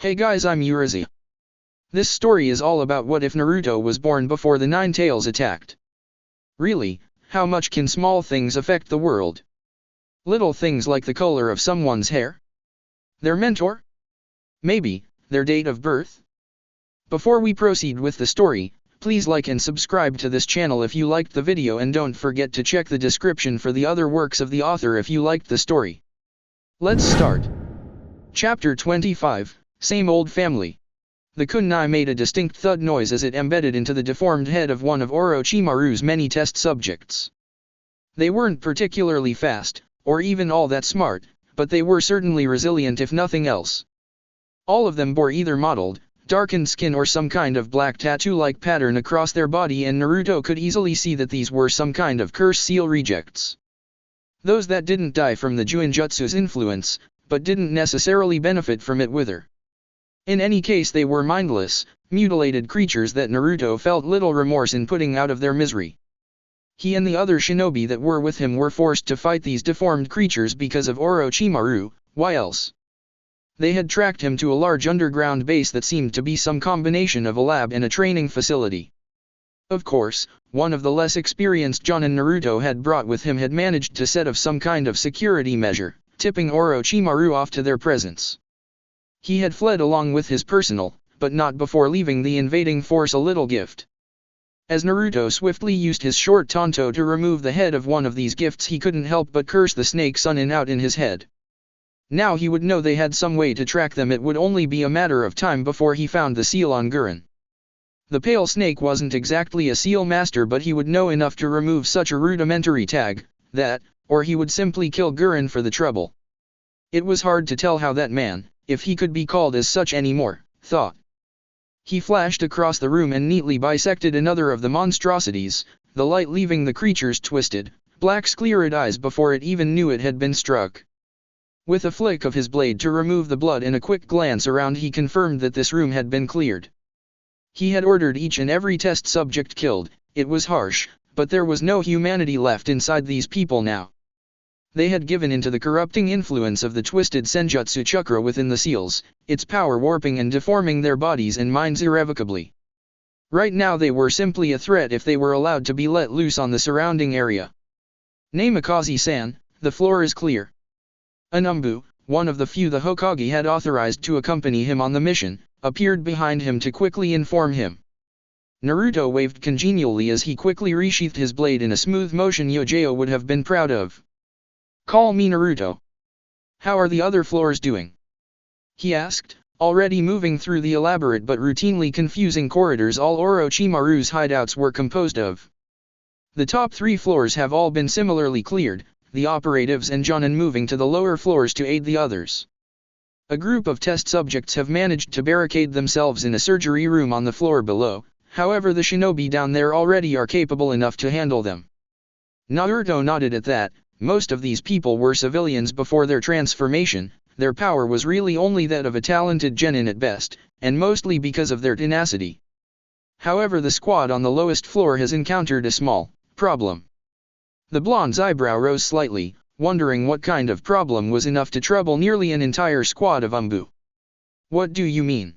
Hey guys, I'm Urizi. This story is all about what if Naruto was born before the Nine Tails attacked. Really, how much can small things affect the world? Little things like the color of someone's hair? Their mentor? Maybe, their date of birth? Before we proceed with the story, please like and subscribe to this channel if you liked the video, and don't forget to check the description for the other works of the author if you liked the story. Let's start. Chapter 25, Same Old Family. The kunai made a distinct thud noise as it embedded into the deformed head of one of Orochimaru's many test subjects. They weren't particularly fast, or even all that smart, but they were certainly resilient if nothing else. All of them bore either mottled, darkened skin or some kind of black tattoo-like pattern across their body, and Naruto could easily see that these were some kind of curse seal rejects. Those that didn't die from the Juinjutsu's influence, but didn't necessarily benefit from it wither. In any case, they were mindless, mutilated creatures that Naruto felt little remorse in putting out of their misery. He and the other shinobi that were with him were forced to fight these deformed creatures because of Orochimaru. Why else? They had tracked him to a large underground base that seemed to be some combination of a lab and a training facility. Of course, one of the less experienced Jonin Naruto had brought with him had managed to set up some kind of security measure, tipping Orochimaru off to their presence. He had fled along with his personal, but not before leaving the invading force a little gift. As Naruto swiftly used his short tanto to remove the head of one of these gifts, he couldn't help but curse the snake sun in out in his head. Now he would know they had some way to track them. It would only be a matter of time before he found the seal on Gurren. The pale snake wasn't exactly a seal master, but he would know enough to remove such a rudimentary tag, or he would simply kill Gurren for the trouble. It was hard to tell how that man, if he could be called as such anymore, thought. He flashed across the room and neatly bisected another of the monstrosities, the light leaving the creature's twisted, black sclerid eyes before it even knew it had been struck. With a flick of his blade to remove the blood and a quick glance around, he confirmed that this room had been cleared. He had ordered each and every test subject killed. It was harsh, but there was no humanity left inside these people now. They had given into the corrupting influence of the twisted senjutsu chakra within the seals, its power warping and deforming their bodies and minds irrevocably. Right now they were simply a threat if they were allowed to be let loose on the surrounding area. Namikaze-san, the floor is clear. Anumbu, one of the few the Hokage had authorized to accompany him on the mission, appeared behind him to quickly inform him. Naruto waved congenially as he quickly resheathed his blade in a smooth motion Yojao would have been proud of. "Call me Naruto. How are the other floors doing?" he asked, already moving through the elaborate but routinely confusing corridors all Orochimaru's hideouts were composed of. The top 3 floors have all been similarly cleared, the operatives and Jonin moving to the lower floors to aid the others. A group of test subjects have managed to barricade themselves in a surgery room on the floor below, however the shinobi down there already are capable enough to handle them. Naruto nodded at that. Most of these people were civilians before their transformation. Their power was really only that of a talented genin at best, and mostly because of their tenacity. However, the squad on the lowest floor has encountered a small problem. The blonde's eyebrow rose slightly, wondering what kind of problem was enough to trouble nearly an entire squad of Umbu. "What do you mean?"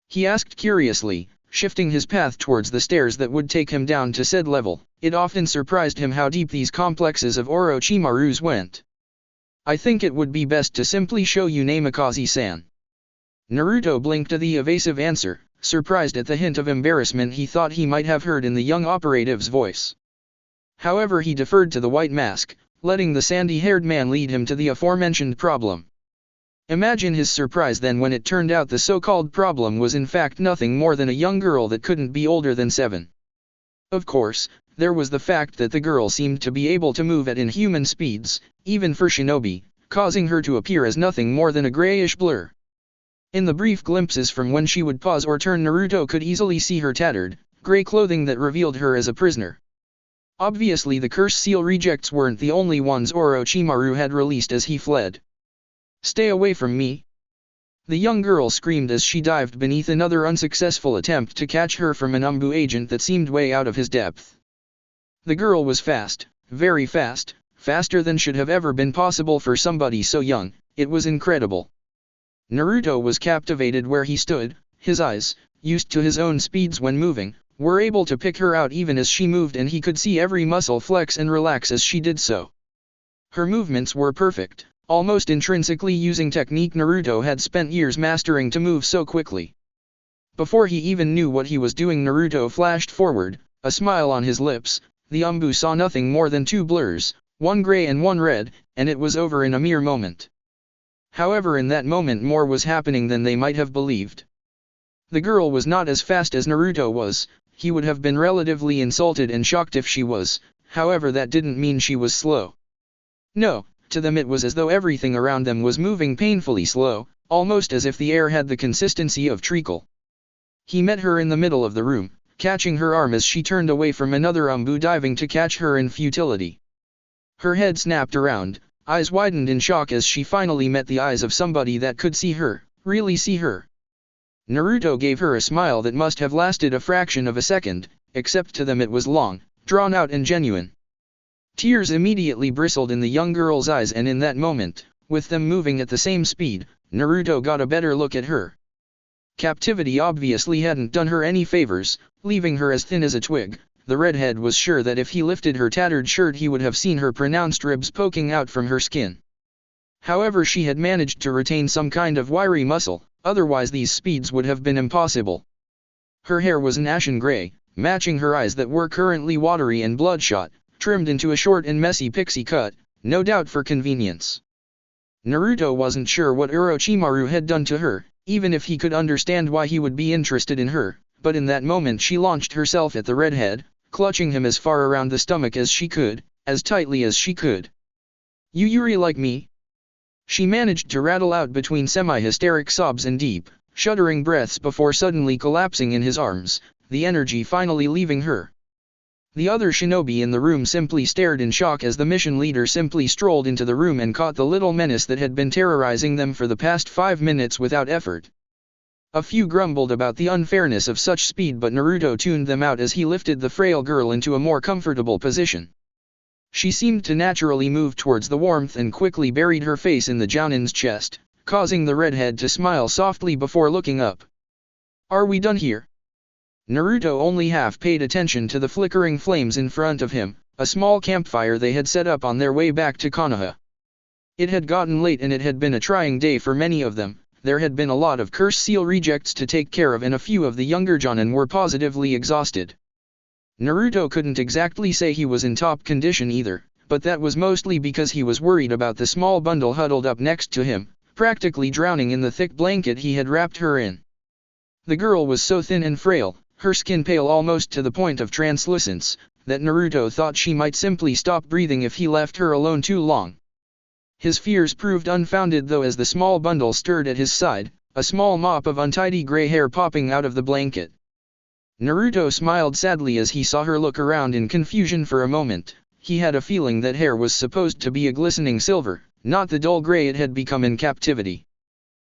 he asked curiously, shifting his path towards the stairs that would take him down to said level. It often surprised him how deep these complexes of Orochimaru's went. "I think it would be best to simply show you Namikaze-san." Naruto blinked at the evasive answer, surprised at the hint of embarrassment he thought he might have heard in the young operative's voice. However, he deferred to the white mask, letting the sandy-haired man lead him to the aforementioned problem. Imagine his surprise then when it turned out the so-called problem was in fact nothing more than a young girl that couldn't be older than 7. Of course, there was the fact that the girl seemed to be able to move at inhuman speeds, even for shinobi, causing her to appear as nothing more than a grayish blur. In the brief glimpses from when she would pause or turn, Naruto could easily see her tattered, gray clothing that revealed her as a prisoner. Obviously the curse seal rejects weren't the only ones Orochimaru had released as he fled. "Stay away from me!" the young girl screamed as she dived beneath another unsuccessful attempt to catch her from an Umbu agent that seemed way out of his depth. The girl was fast, very fast, faster than should have ever been possible for somebody so young. It was incredible. Naruto was captivated where he stood. His eyes, used to his own speeds when moving, were able to pick her out even as she moved, and he could see every muscle flex and relax as she did so. Her movements were perfect, almost intrinsically using technique Naruto had spent years mastering to move so quickly. Before he even knew what he was doing, Naruto flashed forward, a smile on his lips. The Umbu saw nothing more than two blurs, one gray and one red, and it was over in a mere moment. However, in that moment more was happening than they might have believed. The girl was not as fast as Naruto was. He would have been relatively insulted and shocked if she was, however that didn't mean she was slow. No, to them it was as though everything around them was moving painfully slow, almost as if the air had the consistency of treacle. He met her in the middle of the room, catching her arm as she turned away from another Umbu diving to catch her in futility. Her head snapped around, eyes widened in shock as she finally met the eyes of somebody that could see her, really see her. Naruto gave her a smile that must have lasted a fraction of a second, except to them it was long, drawn out and genuine. Tears immediately bristled in the young girl's eyes, and in that moment, with them moving at the same speed, Naruto got a better look at her. Captivity obviously hadn't done her any favors, leaving her as thin as a twig. The redhead was sure that if he lifted her tattered shirt he would have seen her pronounced ribs poking out from her skin. However, she had managed to retain some kind of wiry muscle, otherwise these speeds would have been impossible. Her hair was an ashen gray, matching her eyes that were currently watery and bloodshot, trimmed into a short and messy pixie cut, no doubt for convenience. Naruto wasn't sure what Orochimaru had done to her, even if he could understand why he would be interested in her, but in that moment she launched herself at the redhead, clutching him as far around the stomach as she could, as tightly as she could. "You Yuri like me?" She managed to rattle out between semi-hysteric sobs and deep, shuddering breaths before suddenly collapsing in his arms, the energy finally leaving her. The other shinobi in the room simply stared in shock as the mission leader simply strolled into the room and caught the little menace that had been terrorizing them for the past 5 minutes without effort. A few grumbled about the unfairness of such speed, but Naruto tuned them out as he lifted the frail girl into a more comfortable position. She seemed to naturally move towards the warmth and quickly buried her face in the Jounin's chest, causing the redhead to smile softly before looking up. "Are we done here?" Naruto only half paid attention to the flickering flames in front of him, a small campfire they had set up on their way back to Konoha. It had gotten late and it had been a trying day for many of them. There had been a lot of curse seal rejects to take care of and a few of the younger Jounin were positively exhausted. Naruto couldn't exactly say he was in top condition either, but that was mostly because he was worried about the small bundle huddled up next to him, practically drowning in the thick blanket he had wrapped her in. The girl was so thin and frail, her skin pale almost to the point of translucence, that Naruto thought she might simply stop breathing if he left her alone too long. His fears proved unfounded though, as the small bundle stirred at his side, a small mop of untidy gray hair popping out of the blanket. Naruto smiled sadly as he saw her look around in confusion for a moment. He had a feeling that hair was supposed to be a glistening silver, not the dull gray it had become in captivity.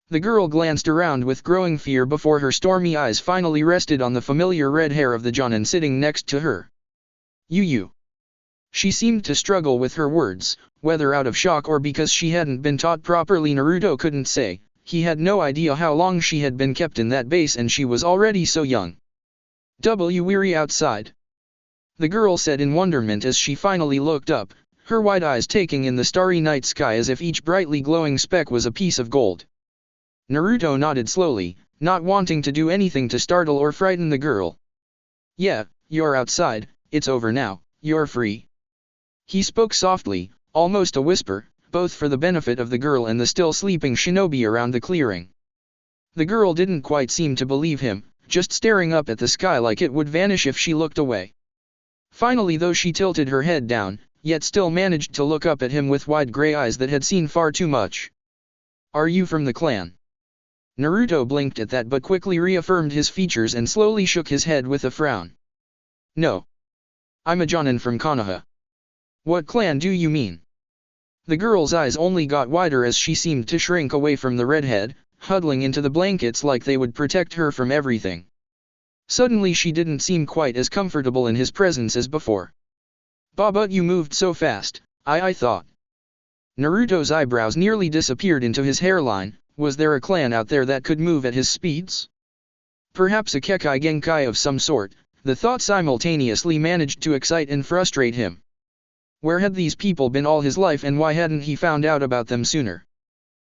The girl glanced around with growing fear before her stormy eyes finally rested on the familiar red hair of the Jounin sitting next to her. "You." She seemed to struggle with her words, whether out of shock or because she hadn't been taught properly Naruto couldn't say. He had no idea how long she had been kept in that base and she was already so young. "Weary outside?" the girl said in wonderment as she finally looked up, her wide eyes taking in the starry night sky as if each brightly glowing speck was a piece of gold. Naruto nodded slowly, not wanting to do anything to startle or frighten the girl. "Yeah, you're outside, it's over now, you're free." He spoke softly, almost a whisper, both for the benefit of the girl and the still sleeping shinobi around the clearing. The girl didn't quite seem to believe him, just staring up at the sky like it would vanish if she looked away. Finally though she tilted her head down, yet still managed to look up at him with wide gray eyes that had seen far too much. "Are you from the clan?" Naruto blinked at that but quickly reaffirmed his features and slowly shook his head with a frown. "No. I'm a Jounin from Konoha." "What clan do you mean?" The girl's eyes only got wider as she seemed to shrink away from the redhead, huddling into the blankets like they would protect her from everything. Suddenly she didn't seem quite as comfortable in his presence as before. But you moved so fast, I thought." Naruto's eyebrows nearly disappeared into his hairline. Was there a clan out there that could move at his speeds? Perhaps a Kekai Genkai of some sort. The thought simultaneously managed to excite and frustrate him. Where had these people been all his life, and why hadn't he found out about them sooner?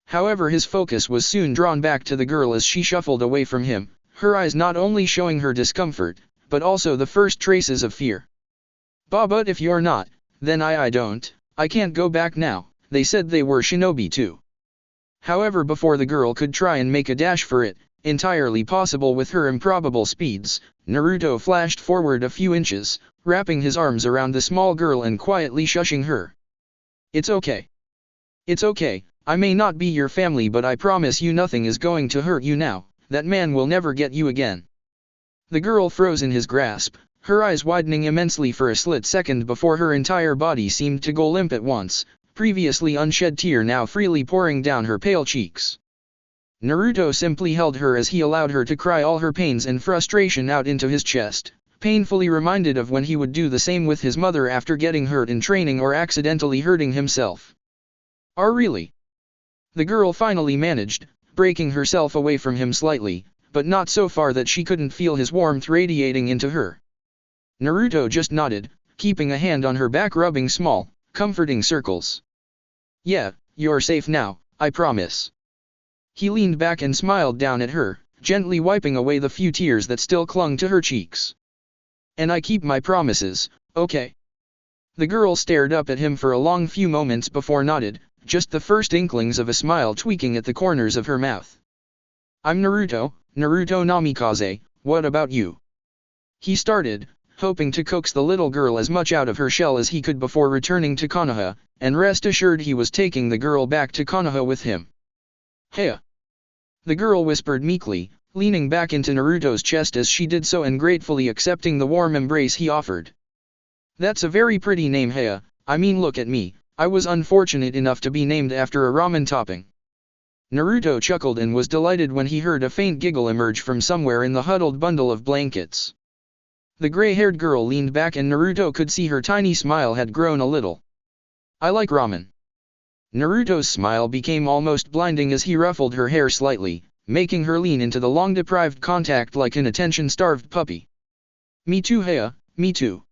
However, his focus was soon drawn back to the girl as she shuffled away from him, her eyes not only showing her discomfort, but also the first traces of fear. But if you're not, then I can't go back now. They said they were shinobi too. However, before the girl could try and make a dash for it, entirely possible with her improbable speeds, Naruto flashed forward a few inches, wrapping his arms around the small girl and quietly shushing her. It's okay. It's okay, I may not be your family, but I promise you nothing is going to hurt you now. That man will never get you again. The girl froze in his grasp, her eyes widening immensely for a split second before her entire body seemed to go limp at once, previously unshed tear now freely pouring down her pale cheeks. Naruto simply held her as he allowed her to cry all her pains and frustration out into his chest, painfully reminded of when he would do the same with his mother after getting hurt in training or accidentally hurting himself. Really? The girl finally managed, breaking herself away from him slightly, but not so far that she couldn't feel his warmth radiating into her. Naruto just nodded, keeping a hand on her back, rubbing small, comforting circles. Yeah, you're safe now, I promise. He leaned back and smiled down at her, gently wiping away the few tears that still clung to her cheeks. And I keep my promises, okay? The girl stared up at him for a long few moments before nodded, just the first inklings of a smile tweaking at the corners of her mouth. I'm Naruto Namikaze, what about you? He started, hoping to coax the little girl as much out of her shell as he could before returning to Konoha, and rest assured he was taking the girl back to Konoha with him. Hey! The girl whispered meekly, leaning back into Naruto's chest as she did so and gratefully accepting the warm embrace he offered. That's a very pretty name, Heya. I mean, look at me, I was unfortunate enough to be named after a ramen topping. Naruto chuckled and was delighted when he heard a faint giggle emerge from somewhere in the huddled bundle of blankets. The gray-haired girl leaned back and Naruto could see her tiny smile had grown a little. I like ramen. Naruto's smile became almost blinding as he ruffled her hair slightly, making her lean into the long-deprived contact like an attention-starved puppy. Me too, Heya, me too.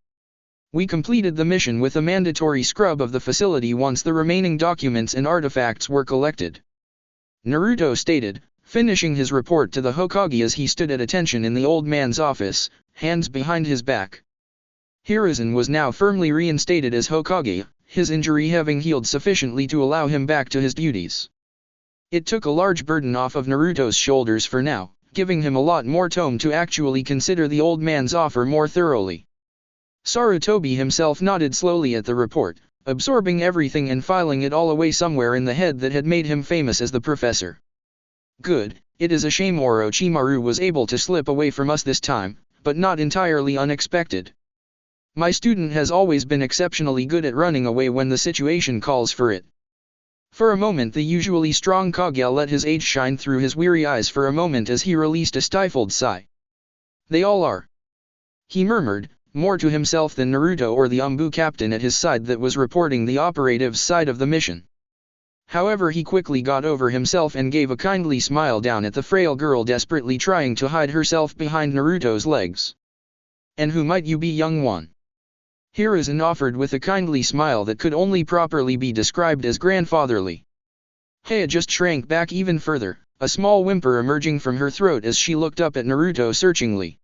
We completed the mission with a mandatory scrub of the facility once the remaining documents and artifacts were collected. Naruto stated, finishing his report to the Hokage as he stood at attention in the old man's office, hands behind his back. Hiruzen was now firmly reinstated as Hokage, his injury having healed sufficiently to allow him back to his duties. It took a large burden off of Naruto's shoulders for now, giving him a lot more time to actually consider the old man's offer more thoroughly. Sarutobi himself nodded slowly at the report, absorbing everything and filing it all away somewhere in the head that had made him famous as the professor. Good, it is a shame Orochimaru was able to slip away from us this time, but not entirely unexpected. My student has always been exceptionally good at running away when the situation calls for it. For a moment the usually strong Kage let his age shine through his weary eyes for a moment as he released a stifled sigh. They all are. He murmured, more to himself than Naruto or the Umbu captain at his side that was reporting the operative's side of the mission. However, he quickly got over himself and gave a kindly smile down at the frail girl desperately trying to hide herself behind Naruto's legs. And who might you be, young one? Hiruzen offered with a kindly smile that could only properly be described as grandfatherly. Heya just shrank back even further, a small whimper emerging from her throat as she looked up at Naruto searchingly.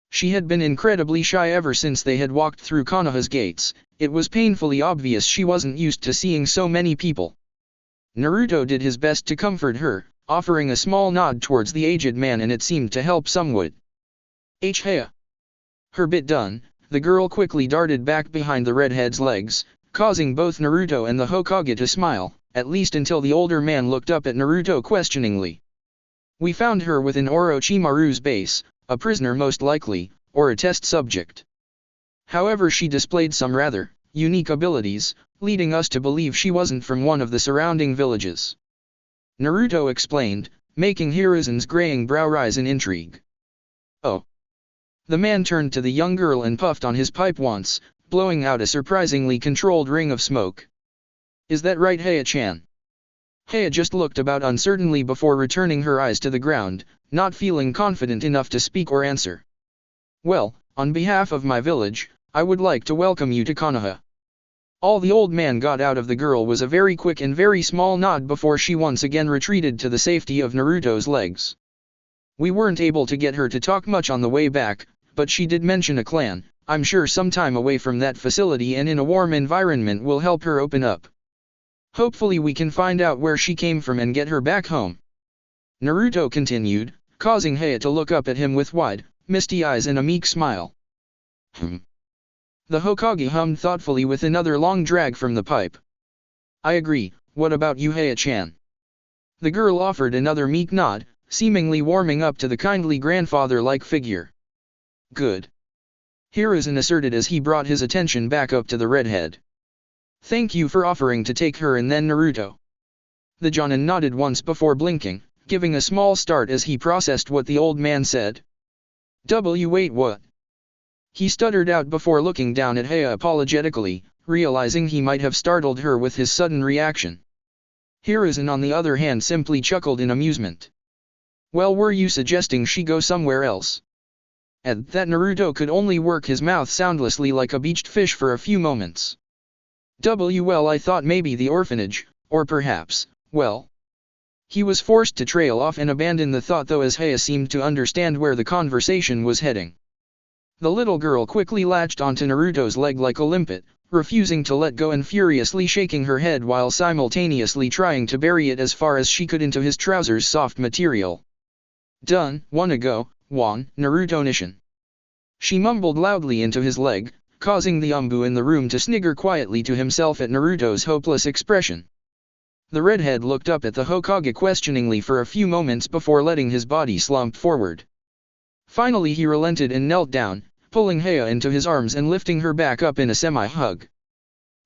She had been incredibly shy ever since they had walked through Konoha's gates. It was painfully obvious she wasn't used to seeing so many people. Naruto did his best to comfort her, offering a small nod towards the aged man, and it seemed to help somewhat. Heya. Her bit done, the girl quickly darted back behind the redhead's legs, causing both Naruto and the Hokage to smile, at least until the older man looked up at Naruto questioningly. We found her within Orochimaru's base, a prisoner most likely, or a test subject. However, she displayed some rather unique abilities, leading us to believe she wasn't from one of the surrounding villages. Naruto explained, making Hiruzen's graying brow rise in intrigue. Oh. The man turned to the young girl and puffed on his pipe once, blowing out a surprisingly controlled ring of smoke. Is that right, Heya-chan? Heya just looked about uncertainly before returning her eyes to the ground, not feeling confident enough to speak or answer. Well, on behalf of my village, I would like to welcome you to Konoha. All the old man got out of the girl was a very quick and very small nod before she once again retreated to the safety of Naruto's legs. We weren't able to get her to talk much on the way back, but she did mention a clan. I'm sure some time away from that facility and in a warm environment will help her open up. Hopefully we can find out where she came from and get her back home. Naruto continued, causing Heya to look up at him with wide, misty eyes and a meek smile. The Hokage hummed thoughtfully with another long drag from the pipe. I agree, what about you, Heya-chan? The girl offered another meek nod, seemingly warming up to the kindly grandfather-like figure. Good. Hiruzen asserted as he brought his attention back up to the redhead. Thank you for offering to take her and then Naruto. The Jonin nodded once before blinking, giving a small start as he processed what the old man said. Wait, what? He stuttered out before looking down at Heya apologetically, realizing he might have startled her with his sudden reaction. Hiruzen on the other hand simply chuckled in amusement. Well, were you suggesting she go somewhere else? At that Naruto could only work his mouth soundlessly like a beached fish for a few moments. Well, I thought maybe the orphanage, or perhaps, well. He was forced to trail off and abandon the thought though as Heya seemed to understand where the conversation was heading. The little girl quickly latched onto Naruto's leg like a limpet, refusing to let go and furiously shaking her head while simultaneously trying to bury it as far as she could into his trousers' soft material. Done, wanna go, Wan, Naruto Nishin. She mumbled loudly into his leg, causing the Umbu in the room to snigger quietly to himself at Naruto's hopeless expression. The redhead looked up at the Hokage questioningly for a few moments before letting his body slump forward. Finally he relented and knelt down, pulling Heya into his arms and lifting her back up in a semi-hug.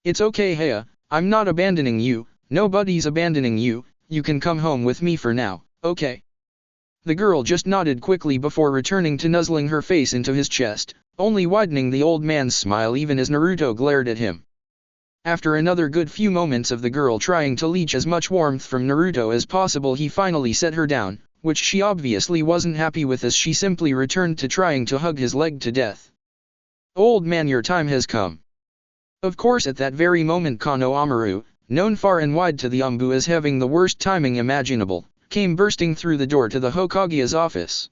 It's okay, Heya, I'm not abandoning you, nobody's abandoning you, you can come home with me for now, okay? The girl just nodded quickly before returning to nuzzling her face into his chest, only widening the old man's smile even as Naruto glared at him. After another good few moments of the girl trying to leech as much warmth from Naruto as possible, he finally set her down, which she obviously wasn't happy with as she simply returned to trying to hug his leg to death. Old man, your time has come. Of course at that very moment Konohamaru, known far and wide to the Umbu as having the worst timing imaginable, came bursting through the door to the Hokage's office.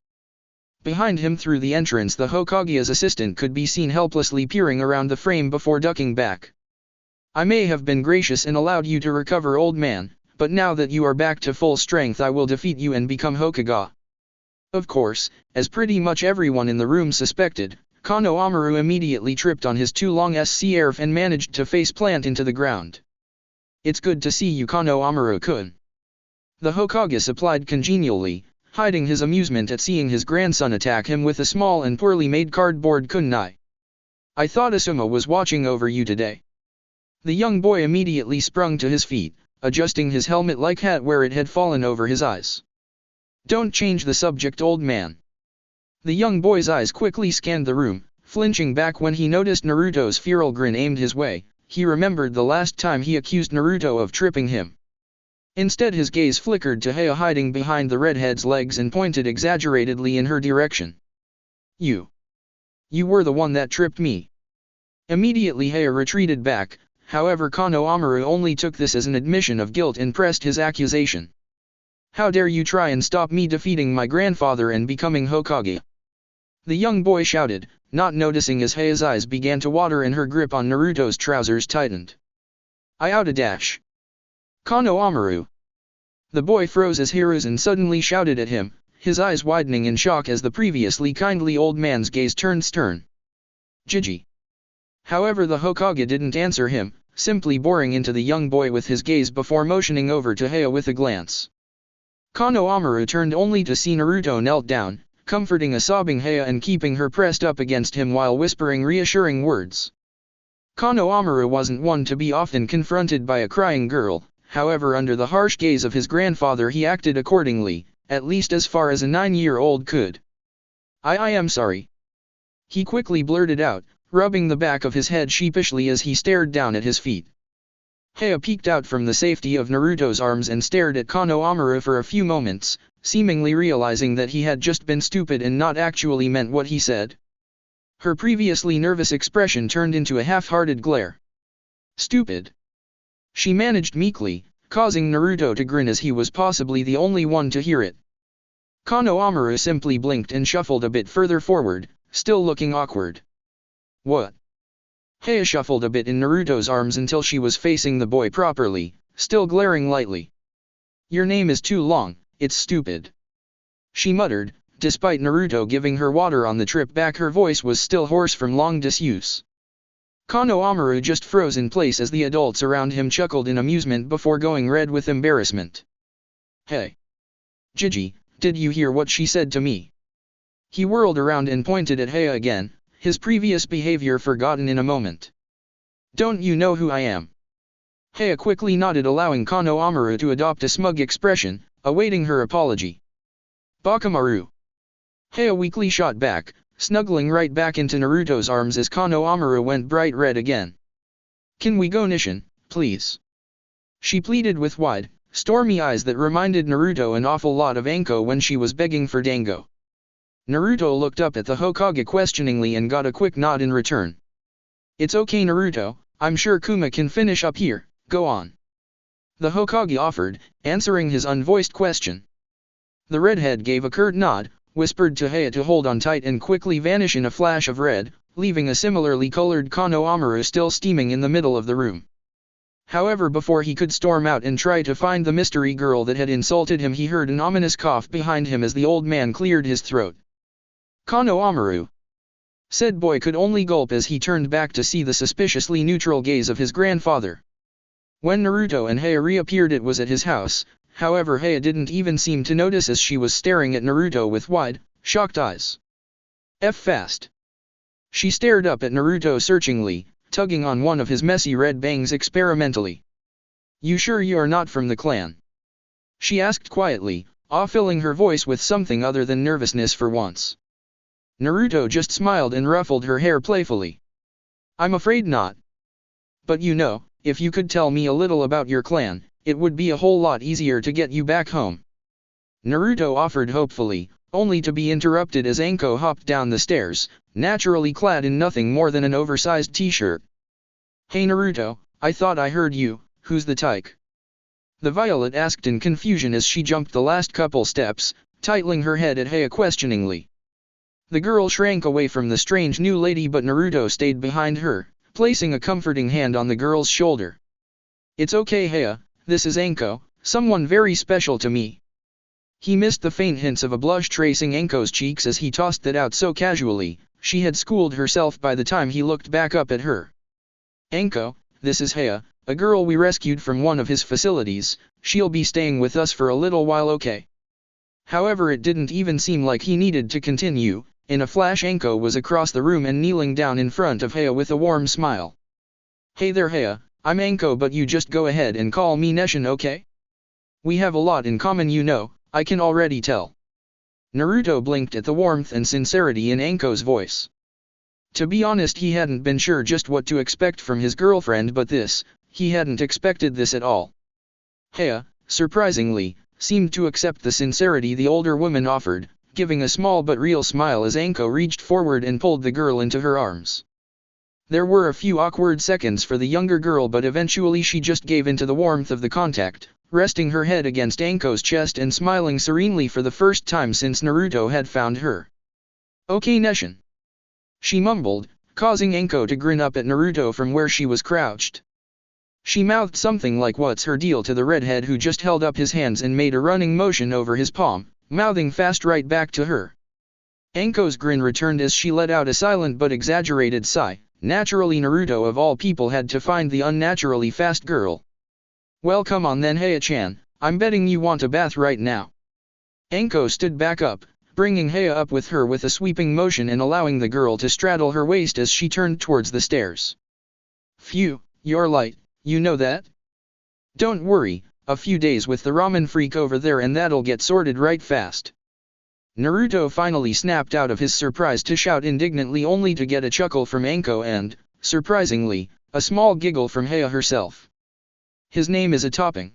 Behind him through the entrance the Hokage's assistant could be seen helplessly peering around the frame before ducking back. I may have been gracious and allowed you to recover, old man, but now that you are back to full strength I will defeat you and become Hokage. Of course, as pretty much everyone in the room suspected, Konohamaru immediately tripped on his too long SCRF and managed to face-plant into the ground. It's good to see you, Konohamaru-kun. The Hokage supplied congenially, hiding his amusement at seeing his grandson attack him with a small and poorly made cardboard kunai. I thought Asuma was watching over you today. The young boy immediately sprung to his feet, adjusting his helmet-like hat where it had fallen over his eyes. Don't change the subject, old man. The young boy's eyes quickly scanned the room, flinching back when he noticed Naruto's feral grin aimed his way. He remembered the last time he accused Naruto of tripping him. Instead his gaze flickered to Heya hiding behind the redhead's legs and pointed exaggeratedly in her direction. You were the one that tripped me. Immediately Heya retreated back, however Konohamaru only took this as an admission of guilt and pressed his accusation. How dare you try and stop me defeating my grandfather and becoming Hokage? The young boy shouted, not noticing as Heya's eyes began to water and her grip on Naruto's trousers tightened. I oughta dash. Konohamaru. The boy froze as Hiruzen suddenly shouted at him, his eyes widening in shock as the previously kindly old man's gaze turned stern. Jiji. However the Hokage didn't answer him, simply boring into the young boy with his gaze before motioning over to Heya with a glance. Konohamaru turned only to see Naruto knelt down, comforting a sobbing Heya and keeping her pressed up against him while whispering reassuring words. Konohamaru wasn't one to be often confronted by a crying girl, however under the harsh gaze of his grandfather he acted accordingly, at least as far as a 9-year-old could. I am sorry. He quickly blurted out, rubbing the back of his head sheepishly as he stared down at his feet. Heya peeked out from the safety of Naruto's arms and stared at Konohamaru for a few moments, seemingly realizing that he had just been stupid and not actually meant what he said. Her previously nervous expression turned into a half-hearted glare. Stupid. She managed meekly, causing Naruto to grin as he was possibly the only one to hear it. Konohamaru simply blinked and shuffled a bit further forward, still looking awkward. What? Heya shuffled a bit in Naruto's arms until she was facing the boy properly, still glaring lightly. Your name is too long, it's stupid. She muttered, despite Naruto giving her water on the trip back. Her voice was still hoarse from long disuse. Konohamaru just froze in place as the adults around him chuckled in amusement before going red with embarrassment. Hey! Gigi, did you hear what she said to me? He whirled around and pointed at Heya again, his previous behavior forgotten in a moment. Don't you know who I am? Heya quickly nodded, allowing Konohamaru to adopt a smug expression, awaiting her apology. Bakamaru. Heya weakly shot back, snuggling right back into Naruto's arms as Konohamaru went bright red again. Can we go Nishin, please? She pleaded with wide, stormy eyes that reminded Naruto an awful lot of Anko when she was begging for Dango. Naruto looked up at the Hokage questioningly and got a quick nod in return. It's okay Naruto, I'm sure Kuma can finish up here, go on. The Hokage offered, answering his unvoiced question. The redhead gave a curt nod, whispered to Heya to hold on tight and quickly vanish in a flash of red, leaving a similarly colored Konohamaru still steaming in the middle of the room. However, before he could storm out and try to find the mystery girl that had insulted him, he heard an ominous cough behind him as the old man cleared his throat. Konohamaru. Said boy could only gulp as he turned back to see the suspiciously neutral gaze of his grandfather. When Naruto and Heya reappeared, it was at his house. However, Heya didn't even seem to notice as she was staring at Naruto with wide, shocked eyes. Fast. She stared up at Naruto searchingly, tugging on one of his messy red bangs experimentally. You sure you are not from the clan? She asked quietly, filling her voice with something other than nervousness for once. Naruto just smiled and ruffled her hair playfully. I'm afraid not. But you know, if you could tell me a little about your clan, it would be a whole lot easier to get you back home. Naruto offered hopefully, only to be interrupted as Anko hopped down the stairs, naturally clad in nothing more than an oversized t-shirt. Hey Naruto, I thought I heard you, who's the tyke? The Violet asked in confusion as she jumped the last couple steps, titling her head at Heya questioningly. The girl shrank away from the strange new lady, but Naruto stayed behind her, placing a comforting hand on the girl's shoulder. It's okay Heya, this is Anko, someone very special to me. He missed the faint hints of a blush tracing Anko's cheeks as he tossed that out so casually. She had schooled herself by the time he looked back up at her. Anko, this is Heya, a girl we rescued from one of his facilities. She'll be staying with us for a little while, okay? However, it didn't even seem like he needed to continue. In a flash, Anko was across the room and kneeling down in front of Heya with a warm smile. Hey there Heya, I'm Anko, but you just go ahead and call me Neshin, okay? We have a lot in common, you know, I can already tell. Naruto blinked at the warmth and sincerity in Anko's voice. To be honest, he hadn't been sure just what to expect from his girlfriend, but he hadn't expected this at all. Heya, surprisingly, seemed to accept the sincerity the older woman offered, giving a small but real smile as Anko reached forward and pulled the girl into her arms. There were a few awkward seconds for the younger girl, but eventually she just gave into the warmth of the contact, resting her head against Anko's chest and smiling serenely for the first time since Naruto had found her. Okay Neshin. She mumbled, causing Anko to grin up at Naruto from where she was crouched. She mouthed something like what's her deal to the redhead, who just held up his hands and made a running motion over his palm, mouthing fast right back to her. Anko's grin returned as she let out a silent but exaggerated sigh. Naturally, Naruto of all people had to find the unnaturally fast girl. Well, come on then Heya-chan, I'm betting you want a bath right now. Anko stood back up, bringing Heya up with her with a sweeping motion and allowing the girl to straddle her waist as she turned towards the stairs. Phew, you're light, you know that? Don't worry, a few days with the ramen freak over there and that'll get sorted right fast. Naruto finally snapped out of his surprise to shout indignantly, only to get a chuckle from Anko and, surprisingly, a small giggle from Heya herself. His name is a topping.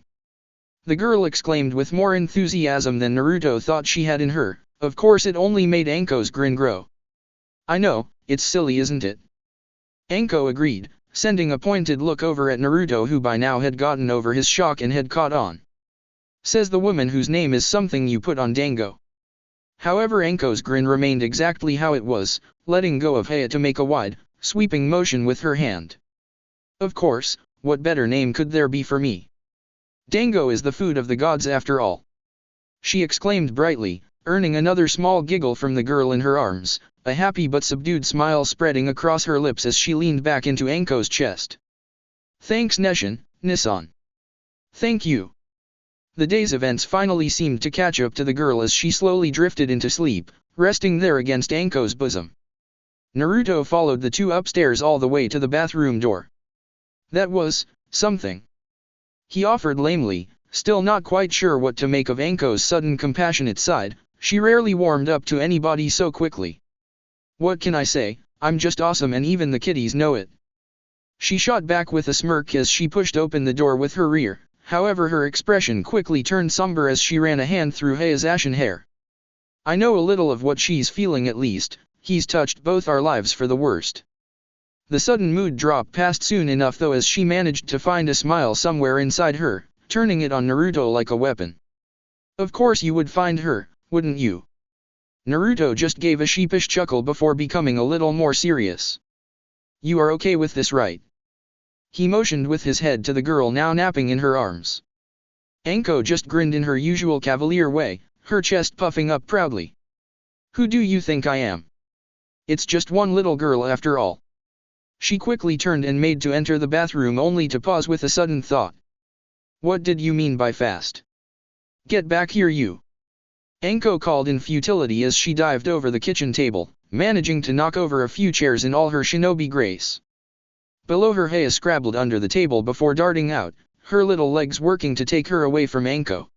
The girl exclaimed with more enthusiasm than Naruto thought she had in her. Of course it only made Anko's grin grow. I know, it's silly isn't it? Anko agreed, sending a pointed look over at Naruto who by now had gotten over his shock and had caught on. Says the woman whose name is something you put on dango. However, Anko's grin remained exactly how it was, letting go of Haya to make a wide, sweeping motion with her hand. Of course, what better name could there be for me? Dango is the food of the gods after all. She exclaimed brightly, earning another small giggle from the girl in her arms, a happy but subdued smile spreading across her lips as she leaned back into Anko's chest. Thanks Nissan. Thank you. The day's events finally seemed to catch up to the girl as she slowly drifted into sleep, resting there against Anko's bosom. Naruto followed the two upstairs all the way to the bathroom door. That was something. He offered lamely, still not quite sure what to make of Anko's sudden compassionate side. She rarely warmed up to anybody so quickly. What can I say, I'm just awesome and even the kiddies know it. She shot back with a smirk as she pushed open the door with her rear, however her expression quickly turned somber as she ran a hand through Haya's ashen hair. I know a little of what she's feeling at least, he's touched both our lives for the worst. The sudden mood drop passed soon enough though as she managed to find a smile somewhere inside her, turning it on Naruto like a weapon. Of course you would find her, wouldn't you? Naruto just gave a sheepish chuckle before becoming a little more serious. You are okay with this, right? He motioned with his head to the girl now napping in her arms. Anko just grinned in her usual cavalier way, her chest puffing up proudly. Who do you think I am? It's just one little girl after all. She quickly turned and made to enter the bathroom only to pause with a sudden thought. What did you mean by fast? Get back here you! Anko called in futility as she dived over the kitchen table, managing to knock over a few chairs in all her shinobi grace. Below her Haya scrabbled under the table before darting out, her little legs working to take her away from Anko.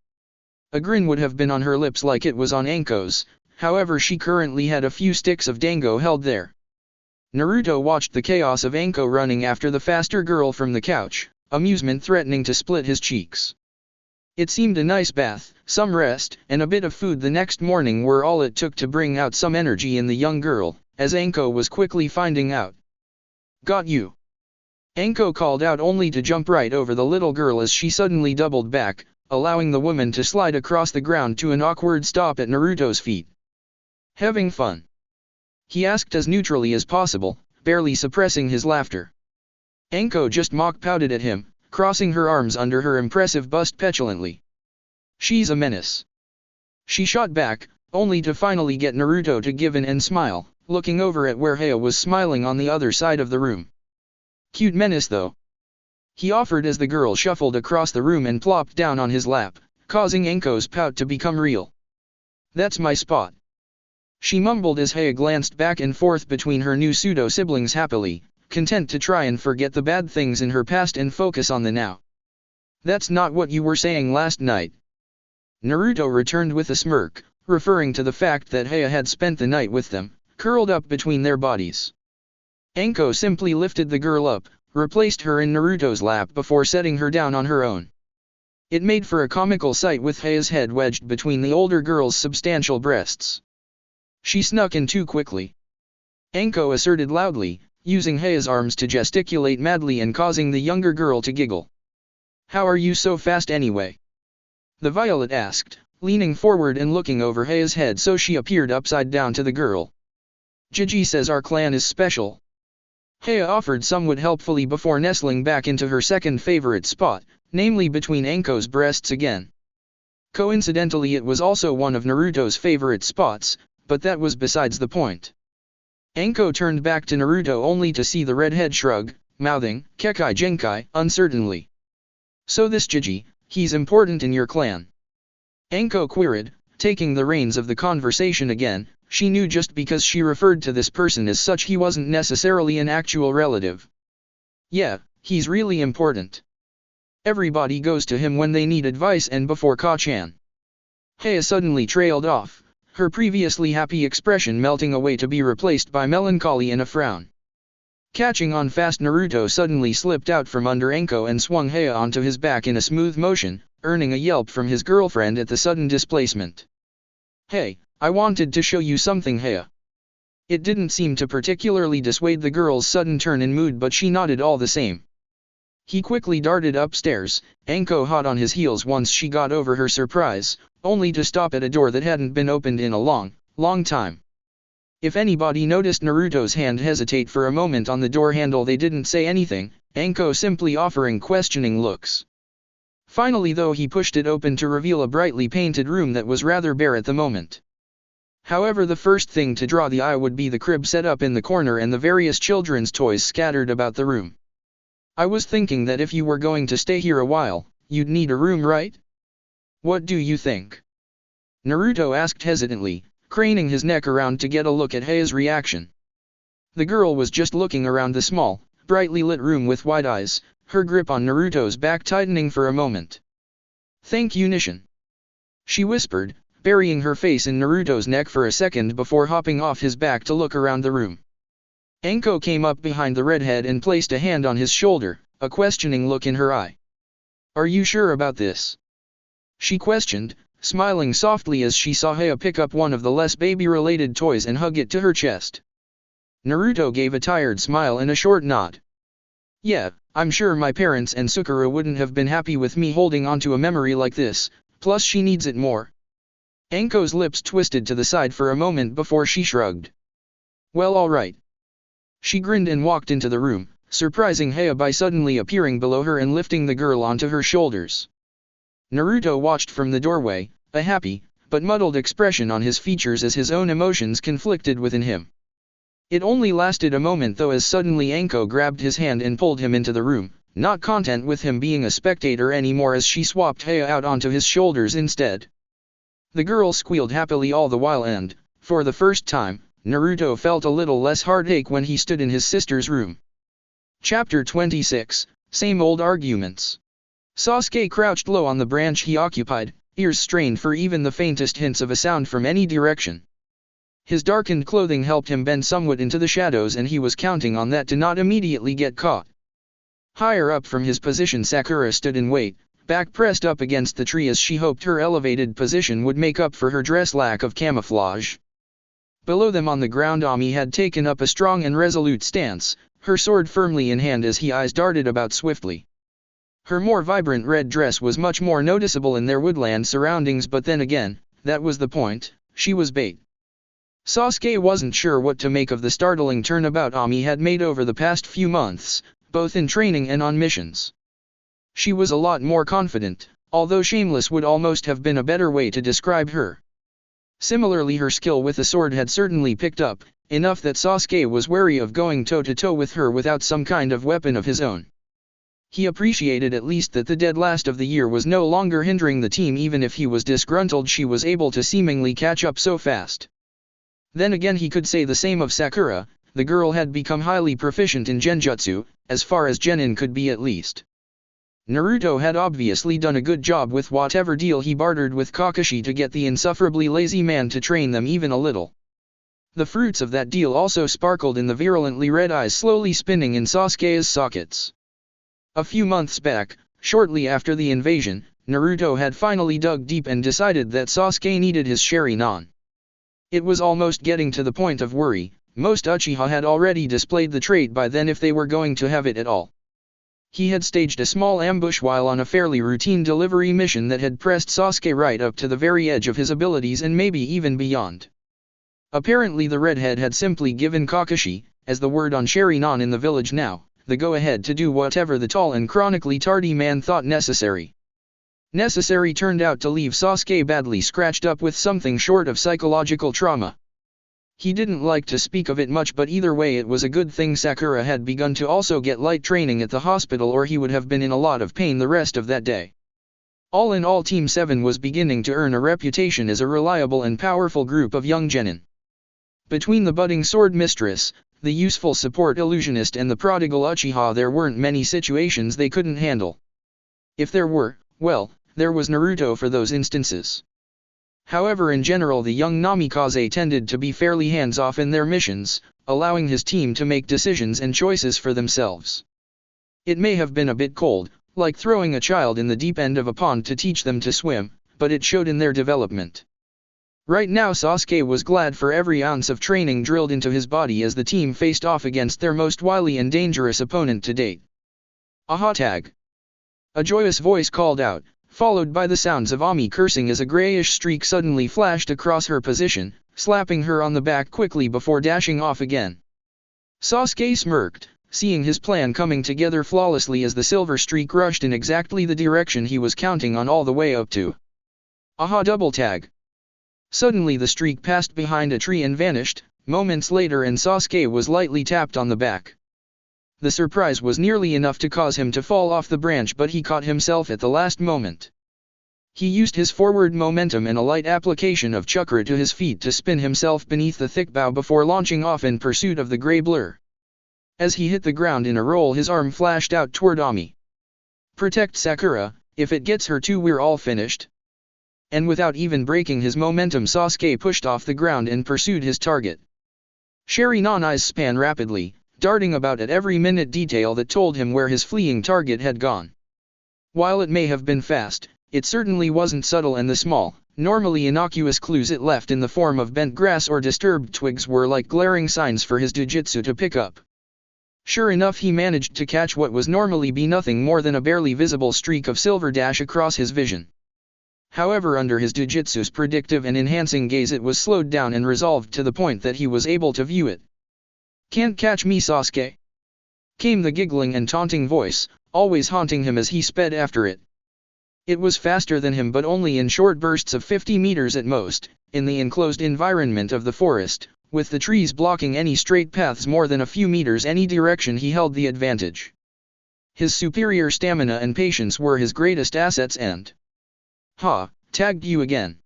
A grin would have been on her lips like it was on Anko's, however she currently had a few sticks of dango held there. Naruto watched the chaos of Anko running after the faster girl from the couch, amusement threatening to split his cheeks. It seemed a nice bath, some rest, and a bit of food the next morning were all it took to bring out some energy in the young girl, as Anko was quickly finding out. Got you! Anko called out only to jump right over the little girl as she suddenly doubled back, allowing the woman to slide across the ground to an awkward stop at Naruto's feet. Having fun? He asked as neutrally as possible, barely suppressing his laughter. Anko just mock-pouted at him, crossing her arms under her impressive bust petulantly. She's a menace. She shot back, only to finally get Naruto to give in and smile, looking over at where Haya was smiling on the other side of the room. Cute menace though. He offered as the girl shuffled across the room and plopped down on his lap, causing Anko's pout to become real. That's my spot. She mumbled as Haya glanced back and forth between her new pseudo-siblings happily, content to try and forget the bad things in her past and focus on the now. That's not what you were saying last night. Naruto returned with a smirk, referring to the fact that Haya had spent the night with them, curled up between their bodies. Anko simply lifted the girl up, replaced her in Naruto's lap before setting her down on her own. It made for a comical sight with Haya's head wedged between the older girl's substantial breasts. She snuck in too quickly. Anko asserted loudly, using Haya's arms to gesticulate madly and causing the younger girl to giggle. How are you so fast anyway? The violet asked, leaning forward and looking over Haya's head so she appeared upside down to the girl. Gigi says our clan is special. Haya offered somewhat helpfully before nestling back into her second favorite spot, namely between Anko's breasts again. Coincidentally it was also one of Naruto's favorite spots, but that was besides the point. Anko turned back to Naruto only to see the redhead shrug, mouthing, Kekai Genkai, uncertainly. So this Gigi, he's important in your clan? Anko queried, taking the reins of the conversation again. She knew just because she referred to this person as such he wasn't necessarily an actual relative. Yeah, he's really important. Everybody goes to him when they need advice and before Ka-chan. Haya suddenly trailed off, her previously happy expression melting away to be replaced by melancholy and a frown. Catching on fast, Naruto suddenly slipped out from under Anko and swung Heya onto his back in a smooth motion, earning a yelp from his girlfriend at the sudden displacement. "Hey, I wanted to show you something, Heya." It didn't seem to particularly dissuade the girl's sudden turn in mood, but she nodded all the same. He quickly darted upstairs, Anko hot on his heels once she got over her surprise, only to stop at a door that hadn't been opened in a long time. If anybody noticed Naruto's hand hesitate for a moment on the door handle, they didn't say anything, Anko simply offering questioning looks. Finally though, he pushed it open to reveal a brightly painted room that was rather bare at the moment. However, the first thing to draw the eye would be the crib set up in the corner and the various children's toys scattered about the room. "I was thinking that if you were going to stay here a while, you'd need a room, right? What do you think?" Naruto asked hesitantly, craning his neck around to get a look at Heia's reaction. The girl was just looking around the small, brightly lit room with wide eyes, her grip on Naruto's back tightening for a moment. "Thank you, Nishin," she whispered, burying her face in Naruto's neck for a second before hopping off his back to look around the room. Anko came up behind the redhead and placed a hand on his shoulder, a questioning look in her eye. "Are you sure about this?" she questioned, smiling softly as she saw Heya pick up one of the less baby-related toys and hug it to her chest. Naruto gave a tired smile and a short nod. "Yeah, I'm sure my parents and Sakura wouldn't have been happy with me holding onto a memory like this, plus she needs it more." Anko's lips twisted to the side for a moment before she shrugged. "Well, alright." She grinned and walked into the room, surprising Heya by suddenly appearing below her and lifting the girl onto her shoulders. Naruto watched from the doorway, a happy, but muddled expression on his features as his own emotions conflicted within him. It only lasted a moment though, as suddenly Anko grabbed his hand and pulled him into the room, not content with him being a spectator anymore as she swapped Heya out onto his shoulders instead. The girl squealed happily all the while and, for the first time, Naruto felt a little less heartache when he stood in his sister's room. Chapter 26, Same Old Arguments. Sasuke crouched low on the branch he occupied, ears strained for even the faintest hints of a sound from any direction. His darkened clothing helped him bend somewhat into the shadows, and he was counting on that to not immediately get caught. Higher up from his position, Sakura stood in wait, back pressed up against the tree as she hoped her elevated position would make up for her dress lack of camouflage. Below them on the ground, Ami had taken up a strong and resolute stance, her sword firmly in hand as his eyes darted about swiftly. Her more vibrant red dress was much more noticeable in their woodland surroundings, but then again, that was the point, she was bait. Sasuke wasn't sure what to make of the startling turnabout Ami had made over the past few months, both in training and on missions. She was a lot more confident, although shameless would almost have been a better way to describe her. Similarly, her skill with the sword had certainly picked up, enough that Sasuke was wary of going toe-to-toe with her without some kind of weapon of his own. He appreciated at least that the dead last of the year was no longer hindering the team. Even if he was disgruntled, she was able to seemingly catch up so fast. Then again, he could say the same of Sakura. The girl had become highly proficient in genjutsu, as far as genin could be at least. Naruto had obviously done a good job with whatever deal he bartered with Kakashi to get the insufferably lazy man to train them even a little. The fruits of that deal also sparkled in the virulently red eyes slowly spinning in Sasuke's sockets. A few months back, shortly after the invasion, Naruto had finally dug deep and decided that Sasuke needed his Sharingan. It was almost getting to the point of worry. Most Uchiha had already displayed the trait by then if they were going to have it at all. He had staged a small ambush while on a fairly routine delivery mission that had pressed Sasuke right up to the very edge of his abilities and maybe even beyond. Apparently the redhead had simply given Kakashi, as the word on Sharingan in the village now, the go-ahead to do whatever the tall and chronically tardy man thought necessary. Necessary turned out to leave Sasuke badly scratched up with something short of psychological trauma. He didn't like to speak of it much, but either way it was a good thing Sakura had begun to also get light training at the hospital, or he would have been in a lot of pain the rest of that day. All in all, Team 7 was beginning to earn a reputation as a reliable and powerful group of young genin. Between the budding sword mistress, the useful support illusionist and the prodigal Uchiha, there weren't many situations they couldn't handle. If there were, well, there was Naruto for those instances. However, in general the young Namikaze tended to be fairly hands-off in their missions, allowing his team to make decisions and choices for themselves. It may have been a bit cold, like throwing a child in the deep end of a pond to teach them to swim, but it showed in their development. Right now Sasuke was glad for every ounce of training drilled into his body as the team faced off against their most wily and dangerous opponent to date. Aha tag! A joyous voice called out, followed by the sounds of Ami cursing as a grayish streak suddenly flashed across her position, slapping her on the back quickly before dashing off again. Sasuke smirked, seeing his plan coming together flawlessly as the silver streak rushed in exactly the direction he was counting on all the way up to. Aha double tag! Suddenly the streak passed behind a tree and vanished, moments later, and Sasuke was lightly tapped on the back. The surprise was nearly enough to cause him to fall off the branch, but he caught himself at the last moment. He used his forward momentum and a light application of chakra to his feet to spin himself beneath the thick bough before launching off in pursuit of the grey blur. As he hit the ground in a roll, his arm flashed out toward Ami. "Protect Sakura, if it gets her too we're all finished." And without even breaking his momentum, Sasuke pushed off the ground and pursued his target. Sharingan's span rapidly, darting about at every minute detail that told him where his fleeing target had gone. While it may have been fast, it certainly wasn't subtle, and the small, normally innocuous clues it left in the form of bent grass or disturbed twigs were like glaring signs for his jujutsu to pick up. Sure enough, he managed to catch what was normally be nothing more than a barely visible streak of silver dash across his vision. However, under his jujutsu's predictive and enhancing gaze, it was slowed down and resolved to the point that he was able to view it. "Can't catch me, Sasuke!" came the giggling and taunting voice, always haunting him as he sped after it. It was faster than him, but only in short bursts of 50 meters at most, in the enclosed environment of the forest, with the trees blocking any straight paths more than a few meters any direction. He held the advantage. His superior stamina and patience were his greatest assets, and "Ha, tagged you again!"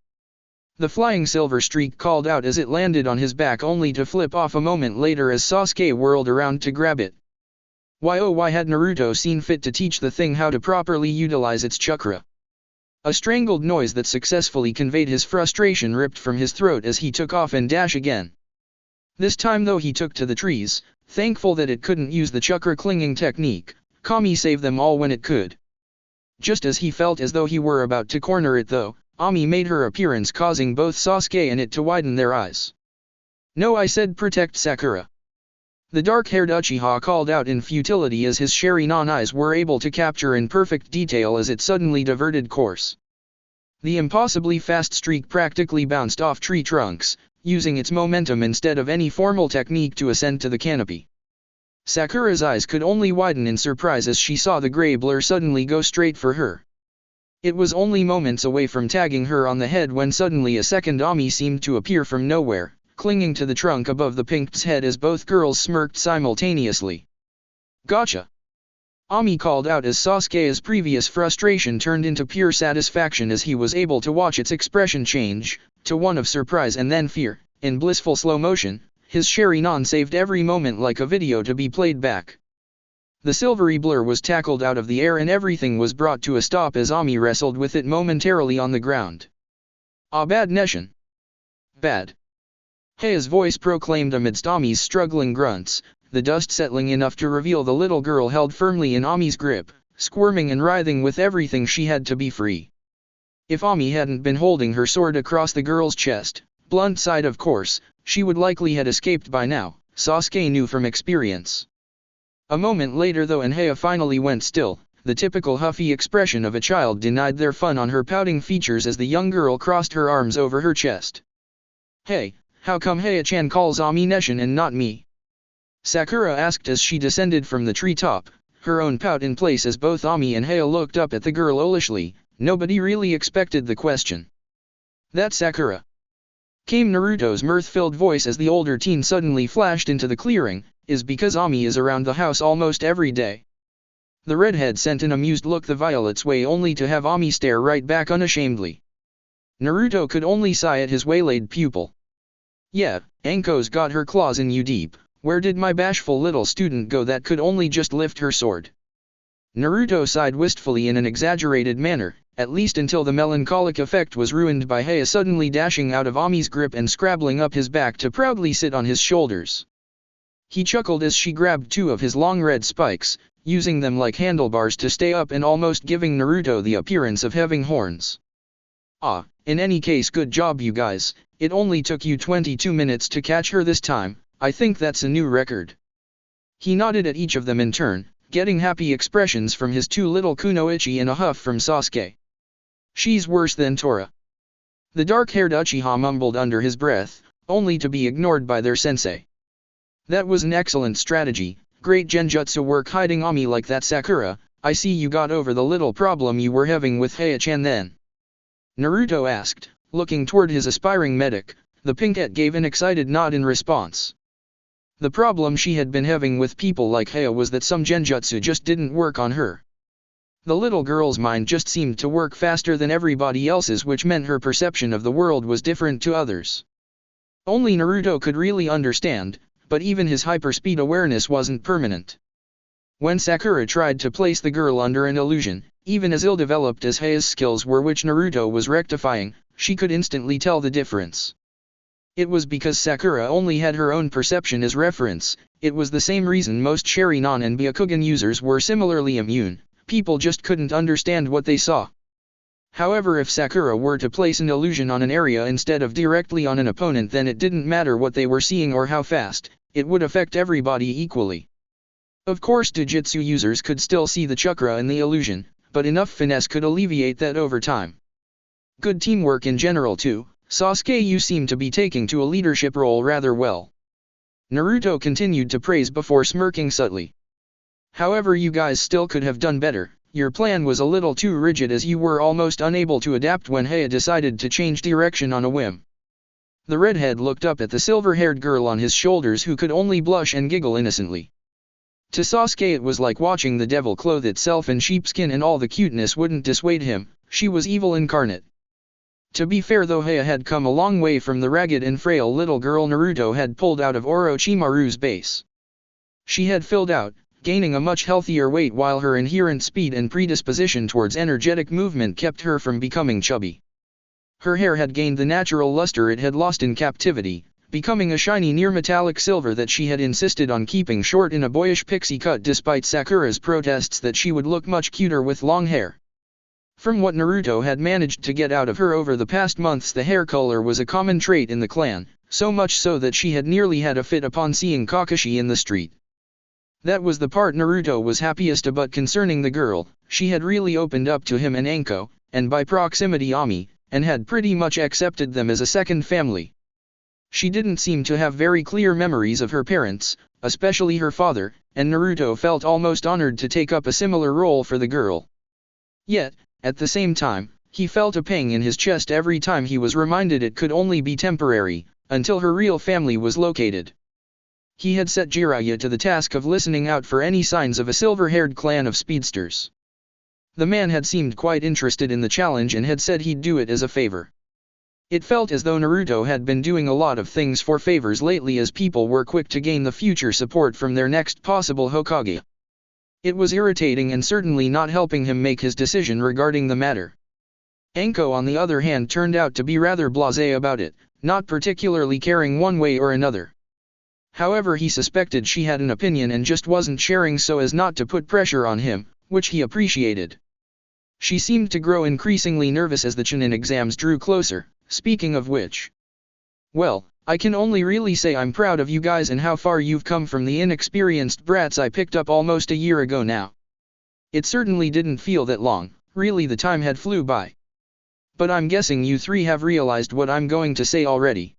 the flying silver streak called out as it landed on his back, only to flip off a moment later as Sasuke whirled around to grab it. Why oh why had Naruto seen fit to teach the thing how to properly utilize its chakra? A strangled noise that successfully conveyed his frustration ripped from his throat as he took off and dash again. This time though he took to the trees, thankful that it couldn't use the chakra clinging technique. Kami saved them all when it could. Just as he felt as though he were about to corner it though, Ami made her appearance, causing both Sasuke and it to widen their eyes. "No, I said protect Sakura," the dark-haired Uchiha called out in futility as his Sharingan eyes were able to capture in perfect detail as it suddenly diverted course. The impossibly fast streak practically bounced off tree trunks, using its momentum instead of any formal technique to ascend to the canopy. Sakura's eyes could only widen in surprise as she saw the grey blur suddenly go straight for her. It was only moments away from tagging her on the head when suddenly a second Ami seemed to appear from nowhere, clinging to the trunk above the Pink's head as both girls smirked simultaneously. "Gotcha!" Ami called out as Sasuke's previous frustration turned into pure satisfaction as he was able to watch its expression change, to one of surprise and then fear, in blissful slow motion. His Sharingan saved every moment like a video to be played back. The silvery blur was tackled out of the air and everything was brought to a stop as Ami wrestled with it momentarily on the ground. "Ah, bad Neshin. Bad." Heia's voice proclaimed amidst Ami's struggling grunts, the dust settling enough to reveal the little girl held firmly in Ami's grip, squirming and writhing with everything she had to be free. If Ami hadn't been holding her sword across the girl's chest, blunt side of course, she would likely had escaped by now, Sasuke knew from experience. A moment later though and Heia finally went still, the typical huffy expression of a child denied their fun on her pouting features as the young girl crossed her arms over her chest. "Hey, how come Heia-chan calls Ami Neshin and not me?" Sakura asked as she descended from the treetop, her own pout in place as both Ami and Heia looked up at the girl owlishly. Nobody really expected the question. "That Sakura," came Naruto's mirth-filled voice as the older teen suddenly flashed into the clearing, "is because Ami is around the house almost every day." The redhead sent an amused look the Violet's way only to have Ami stare right back unashamedly. Naruto could only sigh at his waylaid pupil. "Yeah, Anko's got her claws in you deep. Where did my bashful little student go that could only just lift her sword?" Naruto sighed wistfully in an exaggerated manner, at least until the melancholic effect was ruined by Heia suddenly dashing out of Ami's grip and scrabbling up his back to proudly sit on his shoulders. He chuckled as she grabbed two of his long red spikes, using them like handlebars to stay up and almost giving Naruto the appearance of having horns. Ah, in any case, good job you guys, it only took you 22 minutes to catch her this time, I think that's a new record. He nodded at each of them in turn, getting happy expressions from his two little kunoichi and a huff from Sasuke. She's worse than Tora. The dark-haired Uchiha mumbled under his breath, only to be ignored by their sensei. That was an excellent strategy, great genjutsu work hiding Ami like that. Sakura, I see you got over the little problem you were having with Heya-chan then. Naruto asked, looking toward his aspiring medic. The pinkette gave an excited nod in response. The problem she had been having with people like Heya was that some genjutsu just didn't work on her. The little girl's mind just seemed to work faster than everybody else's, which meant her perception of the world was different to others. Only Naruto could really understand, but even his hyperspeed awareness wasn't permanent. When Sakura tried to place the girl under an illusion, even as ill-developed as Heia's skills were, which Naruto was rectifying, she could instantly tell the difference. It was because Sakura only had her own perception as reference. It was the same reason most Sharingan and Byakugan users were similarly immune, people just couldn't understand what they saw. However, if Sakura were to place an illusion on an area instead of directly on an opponent, then it didn't matter what they were seeing or how fast, it would affect everybody equally. Of course, Jujutsu users could still see the chakra in the illusion, but enough finesse could alleviate that over time. Good teamwork in general too. Sasuke, you seem to be taking to a leadership role rather well. Naruto continued to praise before smirking subtly. However, you guys still could have done better. Your plan was a little too rigid, as you were almost unable to adapt when Heya decided to change direction on a whim. The redhead looked up at the silver-haired girl on his shoulders, who could only blush and giggle innocently. To Sasuke it was like watching the devil clothe itself in sheepskin, and all the cuteness wouldn't dissuade him. She was evil incarnate. To be fair though, Heya had come a long way from the ragged and frail little girl Naruto had pulled out of Orochimaru's base. She had filled out, gaining a much healthier weight, while her inherent speed and predisposition towards energetic movement kept her from becoming chubby. Her hair had gained the natural luster it had lost in captivity, becoming a shiny near metallic silver that she had insisted on keeping short in a boyish pixie cut, despite Sakura's protests that she would look much cuter with long hair. From what Naruto had managed to get out of her over the past months, the hair color was a common trait in the clan, so much so that she had nearly had a fit upon seeing Kakashi in the street. That was the part Naruto was happiest about concerning the girl. She had really opened up to him and Anko, and by proximity Ami, and had pretty much accepted them as a second family. She didn't seem to have very clear memories of her parents, especially her father, and Naruto felt almost honored to take up a similar role for the girl. Yet, at the same time, he felt a pang in his chest every time he was reminded it could only be temporary, until her real family was located. He had set Jiraiya to the task of listening out for any signs of a silver-haired clan of speedsters. The man had seemed quite interested in the challenge and had said he'd do it as a favor. It felt as though Naruto had been doing a lot of things for favors lately, as people were quick to gain the future support from their next possible Hokage. It was irritating and certainly not helping him make his decision regarding the matter. Anko, on the other hand, turned out to be rather blasé about it, not particularly caring one way or another. However, he suspected she had an opinion and just wasn't sharing so as not to put pressure on him, which he appreciated. She seemed to grow increasingly nervous as the Chunin exams drew closer. Speaking of which, well, I can only really say I'm proud of you guys and how far you've come from the inexperienced brats I picked up almost a year ago now. It certainly didn't feel that long, really the time had flew by. But I'm guessing you three have realized what I'm going to say already.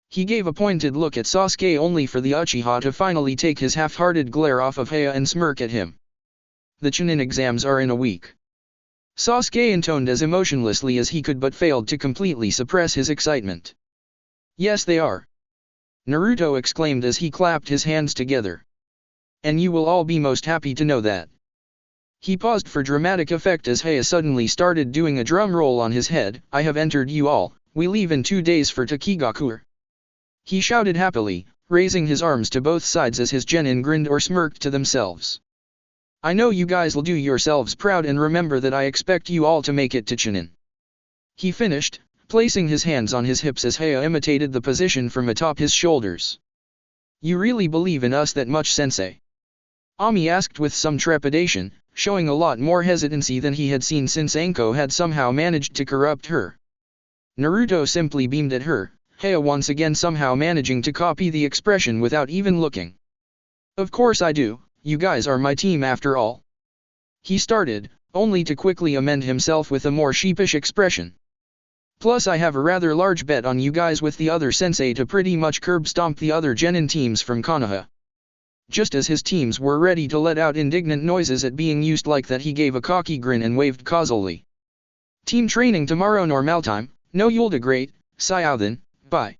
He gave a pointed look at Sasuke, only for the Uchiha to finally take his half-hearted glare off of Heya and smirk at him. The Chunin exams are in a week. Sasuke intoned as emotionlessly as he could, but failed to completely suppress his excitement. Yes, they are. Naruto exclaimed as he clapped his hands together. And you will all be most happy to know that. He paused for dramatic effect as Heya suddenly started doing a drum roll on his head. I have entered you all. We leave in 2 days for Takigaku. He shouted happily, raising his arms to both sides as his genin grinned or smirked to themselves. I know you guys will do yourselves proud, and remember that I expect you all to make it to Chunin. He finished, placing his hands on his hips as Heya imitated the position from atop his shoulders. You really believe in us that much, sensei? Ami asked with some trepidation, showing a lot more hesitancy than he had seen since Anko had somehow managed to corrupt her. Naruto simply beamed at her, Heya once again somehow managing to copy the expression without even looking. Of course I do, you guys are my team after all. He started, only to quickly amend himself with a more sheepish expression. Plus I have a rather large bet on you guys with the other sensei to pretty much curb stomp the other genin teams from Konoha. Just as his teams were ready to let out indignant noises at being used like that, he gave a cocky grin and waved causally. Team training tomorrow normal time, no Yulda great, Xiao then, bye.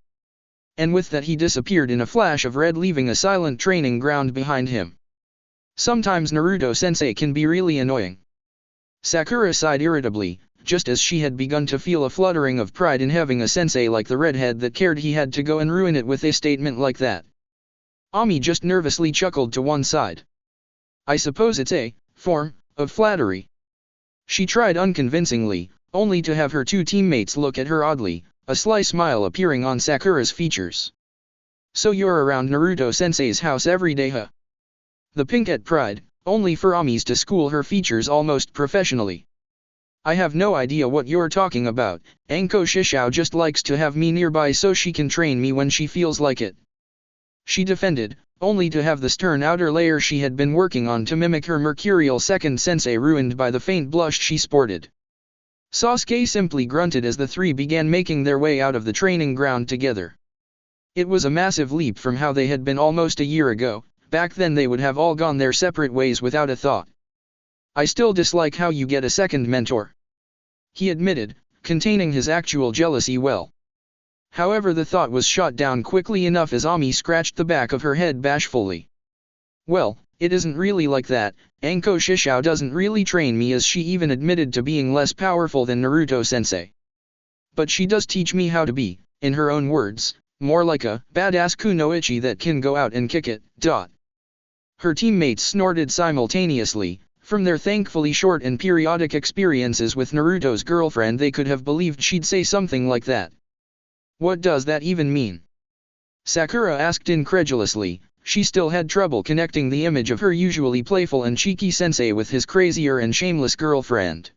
And with that he disappeared in a flash of red, leaving a silent training ground behind him. Sometimes Naruto-sensei can be really annoying. Sakura sighed irritably, just as she had begun to feel a fluttering of pride in having a sensei like the redhead that cared he had to go and ruin it with a statement like that. Ami just nervously chuckled to one side. I suppose it's a form of flattery. She tried unconvincingly, only to have her two teammates look at her oddly, a sly smile appearing on Sakura's features. So you're around Naruto-sensei's house every day, huh? The pink-at pride, only for Ami's to school her features almost professionally. I have no idea what you're talking about, Anko Shishao just likes to have me nearby so she can train me when she feels like it. She defended, only to have the stern outer layer she had been working on to mimic her mercurial second sensei ruined by the faint blush she sported. Sasuke simply grunted as the three began making their way out of the training ground together. It was a massive leap from how they had been almost a year ago. Back then they would have all gone their separate ways without a thought. I still dislike how you get a second mentor, he admitted, containing his actual jealousy well. However, the thought was shot down quickly enough as Ami scratched the back of her head bashfully. Well, it isn't really like that, Anko Shishao doesn't really train me, as she even admitted to being less powerful than Naruto-sensei. But she does teach me how to be, in her own words, more like a badass kunoichi that can go out and kick it, Her teammates snorted simultaneously. From their thankfully short and periodic experiences with Naruto's girlfriend, they could have believed she'd say something like that. What does that even mean? Sakura asked incredulously. She still had trouble connecting the image of her usually playful and cheeky sensei with his crazier and shameless girlfriend.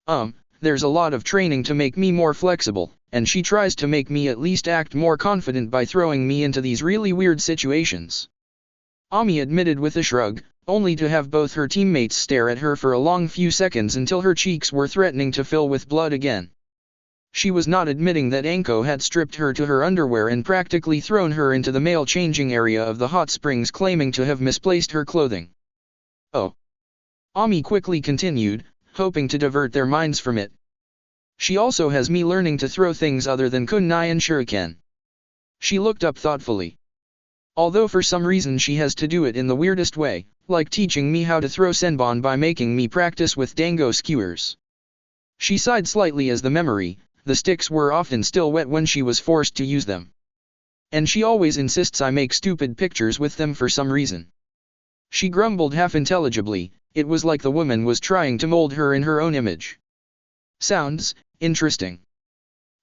There's a lot of training to make me more flexible, and she tries to make me at least act more confident by throwing me into these really weird situations. Ami admitted with a shrug, only to have both her teammates stare at her for a long few seconds until her cheeks were threatening to fill with blood again. She was not admitting that Anko had stripped her to her underwear and practically thrown her into the male changing area of the hot springs, claiming to have misplaced her clothing. Oh. Ami quickly continued, hoping to divert their minds from it. She also has me learning to throw things other than kunai and shuriken. She looked up thoughtfully. Although for some reason she has to do it in the weirdest way, like teaching me how to throw senbon by making me practice with dango skewers. She sighed slightly as the memory, the sticks were often still wet when she was forced to use them. And she always insists I make stupid pictures with them for some reason. She grumbled half intelligibly. It was like the woman was trying to mold her in her own image. Sounds interesting.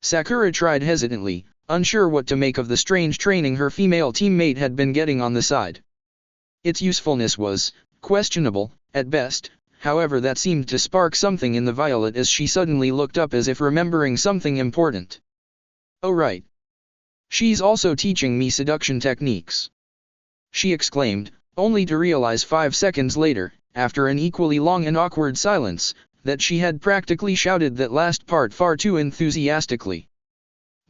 Sakura tried hesitantly, unsure what to make of the strange training her female teammate had been getting on the side. Its usefulness was questionable, at best. However, that seemed to spark something in the violet as she suddenly looked up as if remembering something important. Oh right. She's also teaching me seduction techniques, she exclaimed, only to realize 5 seconds later, after an equally long and awkward silence, that she had practically shouted that last part far too enthusiastically.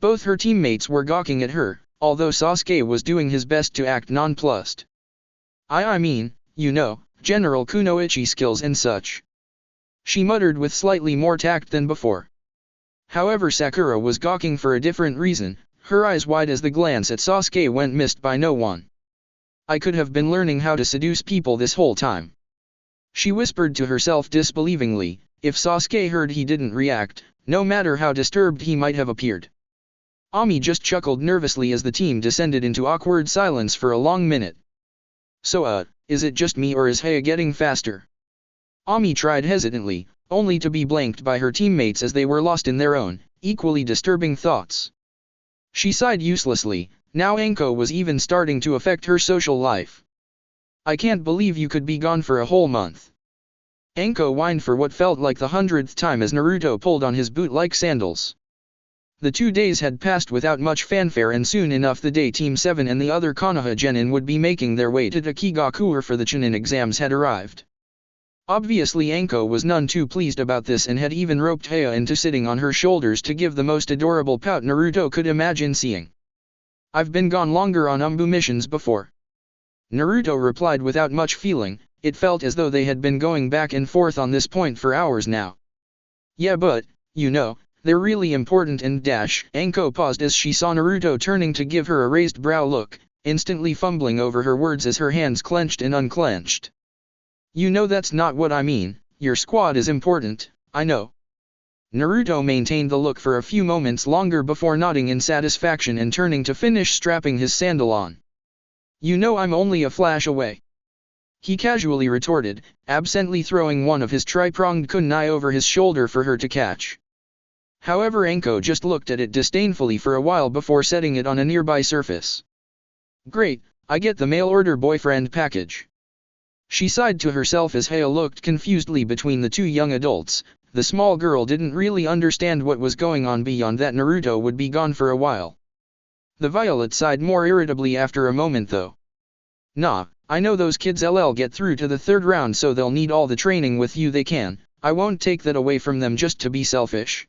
Both her teammates were gawking at her, although Sasuke was doing his best to act nonplussed. I mean, you know, general kunoichi skills and such, she muttered with slightly more tact than before. However, Sakura was gawking for a different reason, her eyes wide as the glance at Sasuke went missed by no one. I could have been learning how to seduce people this whole time, she whispered to herself disbelievingly. If Sasuke heard, he didn't react, no matter how disturbed he might have appeared. Ami just chuckled nervously as the team descended into awkward silence for a long minute. So is it just me or is Heya getting faster? Ami tried hesitantly, only to be blanked by her teammates as they were lost in their own, equally disturbing thoughts. She sighed uselessly, Now Anko was even starting to affect her social life. I can't believe you could be gone for a whole month. Anko whined for what felt like the 100th time as Naruto pulled on his boot-like sandals. The 2 days had passed without much fanfare, and soon enough the day Team 7 and the other Konoha genin would be making their way to Takigakure for the Chunin exams had arrived. Obviously Anko was none too pleased about this and had even roped Haya into sitting on her shoulders to give the most adorable pout Naruto could imagine seeing. I've been gone longer on Umbu missions before. Naruto replied without much feeling. It felt as though they had been going back and forth on this point for hours now. Yeah, but, you know, they're really important and dash. Anko paused as she saw Naruto turning to give her a raised brow look, instantly fumbling over her words as her hands clenched and unclenched. You know that's not what I mean. Your squad is important, I know. Naruto maintained the look for a few moments longer before nodding in satisfaction and turning to finish strapping his sandal on. You know I'm only a flash away. He casually retorted, absently throwing one of his tri-pronged kunai over his shoulder for her to catch. However, Anko just looked at it disdainfully for a while before setting it on a nearby surface. Great, I get the mail-order boyfriend package. She sighed to herself as Haya looked confusedly between the two young adults. The small girl didn't really understand what was going on beyond that Naruto would be gone for a while. The Violet sighed more irritably after a moment though. Nah, I know those kids LL get through to the 3rd round, so they'll need all the training with you they can. I won't take that away from them just to be selfish.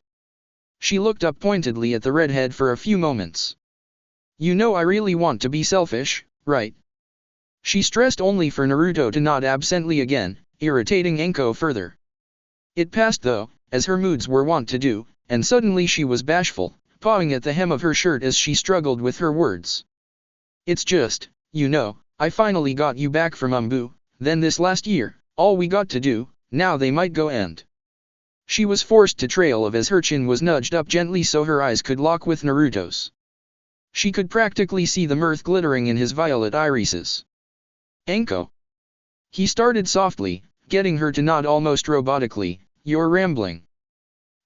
She looked up pointedly at the redhead for a few moments. You know I really want to be selfish, right? She stressed only for Naruto to nod absently again, irritating Anko further. It passed though, as her moods were wont to do, and suddenly she was bashful, pawing at the hem of her shirt as she struggled with her words. It's just, you know, I finally got you back from Umbu, then this last year, all we got to do, now they might go and... She was forced to trail off as her chin was nudged up gently so her eyes could lock with Naruto's. She could practically see the mirth glittering in his violet irises. Anko. He started softly, getting her to nod almost robotically, you're rambling.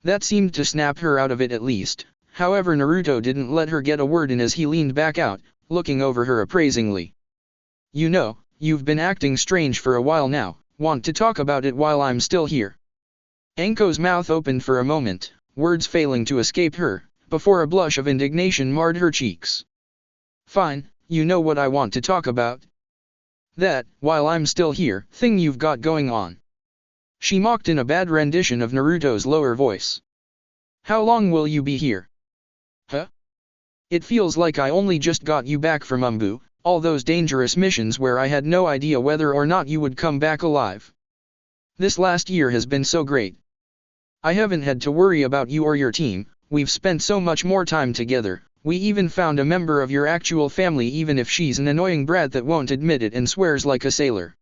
That seemed to snap her out of it at least. However, Naruto didn't let her get a word in as he leaned back out, looking over her appraisingly. You know, you've been acting strange for a while now, want to talk about it while I'm still here? Anko's mouth opened for a moment, words failing to escape her, before a blush of indignation marred her cheeks. Fine, you know what I want to talk about. That, while I'm still here, thing you've got going on. She mocked in a bad rendition of Naruto's lower voice. How long will you be here? Huh? It feels like I only just got you back from Umbu, all those dangerous missions where I had no idea whether or not you would come back alive. This last year has been so great. I haven't had to worry about you or your team, we've spent so much more time together, we even found a member of your actual family even if she's an annoying brat that won't admit it and swears like a sailor.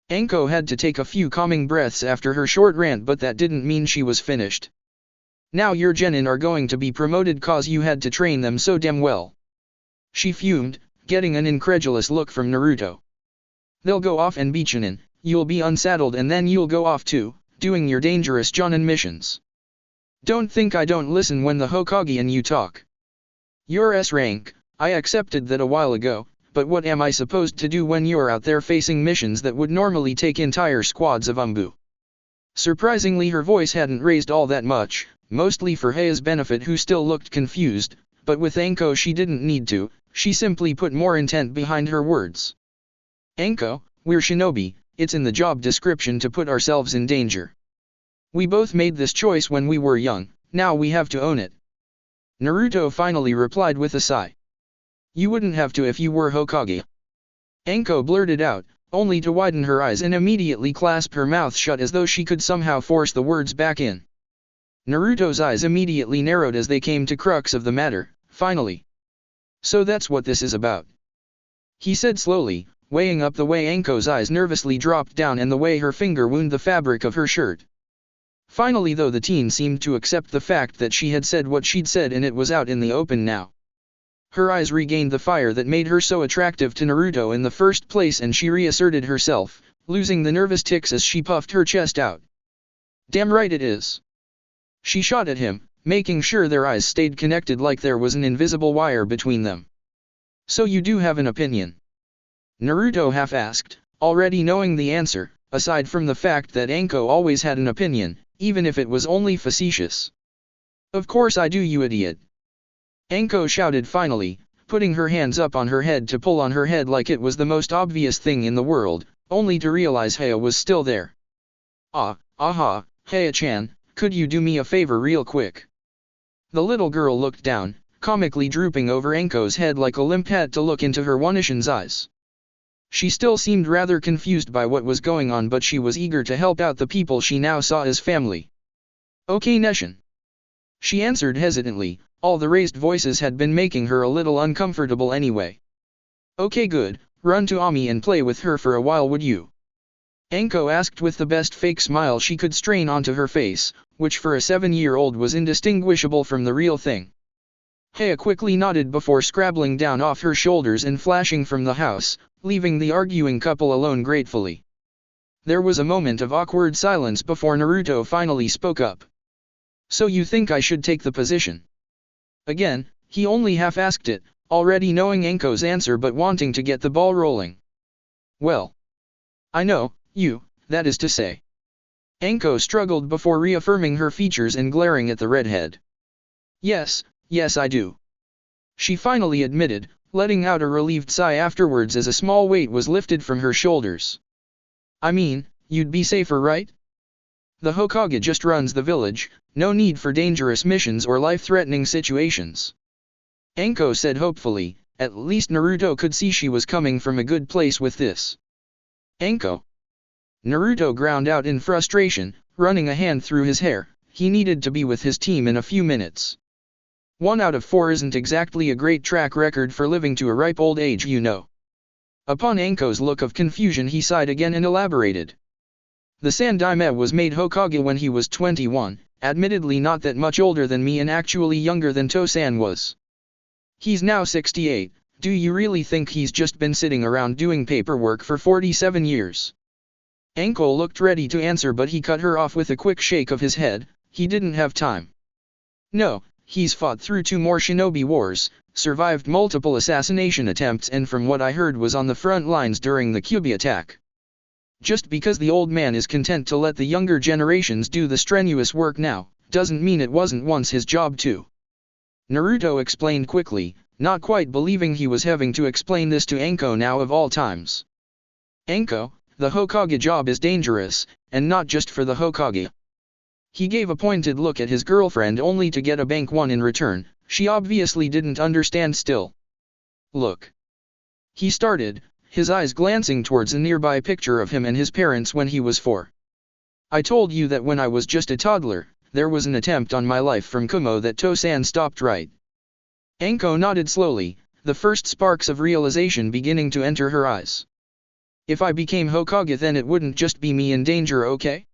Anko had to take a few calming breaths after her short rant, but that didn't mean she was finished. Now your genin are going to be promoted cause you had to train them so damn well. She fumed, getting an incredulous look from Naruto. They'll go off and be chunin, you'll be unsaddled and then you'll go off too, doing your dangerous jonin missions. Don't think I don't listen when the Hokage and you talk. You're S rank, I accepted that a while ago, but what am I supposed to do when you're out there facing missions that would normally take entire squads of Umbu? Surprisingly, her voice hadn't raised all that much, mostly for Heia's benefit who still looked confused, but with Anko she didn't need to, she simply put more intent behind her words. Anko, we're shinobi, it's in the job description to put ourselves in danger. We both made this choice when we were young, now we have to own it. Naruto finally replied with a sigh. You wouldn't have to if you were Hokage. Anko blurted out, only to widen her eyes and immediately clasp her mouth shut as though she could somehow force the words back in. Naruto's eyes immediately narrowed as they came to crux of the matter, finally. So that's what this is about. He said slowly, weighing up the way Anko's eyes nervously dropped down and the way her finger wound the fabric of her shirt. Finally though, the teen seemed to accept the fact that she had said what she'd said and it was out in the open now. Her eyes regained the fire that made her so attractive to Naruto in the first place and she reasserted herself, losing the nervous tics as she puffed her chest out. Damn right it is. She shot at him, making sure their eyes stayed connected like there was an invisible wire between them. So you do have an opinion? Naruto half-asked, already knowing the answer, aside from the fact that Anko always had an opinion, even if it was only facetious. Of course I do, you idiot. Anko shouted finally, putting her hands up on her head to pull on her head like it was the most obvious thing in the world, only to realize Haya was still there. Aha, Haya-chan, could you do me a favor real quick? The little girl looked down, comically drooping over Anko's head like a limp hat to look into her Wanishin's eyes. She still seemed rather confused by what was going on, but she was eager to help out the people she now saw as family. Okay, Neshin. She answered hesitantly. All the raised voices had been making her a little uncomfortable anyway. Okay, good, run to Ami and play with her for a while, would you? Anko asked with the best fake smile she could strain onto her face, which for a 7-year-old was indistinguishable from the real thing. Haya quickly nodded before scrabbling down off her shoulders and flashing from the house, leaving the arguing couple alone gratefully. There was a moment of awkward silence before Naruto finally spoke up. So you think I should take the position? Again, he only half-asked it, already knowing Anko's answer but wanting to get the ball rolling. Well, I know, that is to say. Anko struggled before reaffirming her features and glaring at the redhead. Yes, I do. She finally admitted, letting out a relieved sigh afterwards as a small weight was lifted from her shoulders. I mean, you'd be safer, right? The Hokage just runs the village, no need for dangerous missions or life-threatening situations. Anko said hopefully, at least Naruto could see she was coming from a good place with this. Anko. Naruto ground out in frustration, running a hand through his hair. He needed to be with his team in a few minutes. 1 out of 4 isn't exactly a great track record for living to a ripe old age, you know. Upon Anko's look of confusion he sighed again and elaborated. The Sandaime was made Hokage when he was 21, admittedly not that much older than me and actually younger than Tosan was. He's now 68, do you really think he's just been sitting around doing paperwork for 47 years? Anko looked ready to answer but he cut her off with a quick shake of his head. He didn't have time. No, he's fought through 2 more shinobi wars, survived multiple assassination attempts and from what I heard was on the front lines during the Kyubi attack. Just because the old man is content to let the younger generations do the strenuous work now, doesn't mean it wasn't once his job too. Naruto explained quickly, not quite believing he was having to explain this to Anko now of all times. Anko, the Hokage job is dangerous, and not just for the Hokage. He gave a pointed look at his girlfriend only to get a bank one in return. She obviously didn't understand still. Look. He started, his eyes glancing towards a nearby picture of him and his parents when he was 4. I told you that when I was just a toddler, there was an attempt on my life from Kumo that Tosan stopped, right? Anko nodded slowly, the first sparks of realization beginning to enter her eyes. If I became Hokage then it wouldn't just be me in danger, okay?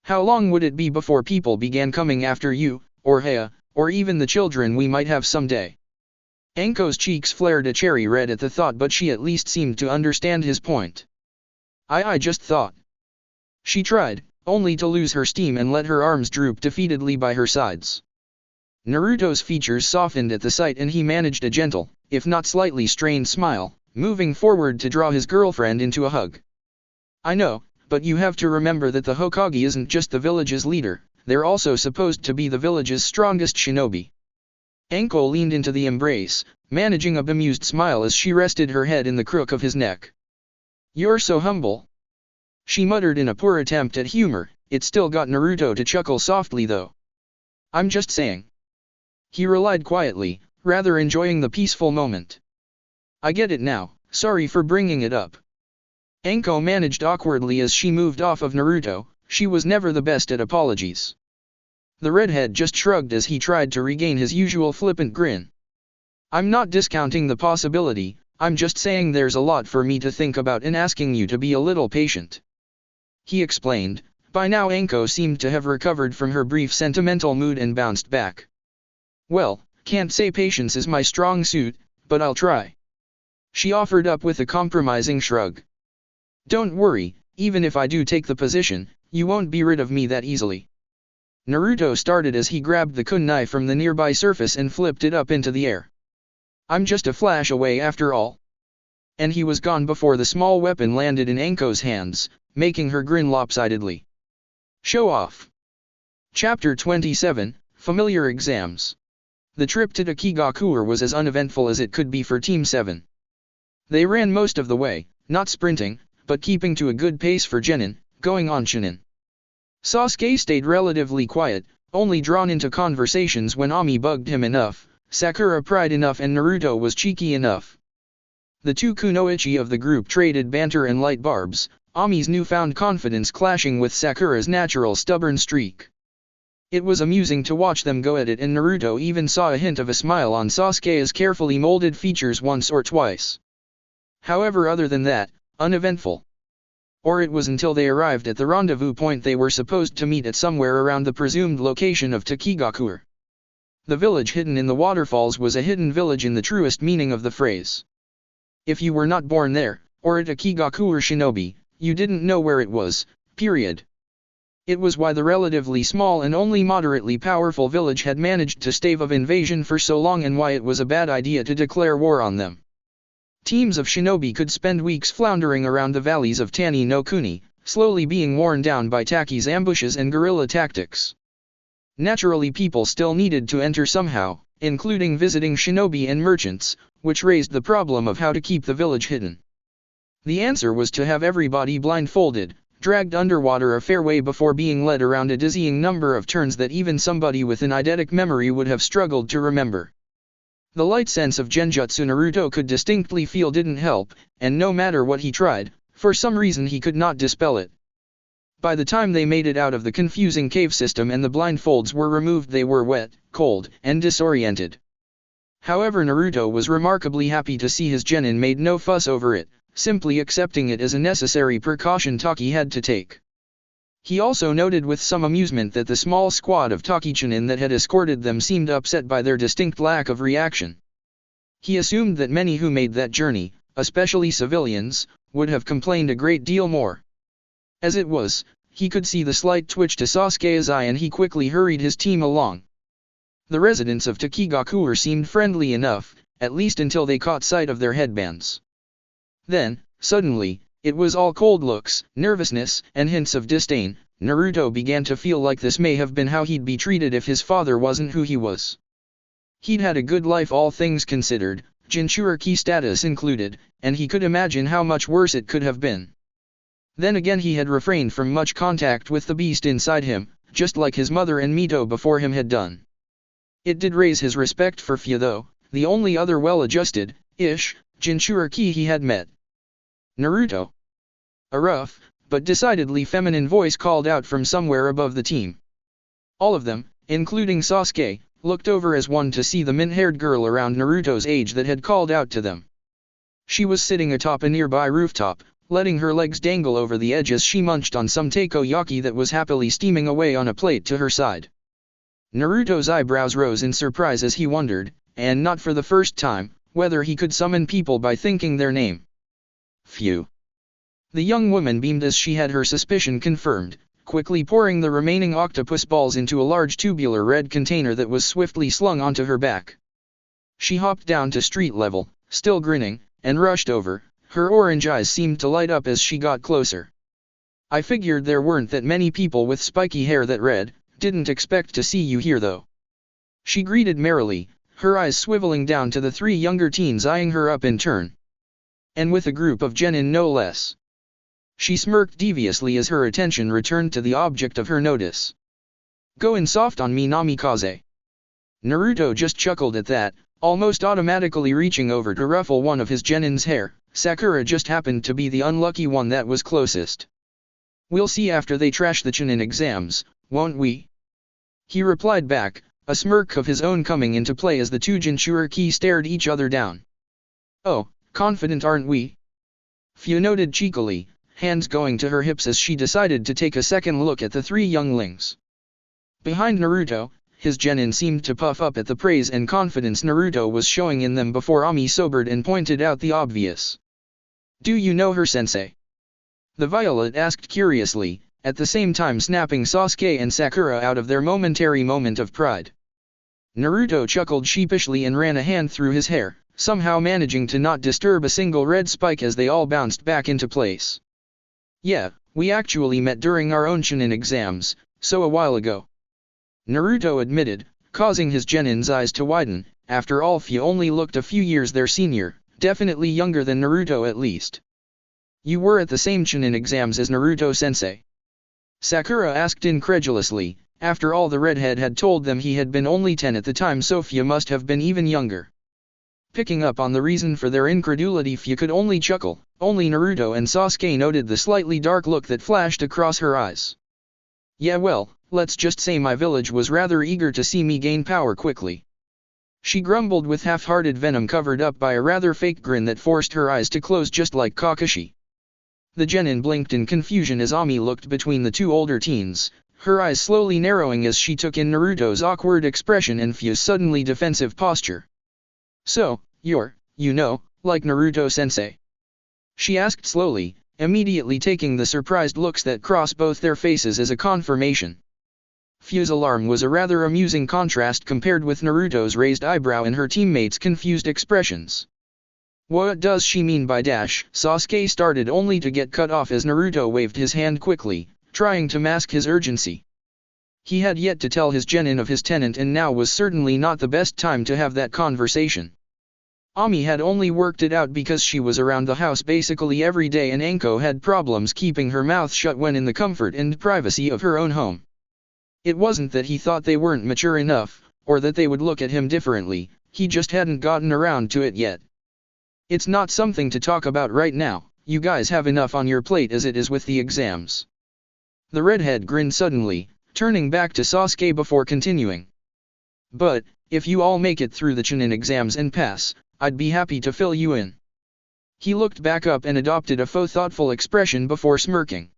How long would it be before people began coming after you, or Haya, or even the children we might have someday? Anko's cheeks flared a cherry red at the thought but she at least seemed to understand his point. I just thought. She tried, only to lose her steam and let her arms droop defeatedly by her sides. Naruto's features softened at the sight and he managed a gentle, if not slightly strained smile, moving forward to draw his girlfriend into a hug. I know, but you have to remember that the Hokage isn't just the village's leader, they're also supposed to be the village's strongest shinobi. Anko leaned into the embrace, managing a bemused smile as she rested her head in the crook of his neck. You're so humble. She muttered in a poor attempt at humor. It still got Naruto to chuckle softly though. I'm just saying. He relied quietly, rather enjoying the peaceful moment. I get it now, sorry for bringing it up. Anko managed awkwardly as she moved off of Naruto. She was never the best at apologies. The redhead just shrugged as he tried to regain his usual flippant grin. I'm not discounting the possibility, I'm just saying there's a lot for me to think about and asking you to be a little patient. He explained. By now Anko seemed to have recovered from her brief sentimental mood and bounced back. Well, can't say patience is my strong suit, but I'll try. She offered up with a compromising shrug. Don't worry, even if I do take the position, you won't be rid of me that easily. Naruto started as he grabbed the kunai from the nearby surface and flipped it up into the air. I'm just a flash away after all. And he was gone before the small weapon landed in Anko's hands, making her grin lopsidedly. Show off. Chapter 27, Familiar Exams. The trip to Takigakure was as uneventful as it could be for Team 7. They ran most of the way, not sprinting, but keeping to a good pace for Genin, going on Shinin. Sasuke stayed relatively quiet, only drawn into conversations when Ami bugged him enough, Sakura pried enough and Naruto was cheeky enough. The two kunoichi of the group traded banter and light barbs, Ami's newfound confidence clashing with Sakura's natural stubborn streak. It was amusing to watch them go at it, and Naruto even saw a hint of a smile on Sasuke's carefully molded features once or twice. However, other than that, uneventful. Or it was until they arrived at the rendezvous point they were supposed to meet at somewhere around the presumed location of Takigakure. The village hidden in the waterfalls was a hidden village in the truest meaning of the phrase. If you were not born there, or a Takigakure shinobi, you didn't know where it was, period. It was why the relatively small and only moderately powerful village had managed to stave off invasion for so long, and why it was a bad idea to declare war on them. Teams of shinobi could spend weeks floundering around the valleys of Tani no Kuni, slowly being worn down by Taki's ambushes and guerrilla tactics. Naturally, people still needed to enter somehow, including visiting shinobi and merchants, which raised the problem of how to keep the village hidden. The answer was to have everybody blindfolded, dragged underwater a fair way before being led around a dizzying number of turns that even somebody with an eidetic memory would have struggled to remember. The light sense of genjutsu Naruto could distinctly feel didn't help, and no matter what he tried, for some reason he could not dispel it. By the time they made it out of the confusing cave system and the blindfolds were removed, they were wet, cold, and disoriented. However, Naruto was remarkably happy to see his genin made no fuss over it, simply accepting it as a necessary precaution Taki had to take. He also noted with some amusement that the small squad of Taki-chinin that had escorted them seemed upset by their distinct lack of reaction. He assumed that many who made that journey, especially civilians, would have complained a great deal more. As it was, he could see the slight twitch to Sasuke's eye, and he quickly hurried his team along. The residents of Takigakure seemed friendly enough, at least until they caught sight of their headbands. Then, suddenly, it was all cold looks, nervousness, and hints of disdain. Naruto began to feel like this may have been how he'd be treated if his father wasn't who he was. He'd had a good life, all things considered, Jinchuriki status included, and he could imagine how much worse it could have been. Then again, he had refrained from much contact with the beast inside him, just like his mother and Mito before him had done. It did raise his respect for Fia, though, the only other well-adjusted-ish Jinchuriki he had met. Naruto. A rough, but decidedly feminine voice called out from somewhere above the team. All of them, including Sasuke, looked over as one to see the mint-haired girl around Naruto's age that had called out to them. She was sitting atop a nearby rooftop, letting her legs dangle over the edge as she munched on some takoyaki that was happily steaming away on a plate to her side. Naruto's eyebrows rose in surprise as he wondered, and not for the first time, whether he could summon people by thinking their name. Phew. The young woman beamed as she had her suspicion confirmed, quickly pouring the remaining octopus balls into a large tubular red container that was swiftly slung onto her back. She hopped down to street level, still grinning, and rushed over. Her orange eyes seemed to light up as she got closer. I figured there weren't that many people with spiky hair that read, didn't expect to see you here though. She greeted merrily, her eyes swiveling down to the three younger teens eyeing her up in turn. And with a group of genin no less. She smirked deviously as her attention returned to the object of her notice. Goin' soft on me, Namikaze. Naruto just chuckled at that, almost automatically reaching over to ruffle one of his genin's hair. Sakura just happened to be the unlucky one that was closest. We'll see after they trash the Chunin exams, won't we? He replied back, a smirk of his own coming into play as the two Jinchuriki stared each other down. Oh, confident aren't we? Fia noted cheekily, hands going to her hips as she decided to take a second look at the three younglings. Behind Naruto, his genin seemed to puff up at the praise and confidence Naruto was showing in them before Ami sobered and pointed out the obvious. Do you know her, sensei? The violet asked curiously, at the same time snapping Sasuke and Sakura out of their momentary moment of pride. Naruto chuckled sheepishly and ran a hand through his hair, somehow managing to not disturb a single red spike as they all bounced back into place. Yeah, we actually met during our own Chunin exams, so a while ago. Naruto admitted, causing his genin's eyes to widen. After all, Fu only looked a few years their senior, definitely younger than Naruto at least. You were at the same Chunin exams as Naruto-sensei? Sakura asked incredulously. After all, the redhead had told them he had been only 10 at the time, so Fu must have been even younger. Picking up on the reason for their incredulity, Fu could only chuckle. Only Naruto and Sasuke noted the slightly dark look that flashed across her eyes. Yeah, well, let's just say my village was rather eager to see me gain power quickly. She grumbled with half-hearted venom covered up by a rather fake grin that forced her eyes to close just like Kakashi. The genin blinked in confusion as Ami looked between the two older teens, her eyes slowly narrowing as she took in Naruto's awkward expression and Fu's suddenly defensive posture. So, you're, like Naruto-sensei? She asked slowly, immediately taking the surprised looks that crossed both their faces as a confirmation. Fu's alarm was a rather amusing contrast compared with Naruto's raised eyebrow and her teammates' confused expressions. What does she mean by dash? Sasuke started only to get cut off as Naruto waved his hand quickly, trying to mask his urgency. He had yet to tell his genin of his tenant, and now was certainly not the best time to have that conversation. Ami had only worked it out because she was around the house basically every day, and Anko had problems keeping her mouth shut when in the comfort and privacy of her own home. It wasn't that he thought they weren't mature enough, or that they would look at him differently, he just hadn't gotten around to it yet. It's not something to talk about right now, you guys have enough on your plate as it is with the exams. The redhead grinned suddenly, turning back to Sasuke before continuing. But, if you all make it through the Chunin exams and pass, I'd be happy to fill you in. He looked back up and adopted a faux thoughtful expression before smirking.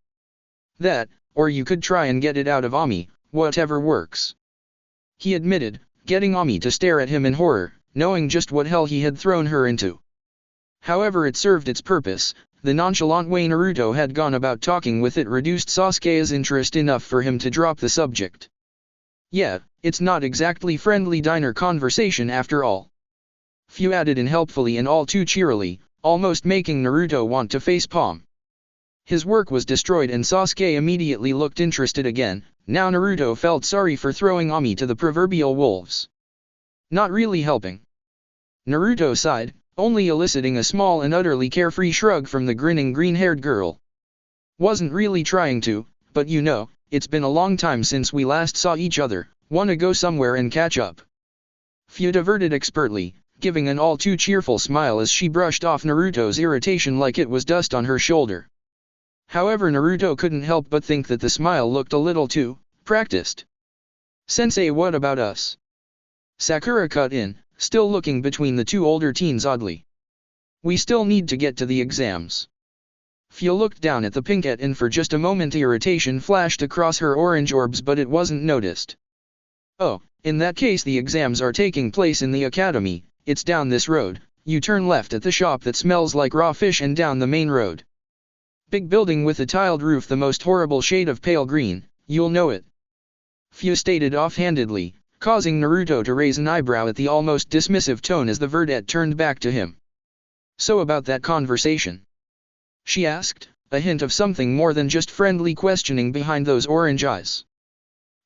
That, or you could try and get it out of Ami, whatever works. He admitted, getting Ami to stare at him in horror, knowing just what hell he had thrown her into. However, it served its purpose. The nonchalant way Naruto had gone about talking with it reduced Sasuke's interest enough for him to drop the subject. Yeah, it's not exactly friendly diner conversation after all. Fu added in helpfully and all too cheerily, almost making Naruto want to facepalm. His work was destroyed and Sasuke immediately looked interested again. Now Naruto felt sorry for throwing Ami to the proverbial wolves. Not really helping. Naruto sighed, only eliciting a small and utterly carefree shrug from the grinning green-haired girl. Wasn't really trying to, but it's been a long time since we last saw each other, wanna go somewhere and catch up? Fu diverted expertly, giving an all too cheerful smile as she brushed off Naruto's irritation like it was dust on her shoulder. However, Naruto couldn't help but think that the smile looked a little too practiced. Sensei, what about us? Sakura cut in, still looking between the two older teens oddly. We still need to get to the exams. Fu looked down at the pinkette and for just a moment irritation flashed across her orange orbs, but it wasn't noticed. Oh, in that case the exams are taking place in the academy. It's down this road. You turn left at the shop that smells like raw fish and down the main road. Big building with a tiled roof, the most horrible shade of pale green, you'll know it. Fu stated offhandedly, causing Naruto to raise an eyebrow at the almost dismissive tone as the verdette turned back to him. So about that conversation? She asked, a hint of something more than just friendly questioning behind those orange eyes.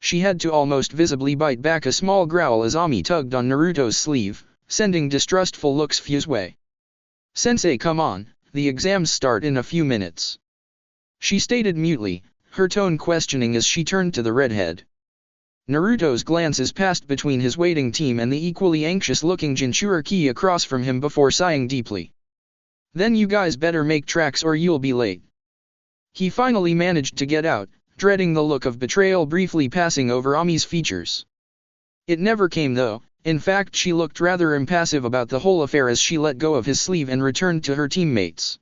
She had to almost visibly bite back a small growl as Ami tugged on Naruto's sleeve, sending distrustful looks Fu's way. Sensei, come on, the exams start in a few minutes. She stated mutely, her tone questioning as she turned to the redhead. Naruto's glances passed between his waiting team and the equally anxious-looking Jinchuriki across from him before sighing deeply. Then you guys better make tracks or you'll be late. He finally managed to get out, dreading the look of betrayal briefly passing over Ami's features. It never came though. In fact, she looked rather impassive about the whole affair as she let go of his sleeve and returned to her teammates.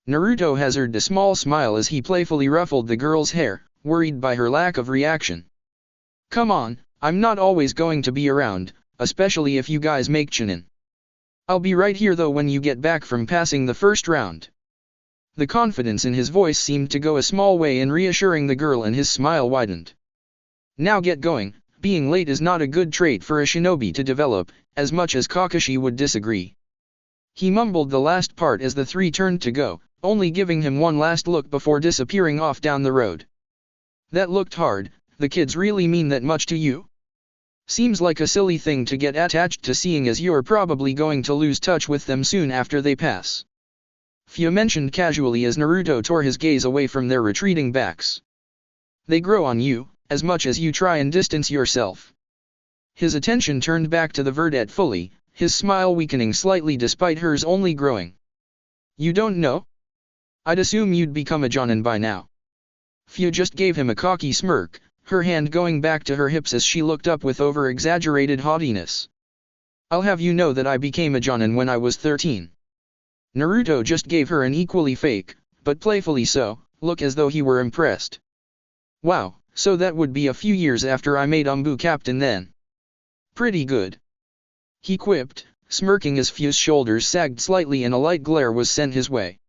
Naruto hazarded a small smile as he playfully ruffled the girl's hair, worried by her lack of reaction. Come on, I'm not always going to be around, especially if you guys make Chunin. I'll be right here though when you get back from passing the first round. The confidence in his voice seemed to go a small way in reassuring the girl, and his smile widened. Now get going. Being late is not a good trait for a shinobi to develop, as much as Kakashi would disagree. He mumbled the last part as the three turned to go, only giving him one last look before disappearing off down the road. That looked hard. The kids really mean that much to you? Seems like a silly thing to get attached to, seeing as you're probably going to lose touch with them soon after they pass. Fio mentioned casually as Naruto tore his gaze away from their retreating backs. They grow on you, as much as you try and distance yourself. His attention turned back to the verdette fully, his smile weakening slightly despite hers only growing. You don't know? I'd assume you'd become a Jonin by now. Fio just gave him a cocky smirk, her hand going back to her hips as she looked up with over-exaggerated haughtiness. I'll have you know that I became a Jonin when I was 13. Naruto just gave her an equally fake, but playfully so, look as though he were impressed. Wow, so that would be a few years after I made Umbu captain then. Pretty good. He quipped, smirking as Fio's shoulders sagged slightly and a light glare was sent his way.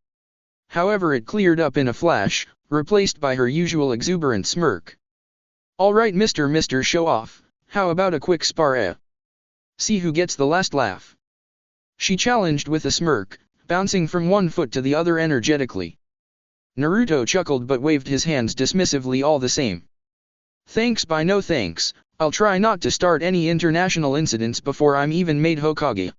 However, it cleared up in a flash, replaced by her usual exuberant smirk. Alright Mr. Show Off, how about a quick spar eh? See who gets the last laugh. She challenged with a smirk, bouncing from one foot to the other energetically. Naruto chuckled but waved his hands dismissively all the same. Thanks by no thanks, I'll try not to start any international incidents before I'm even made Hokage.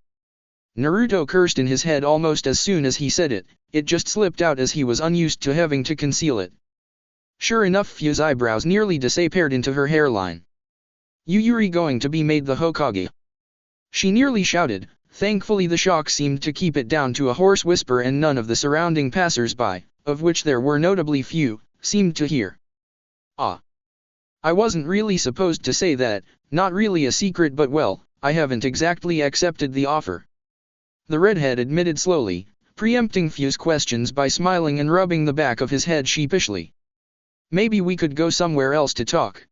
Naruto cursed in his head almost as soon as he said it, it just slipped out as he was unused to having to conceal it. Sure enough, Fio's eyebrows nearly disappeared into her hairline. Yuri going to be made the Hokage? She nearly shouted, thankfully the shock seemed to keep it down to a hoarse whisper and none of the surrounding passers-by, of which there were notably few, seemed to hear. Ah. I wasn't really supposed to say that, not really a secret but well, I haven't exactly accepted the offer. The redhead admitted slowly, preempting Fio's questions by smiling and rubbing the back of his head sheepishly. Maybe we could go somewhere else to talk.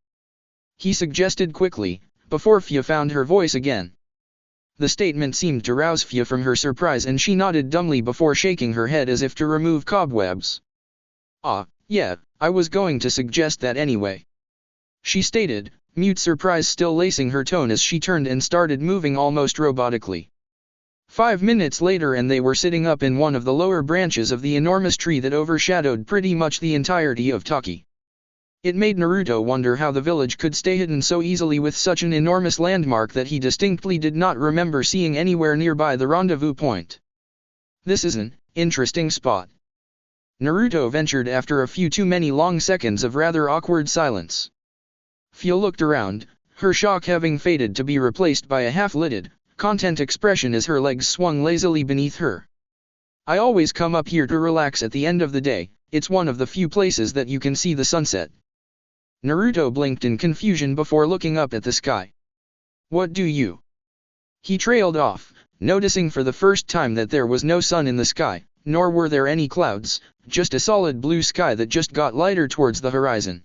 He suggested quickly, before Fio found her voice again. The statement seemed to rouse Fio from her surprise and she nodded dumbly before shaking her head as if to remove cobwebs. Ah, yeah, I was going to suggest that anyway. She stated, mute surprise still lacing her tone as she turned and started moving almost robotically. 5 minutes later and they were sitting up in one of the lower branches of the enormous tree that overshadowed pretty much the entirety of Taki. It made Naruto wonder how the village could stay hidden so easily with such an enormous landmark that he distinctly did not remember seeing anywhere nearby the rendezvous point. This is an interesting spot. Naruto ventured after a few too many long seconds of rather awkward silence. Fio looked around, her shock having faded to be replaced by a half-lidded, content expression as her legs swung lazily beneath her. I always come up here to relax at the end of the day, it's one of the few places that you can see the sunset. Naruto blinked in confusion before looking up at the sky. What do you? He trailed off, noticing for the first time that there was no sun in the sky, nor were there any clouds, just a solid blue sky that just got lighter towards the horizon.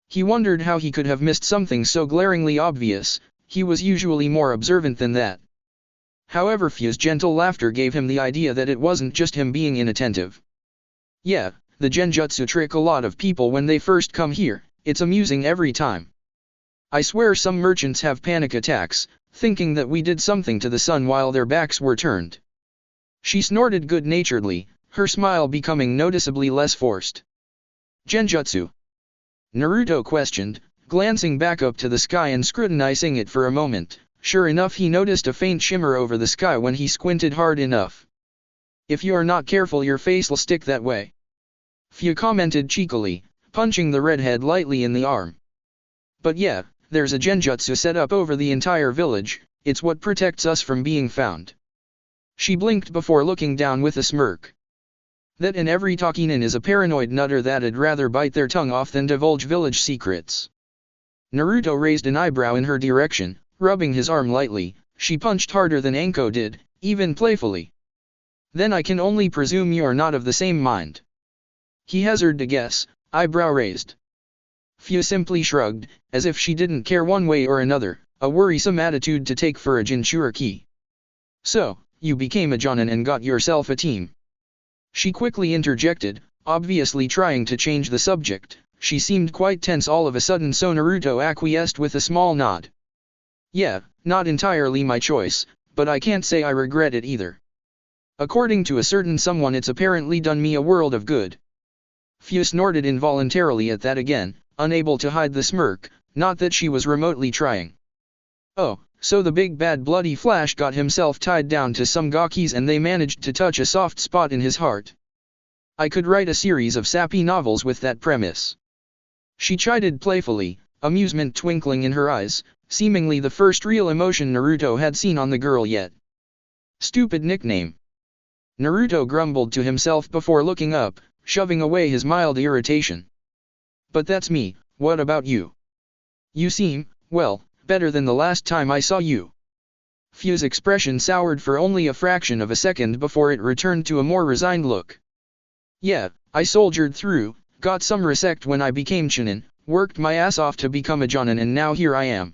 He wondered how he could have missed something so glaringly obvious, he was usually more observant than that. However, Fio's gentle laughter gave him the idea that it wasn't just him being inattentive. Yeah, the genjutsu trick a lot of people when they first come here, it's amusing every time. I swear some merchants have panic attacks, thinking that we did something to the sun while their backs were turned. She snorted good-naturedly, her smile becoming noticeably less forced. Genjutsu? Naruto questioned, glancing back up to the sky and scrutinizing it for a moment. Sure enough, he noticed a faint shimmer over the sky when he squinted hard enough. If you're not careful, your face'll stick that way. Fio commented cheekily, punching the redhead lightly in the arm. But yeah, there's a genjutsu set up over the entire village, it's what protects us from being found. She blinked before looking down with a smirk. That and every Takinin is a paranoid nutter that'd rather bite their tongue off than divulge village secrets. Naruto raised an eyebrow in her direction, rubbing his arm lightly. She punched harder than Anko did, even playfully. Then I can only presume you're not of the same mind. He hazarded a guess, eyebrow raised. Fio simply shrugged, as if she didn't care one way or another, a worrisome attitude to take for a Jinchuriki. So, you became a Jonin and got yourself a team. She quickly interjected, obviously trying to change the subject. She seemed quite tense all of a sudden, so Naruto acquiesced with a small nod. Yeah, not entirely my choice, but I can't say I regret it either. According to a certain someone, it's apparently done me a world of good. Fu snorted involuntarily at that again, unable to hide the smirk, not that she was remotely trying. Oh, so the big bad bloody Flash got himself tied down to some gawkies and they managed to touch a soft spot in his heart. I could write a series of sappy novels with that premise. She chided playfully, amusement twinkling in her eyes, seemingly the first real emotion Naruto had seen on the girl yet. Stupid nickname. Naruto grumbled to himself before looking up, shoving away his mild irritation. But that's me, what about you? You seem, well, better than the last time I saw you. Fu's expression soured for only a fraction of a second before it returned to a more resigned look. Yeah, I soldiered through, got some respect when I became Chunin, worked my ass off to become a Jonin, and now here I am.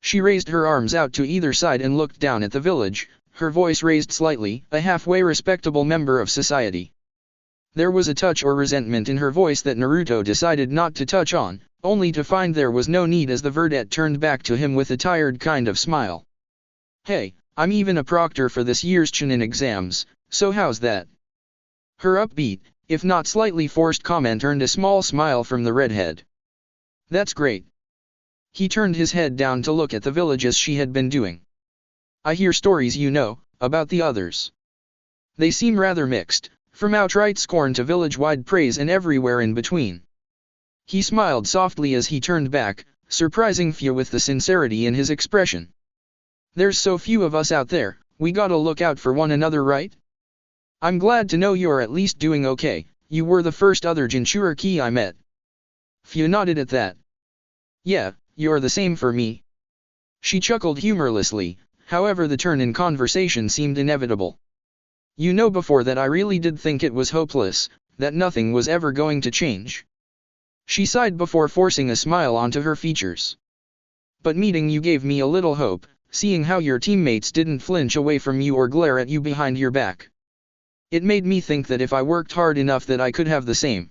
She raised her arms out to either side and looked down at the village, her voice raised slightly, a halfway respectable member of society. There was a touch or resentment in her voice that Naruto decided not to touch on, only to find there was no need as the verdette turned back to him with a tired kind of smile. Hey, I'm even a proctor for this year's Chunin exams, so how's that? Her upbeat, if not slightly forced comment earned a small smile from the redhead. That's great. He turned his head down to look at the village as she had been doing. I hear stories, you know, about the others. They seem rather mixed, from outright scorn to village-wide praise and everywhere in between. He smiled softly as he turned back, surprising Fu with the sincerity in his expression. There's so few of us out there, we gotta look out for one another, right? I'm glad to know you're at least doing okay, you were the first other Jinchuriki I met. Fu nodded at that. Yeah, you're the same for me. She chuckled humorlessly, however the turn in conversation seemed inevitable. You know, before that I really did think it was hopeless, that nothing was ever going to change. She sighed before forcing a smile onto her features. But meeting you gave me a little hope, seeing how your teammates didn't flinch away from you or glare at you behind your back. It made me think that if I worked hard enough that I could have the same.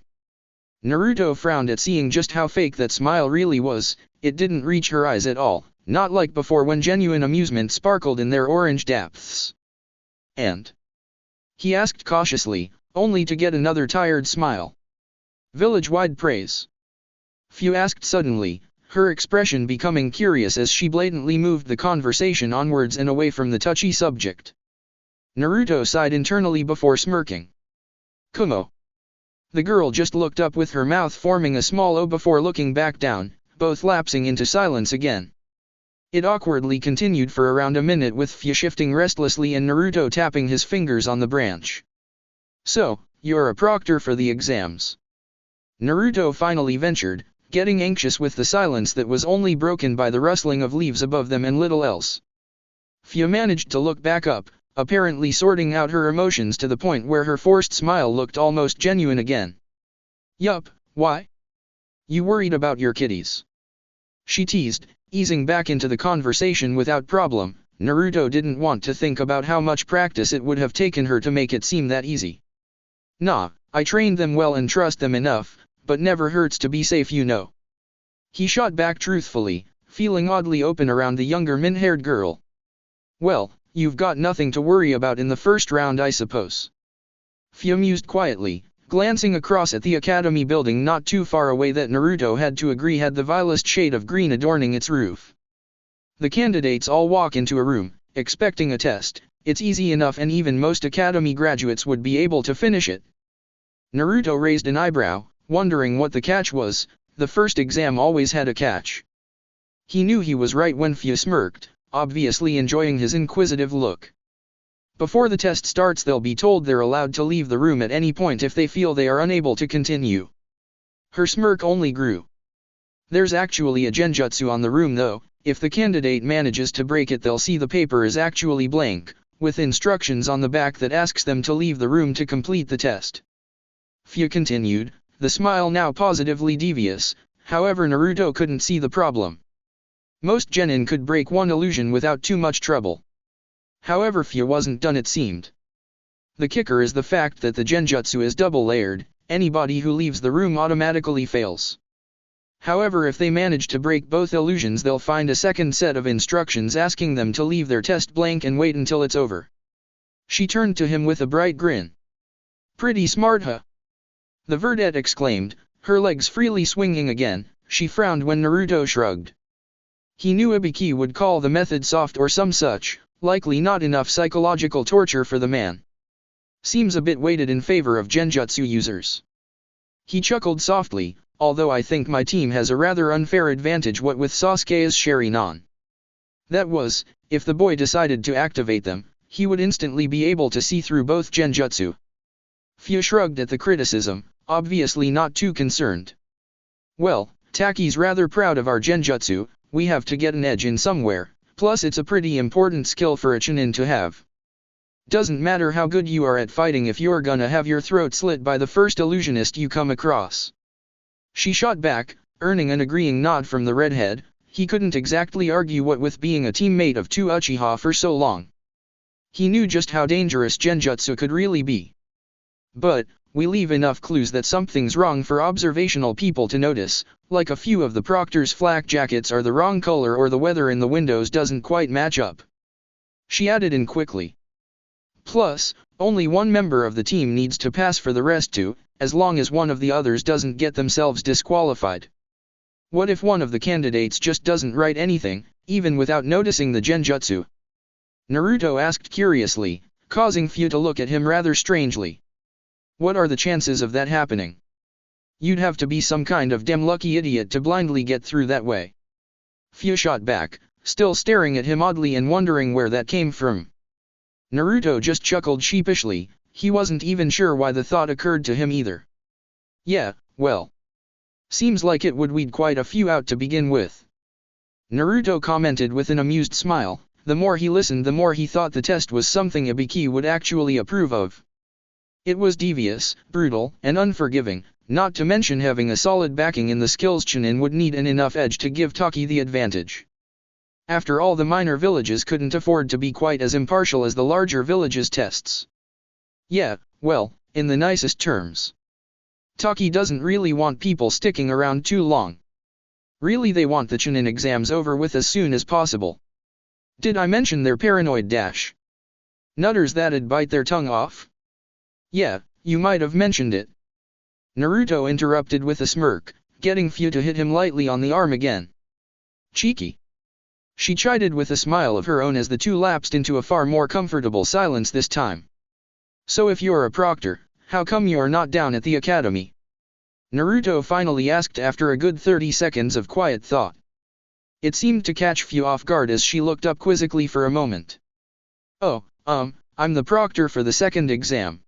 Naruto frowned at seeing just how fake that smile really was. It didn't reach her eyes at all, not like before when genuine amusement sparkled in their orange depths. And? He asked cautiously, only to get another tired smile. Village-wide praise. Fu asked suddenly, her expression becoming curious as she blatantly moved the conversation onwards and away from the touchy subject. Naruto sighed internally before smirking. Kumo. The girl just looked up with her mouth forming a small O before looking back down, both lapsing into silence again. It awkwardly continued for around a minute with Fu shifting restlessly and Naruto tapping his fingers on the branch. So, you're a proctor for the exams. Naruto finally ventured, getting anxious with the silence that was only broken by the rustling of leaves above them and little else. Fu managed to look back up, apparently sorting out her emotions to the point where her forced smile looked almost genuine again. Yup, why? You worried about your kitties? She teased, easing back into the conversation without problem. Naruto didn't want to think about how much practice it would have taken her to make it seem that easy. Nah, I trained them well and trust them enough, but never hurts to be safe, you know. He shot back truthfully, feeling oddly open around the younger min-haired girl. Well, you've got nothing to worry about in the first round, I suppose. Fu mused quietly, glancing across at the academy building not too far away that Naruto had to agree had the vilest shade of green adorning its roof. The candidates all walk into a room, expecting a test. It's easy enough and even most academy graduates would be able to finish it. Naruto raised an eyebrow, wondering what the catch was. The first exam always had a catch. He knew he was right when Fu smirked, obviously enjoying his inquisitive look. Before the test starts they'll be told they're allowed to leave the room at any point if they feel they are unable to continue. Her smirk only grew. There's actually a genjutsu on the room though. If the candidate manages to break it they'll see the paper is actually blank, with instructions on the back that asks them to leave the room to complete the test. Fu continued, the smile now positively devious. However, Naruto couldn't see the problem. Most genin could break one illusion without too much trouble. However, Fu wasn't done, it seemed. The kicker is the fact that the genjutsu is double-layered. Anybody who leaves the room automatically fails. However, if they manage to break both illusions they'll find a second set of instructions asking them to leave their test blank and wait until it's over. She turned to him with a bright grin. Pretty smart, huh? The verdette exclaimed, her legs freely swinging again. She frowned when Naruto shrugged. He knew Ibiki would call the method soft or some such, likely not enough psychological torture for the man. Seems a bit weighted in favor of genjutsu users. He chuckled softly, although I think my team has a rather unfair advantage what with Sasuke's Sharingan. That was, if the boy decided to activate them, he would instantly be able to see through both genjutsu. Fu shrugged at the criticism, obviously not too concerned. Well, Taki's rather proud of our genjutsu, we have to get an edge in somewhere, plus it's a pretty important skill for a chunin to have. Doesn't matter how good you are at fighting if you're gonna have your throat slit by the first illusionist you come across. She shot back, earning an agreeing nod from the redhead. He couldn't exactly argue what with being a teammate of two Uchiha for so long. He knew just how dangerous genjutsu could really be. But, we leave enough clues that something's wrong for observational people to notice, like a few of the proctor's flak jackets are the wrong color or the weather in the windows doesn't quite match up. She added in quickly. Plus, only one member of the team needs to pass for the rest to, as long as one of the others doesn't get themselves disqualified. What if one of the candidates just doesn't write anything, even without noticing the genjutsu? Naruto asked curiously, causing Fu to look at him rather strangely. What are the chances of that happening? You'd have to be some kind of damn lucky idiot to blindly get through that way. Fu shot back, still staring at him oddly and wondering where that came from. Naruto just chuckled sheepishly, he wasn't even sure why the thought occurred to him either. Yeah, well. Seems like it would weed quite a few out to begin with. Naruto commented with an amused smile, the more he listened the more he thought the test was something Ibiki would actually approve of. It was devious, brutal, and unforgiving, not to mention having a solid backing in the skills chunin would need an enough edge to give Taki the advantage. After all, the minor villages couldn't afford to be quite as impartial as the larger villages' tests. Yeah, well, in the nicest terms. Taki doesn't really want people sticking around too long. Really, they want the chunin exams over with as soon as possible. Did I mention their paranoid dash? Nutters that'd bite their tongue off? Yeah, you might have mentioned it. Naruto interrupted with a smirk, getting Fu to hit him lightly on the arm again. Cheeky. She chided with a smile of her own as the two lapsed into a far more comfortable silence this time. So if you're a proctor, how come you're not down at the academy? Naruto finally asked after a good 30 seconds of quiet thought. It seemed to catch Fu off guard as she looked up quizzically for a moment. Oh, I'm the proctor for the second exam.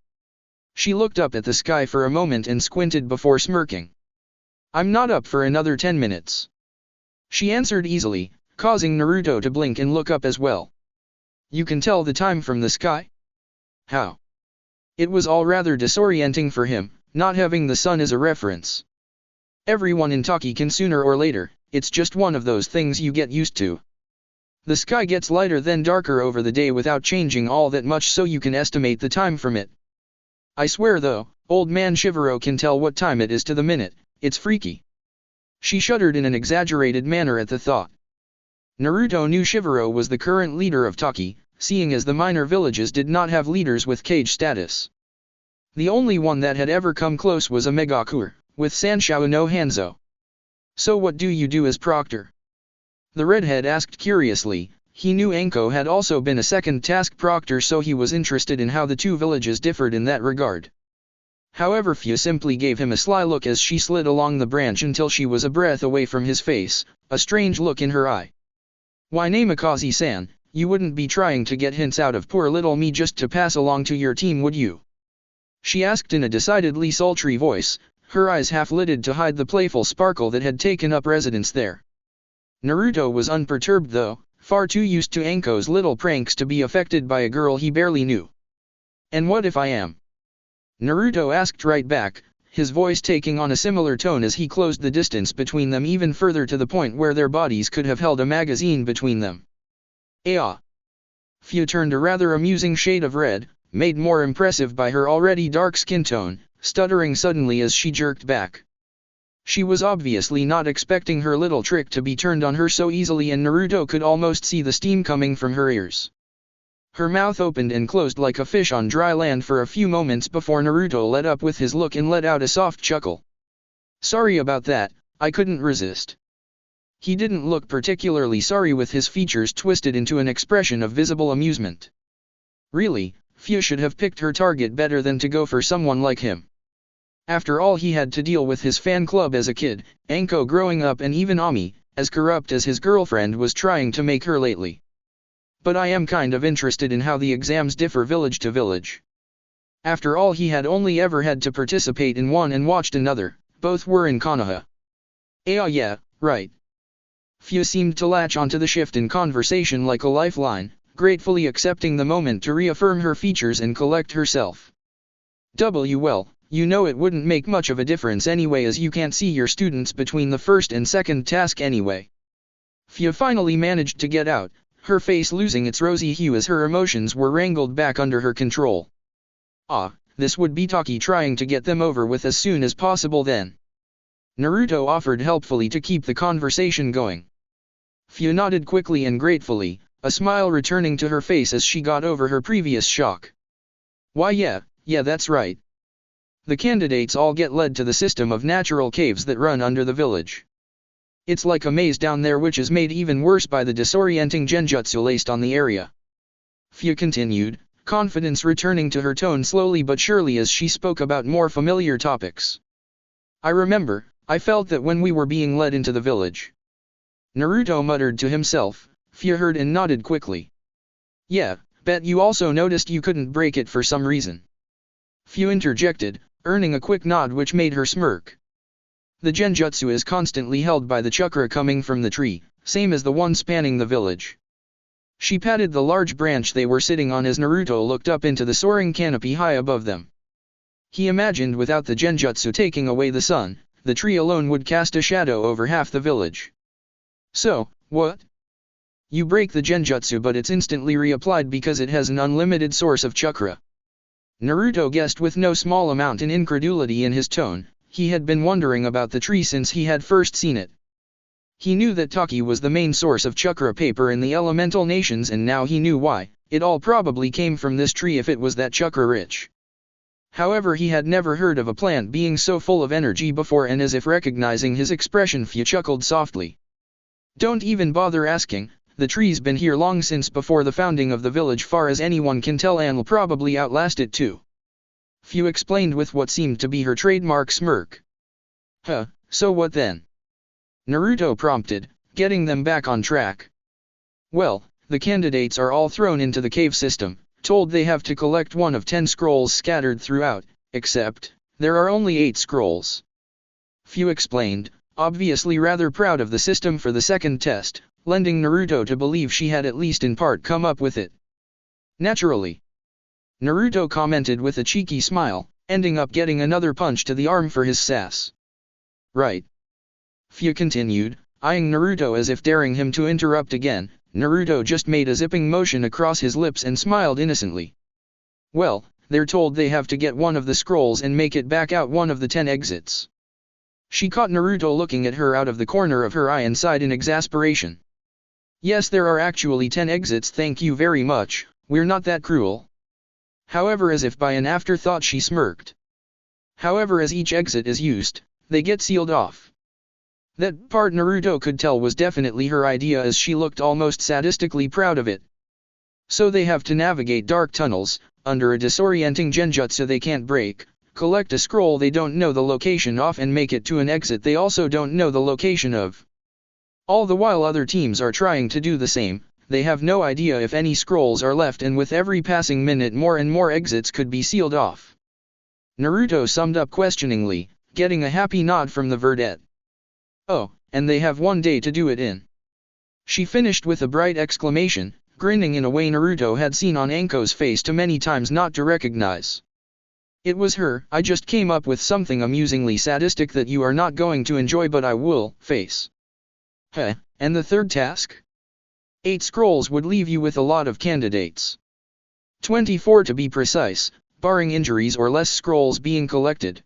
She looked up at the sky for a moment and squinted before smirking. I'm not up for another 10 minutes. She answered easily, causing Naruto to blink and look up as well. You can tell the time from the sky? How? It was all rather disorienting for him, not having the sun as a reference. Everyone in Taki can sooner or later, it's just one of those things you get used to. The sky gets lighter then darker over the day without changing all that much, so you can estimate the time from it. I swear though, old man Shivero can tell what time it is to the minute, it's freaky. She shuddered in an exaggerated manner at the thought. Naruto knew Shivero was the current leader of Taki, seeing as the minor villages did not have leaders with kage status. The only one that had ever come close was a Megakure, with Sanshou no Hanzo. So what do you do as proctor? The redhead asked curiously. He knew Anko had also been a second task proctor, so he was interested in how the two villages differed in that regard. However, Fu simply gave him a sly look as she slid along the branch until she was a breath away from his face, a strange look in her eye. Why, Namikaze-san, you wouldn't be trying to get hints out of poor little me just to pass along to your team, would you? She asked in a decidedly sultry voice, her eyes half-lidded to hide the playful sparkle that had taken up residence there. Naruto was unperturbed though, far too used to Anko's little pranks to be affected by a girl he barely knew. And what if I am? Naruto asked right back, his voice taking on a similar tone as he closed the distance between them even further to the point where their bodies could have held a magazine between them. Ah! Fu turned a rather amusing shade of red, made more impressive by her already dark skin tone, stuttering suddenly as she jerked back. She was obviously not expecting her little trick to be turned on her so easily, and Naruto could almost see the steam coming from her ears. Her mouth opened and closed like a fish on dry land for a few moments before Naruto let up with his look and let out a soft chuckle. Sorry about that, I couldn't resist. He didn't look particularly sorry with his features twisted into an expression of visible amusement. Really, Fia should have picked her target better than to go for someone like him. After all he had to deal with his fan club as a kid, Anko growing up and even Ami, as corrupt as his girlfriend was trying to make her lately. But I am kind of interested in how the exams differ village to village. After all he had only ever had to participate in one and watched another, both were in Konoha. Yeah, right. Fia seemed to latch onto the shift in conversation like a lifeline, gratefully accepting the moment to reaffirm her features and collect herself. Well, you know it wouldn't make much of a difference anyway as you can't see your students between the first and second task anyway. Fia finally managed to get out, her face losing its rosy hue as her emotions were wrangled back under her control. This would be Taki trying to get them over with as soon as possible then. Naruto offered helpfully to keep the conversation going. Fia nodded quickly and gratefully, a smile returning to her face as she got over her previous shock. Why yeah, that's right. The candidates all get led to the system of natural caves that run under the village. It's like a maze down there which is made even worse by the disorienting genjutsu laced on the area. Fia continued, confidence returning to her tone slowly but surely as she spoke about more familiar topics. I remember, I felt that when we were being led into the village. Naruto muttered to himself. Fia heard and nodded quickly. Yeah, bet you also noticed you couldn't break it for some reason. Fia interjected, earning a quick nod which made her smirk. The genjutsu is constantly held by the chakra coming from the tree, same as the one spanning the village. She patted the large branch they were sitting on as Naruto looked up into the soaring canopy high above them. He imagined without the genjutsu taking away the sun, the tree alone would cast a shadow over half the village. So, what? You break the genjutsu but it's instantly reapplied because it has an unlimited source of chakra. Naruto guessed with no small amount of incredulity in his tone. He had been wondering about the tree since he had first seen it. He knew that Taki was the main source of chakra paper in the elemental nations and now he knew why. It all probably came from this tree if it was that chakra rich. However he had never heard of a plant being so full of energy before and as if recognizing his expression Fia chuckled softly. Don't even bother asking. The tree's been here long since before the founding of the village far as anyone can tell and will probably outlast it too. Fia explained with what seemed to be her trademark smirk. So what then? Naruto prompted, getting them back on track. Well, the candidates are all thrown into the cave system, told they have to collect one of 10 scrolls scattered throughout, except, there are only 8 scrolls. Fia explained, obviously rather proud of the system for the second test, lending Naruto to believe she had at least in part come up with it. Naturally. Naruto commented with a cheeky smile, ending up getting another punch to the arm for his sass. Right. Fia continued, eyeing Naruto as if daring him to interrupt again. Naruto just made a zipping motion across his lips and smiled innocently. Well, they're told they have to get one of the scrolls and make it back out one of the 10 exits. She caught Naruto looking at her out of the corner of her eye and sighed in exasperation. Yes, there are actually 10 exits, thank you very much, we're not that cruel. However, as if by an afterthought she smirked. However, as each exit is used, they get sealed off. That part Naruto could tell was definitely her idea as she looked almost sadistically proud of it. So they have to navigate dark tunnels, under a disorienting genjutsu they can't break, collect a scroll they don't know the location of and make it to an exit they also don't know the location of. All the while other teams are trying to do the same. They have no idea if any scrolls are left and with every passing minute more and more exits could be sealed off. Naruto summed up questioningly, getting a happy nod from the verdette. Oh, and they have 1 day to do it in. She finished with a bright exclamation, grinning in a way Naruto had seen on Anko's face too many times not to recognize. It was her. I just came up with something amusingly sadistic that you are not going to enjoy but I will, face. And the third task? 8 scrolls would leave you with a lot of candidates. 24 to be precise, barring injuries or less scrolls being collected.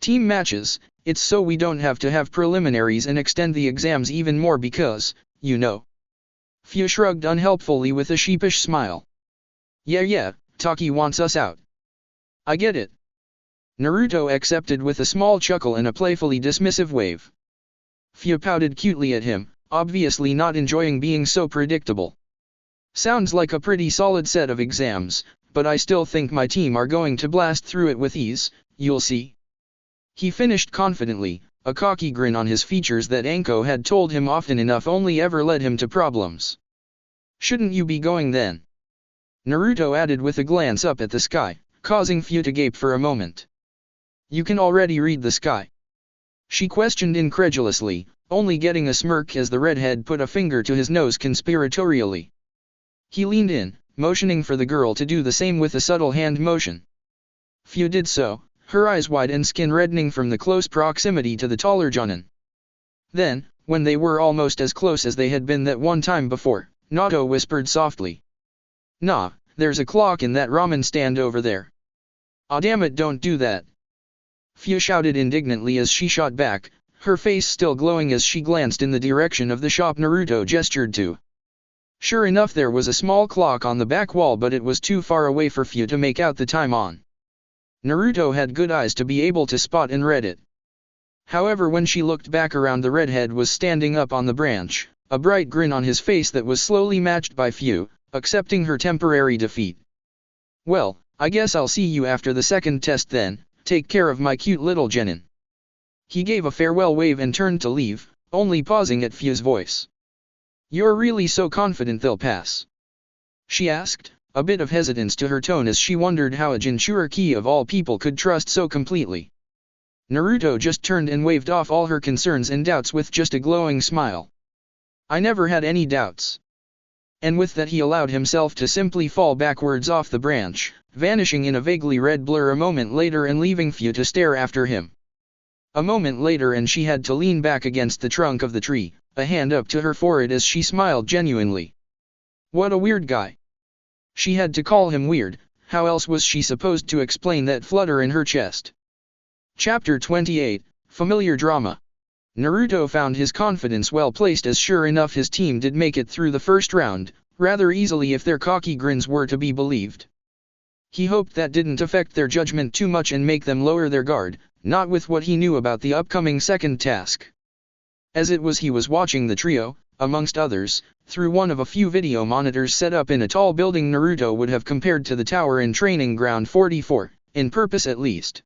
Team matches, it's so we don't have to have preliminaries and extend the exams even more because, you know. Fia shrugged unhelpfully with a sheepish smile. Yeah, Taki wants us out. I get it. Naruto accepted with a small chuckle and a playfully dismissive wave. Fu pouted cutely at him, obviously not enjoying being so predictable. Sounds like a pretty solid set of exams, but I still think my team are going to blast through it with ease, you'll see. He finished confidently, a cocky grin on his features that Anko had told him often enough only ever led him to problems. Shouldn't you be going then? Naruto added with a glance up at the sky, causing Fu to gape for a moment. You can already read the sky? She questioned incredulously, only getting a smirk as the redhead put a finger to his nose conspiratorially. He leaned in, motioning for the girl to do the same with a subtle hand motion. Fu did so, her eyes wide and skin reddening from the close proximity to the taller Jonin. Then, when they were almost as close as they had been that one time before, Naruto whispered softly. Nah, there's a clock in that ramen stand over there. Aw damn it, don't do that. Fu shouted indignantly as she shot back, her face still glowing as she glanced in the direction of the shop Naruto gestured to. Sure enough, there was a small clock on the back wall, but it was too far away for Fu to make out the time on. Naruto had good eyes to be able to spot and read it. However, when she looked back around, the redhead was standing up on the branch, a bright grin on his face that was slowly matched by Fu, accepting her temporary defeat. Well, I guess I'll see you after the second test then, take care of my cute little Genin. He gave a farewell wave and turned to leave, only pausing at Fu's voice. You're really so confident they'll pass? She asked, a bit of hesitance to her tone as she wondered how a Jinchuriki of all people could trust so completely. Naruto just turned and waved off all her concerns and doubts with just a glowing smile. I never had any doubts. And with that he allowed himself to simply fall backwards off the branch, vanishing in a vaguely red blur a moment later and leaving Fu to stare after him. A moment later and she had to lean back against the trunk of the tree, a hand up to her forehead as she smiled genuinely. What a weird guy. She had to call him weird, how else was she supposed to explain that flutter in her chest? Chapter 28, Familiar Drama. Naruto found his confidence well placed as sure enough his team did make it through the first round, rather easily if their cocky grins were to be believed. He hoped that didn't affect their judgment too much and make them lower their guard, not with what he knew about the upcoming second task. As it was, he was watching the trio, amongst others, through one of a few video monitors set up in a tall building Naruto would have compared to the tower in Training Ground 44, in purpose at least.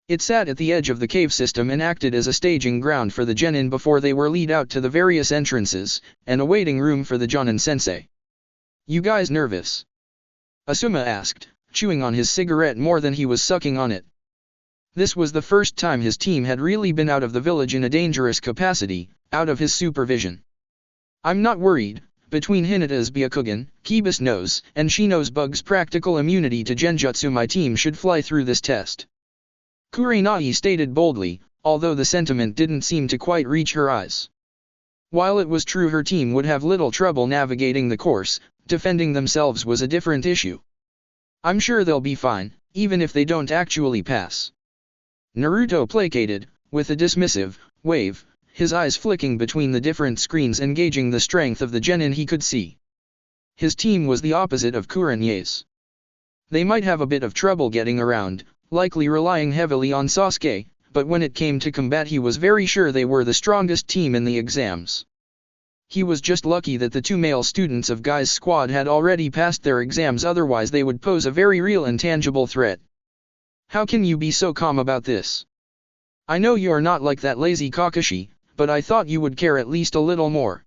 It sat at the edge of the cave system and acted as a staging ground for the genin before they were led out to the various entrances, and a waiting room for the Jonin sensei. You guys nervous? Asuma asked, chewing on his cigarette more than he was sucking on it. This was the first time his team had really been out of the village in a dangerous capacity, out of his supervision. I'm not worried. Between Hinata's Byakugan, Kiba's nose, and Shino's Bug's practical immunity to Genjutsu, my team should fly through this test. Kurenai stated boldly, although the sentiment didn't seem to quite reach her eyes. While it was true her team would have little trouble navigating the course, defending themselves was a different issue. I'm sure they'll be fine, even if they don't actually pass. Naruto placated, with a dismissive wave, his eyes flicking between the different screens and gauging the strength of the genin he could see. His team was the opposite of Kurenai's. They might have a bit of trouble getting around, likely relying heavily on Sasuke, but when it came to combat he was very sure they were the strongest team in the exams. He was just lucky that the two male students of Guy's squad had already passed their exams, otherwise they would pose a very real and tangible threat. How can you be so calm about this? I know you're not like that lazy Kakashi, but I thought you would care at least a little more.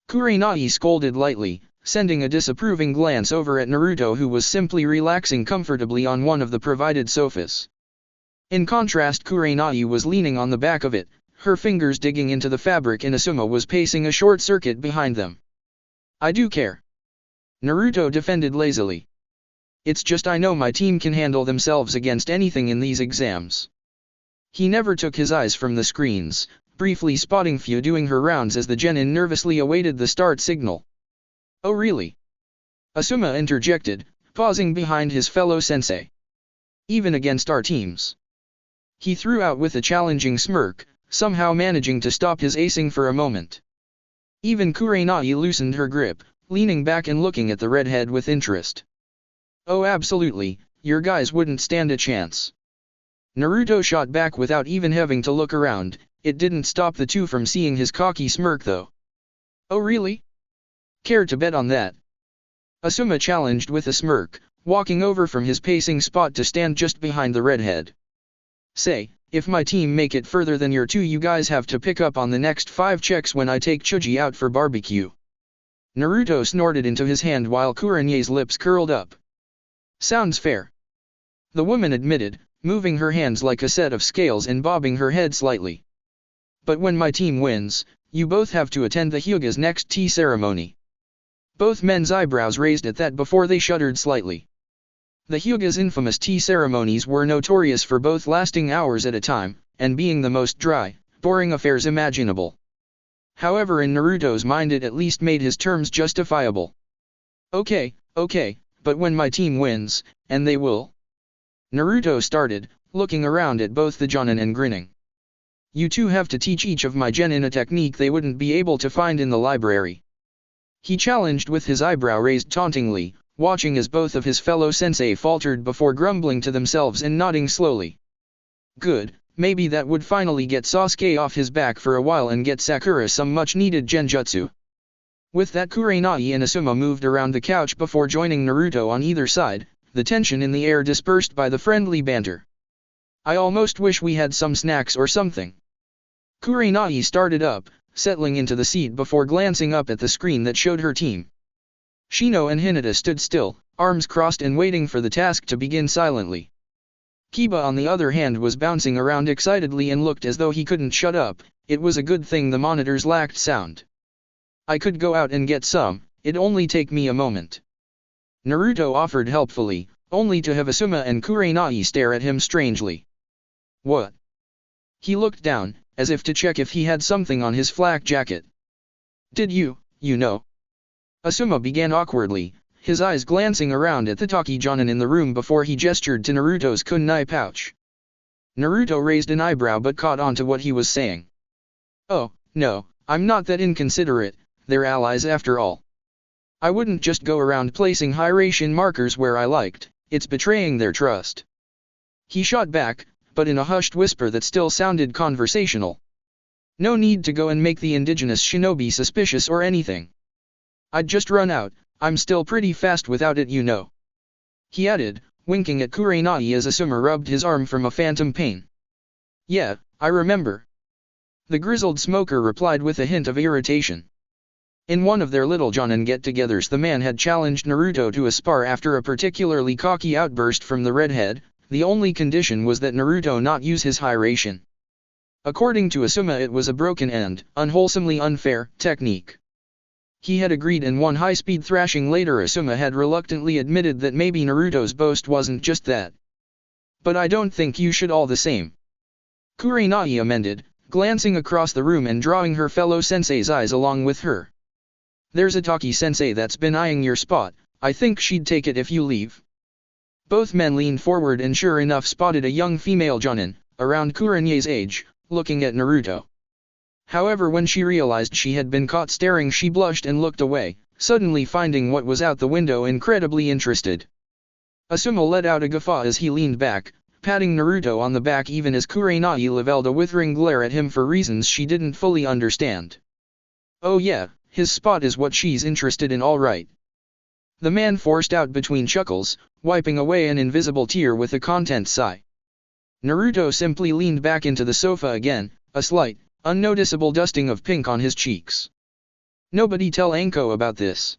Kurenai scolded lightly, sending a disapproving glance over at Naruto, who was simply relaxing comfortably on one of the provided sofas. In contrast, Kurenai was leaning on the back of it, her fingers digging into the fabric, and Asuma was pacing a short circuit behind them. I do care. Naruto defended lazily. It's just I know my team can handle themselves against anything in these exams. He never took his eyes from the screens, briefly spotting Fu doing her rounds as the genin nervously awaited the start signal. Oh really? Asuma interjected, pausing behind his fellow sensei. Even against our teams? He threw out with a challenging smirk, somehow managing to stop his acing for a moment. Even Kurenai loosened her grip, leaning back and looking at the redhead with interest. Oh absolutely, your guys wouldn't stand a chance. Naruto shot back without even having to look around. It didn't stop the two from seeing his cocky smirk though. Oh really? Care to bet on that? Asuma challenged with a smirk, walking over from his pacing spot to stand just behind the redhead. Say, if my team make it further than your two, you guys have to pick up on the next 5 checks when I take Chuji out for barbecue. Naruto snorted into his hand while Kurene's lips curled up. Sounds fair. The woman admitted, moving her hands like a set of scales and bobbing her head slightly. But when my team wins, you both have to attend the Hyuga's next tea ceremony. Both men's eyebrows raised at that before they shuddered slightly. The Hyuga's infamous tea ceremonies were notorious for both lasting hours at a time, and being the most dry, boring affairs imaginable. However, in Naruto's mind it at least made his terms justifiable. Okay, but when my team wins, and they will? Naruto started, looking around at both the Jonin and grinning. You two have to teach each of my genin a technique they wouldn't be able to find in the library. He challenged with his eyebrow raised tauntingly, watching as both of his fellow sensei faltered before grumbling to themselves and nodding slowly. Good, maybe that would finally get Sasuke off his back for a while and get Sakura some much-needed genjutsu. With that, Kurenai and Asuma moved around the couch before joining Naruto on either side, the tension in the air dispersed by the friendly banter. I almost wish we had some snacks or something. Kurenai started up, settling into the seat before glancing up at the screen that showed her team. Shino and Hinata stood still, arms crossed and waiting for the task to begin silently. Kiba on the other hand was bouncing around excitedly and looked as though he couldn't shut up. It was a good thing the monitors lacked sound. I could go out and get some, it'd only take me a moment. Naruto offered helpfully, only to have Asuma and Kurenai stare at him strangely. What? He looked down, as if to check if he had something on his flak jacket. Did you know? Asuma began awkwardly, his eyes glancing around at the Taki Jonin in the room before he gestured to Naruto's kunai pouch. Naruto raised an eyebrow but caught on to what he was saying. Oh, no, I'm not that inconsiderate, they're allies after all. I wouldn't just go around placing hydration markers where I liked, it's betraying their trust. He shot back, but in a hushed whisper that still sounded conversational. No need to go and make the indigenous shinobi suspicious or anything. I'd just run out, I'm still pretty fast without it, you know. He added, winking at Kurenai as Asuma rubbed his arm from a phantom pain. Yeah, I remember. The grizzled smoker replied with a hint of irritation. In one of their little Jonin get-togethers the man had challenged Naruto to a spar after a particularly cocky outburst from the redhead. The only condition was that Naruto not use his hydration. According to Asuma it was a broken and unwholesomely unfair technique. He had agreed, and one high-speed thrashing later Asuma had reluctantly admitted that maybe Naruto's boast wasn't just that. But I don't think you should all the same. Kurenai amended, glancing across the room and drawing her fellow sensei's eyes along with her. There's a Taki sensei that's been eyeing your spot, I think she'd take it if you leave. Both men leaned forward and sure enough spotted a young female Jonin, around Kurene's age, looking at Naruto. However, when she realized she had been caught staring she blushed and looked away, suddenly finding what was out the window incredibly interested. Asuma let out a guffaw as he leaned back, patting Naruto on the back even as Kurenai leveled a withering glare at him for reasons she didn't fully understand. Oh yeah, his spot is what she's interested in, all right. The man forced out between chuckles, wiping away an invisible tear with a content sigh. Naruto simply leaned back into the sofa again, a slight, unnoticeable dusting of pink on his cheeks. Nobody tell Anko about this.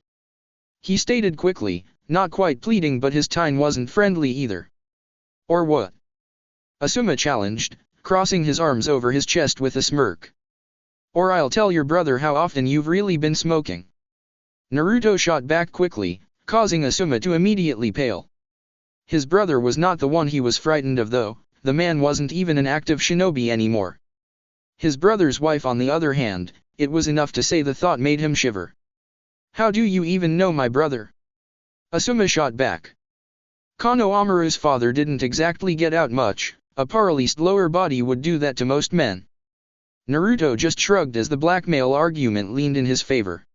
He stated quickly, not quite pleading, but his tone wasn't friendly either. Or what? Asuma challenged, crossing his arms over his chest with a smirk. Or I'll tell your brother how often you've really been smoking. Naruto shot back quickly, causing Asuma to immediately pale. His brother was not the one he was frightened of though, the man wasn't even an active shinobi anymore. His brother's wife on the other hand, it was enough to say the thought made him shiver. How do you even know my brother? Asuma shot back. Kano Amaru's father didn't exactly get out much, a paralysed lower body would do that to most men. Naruto just shrugged as the blackmail argument leaned in his favor.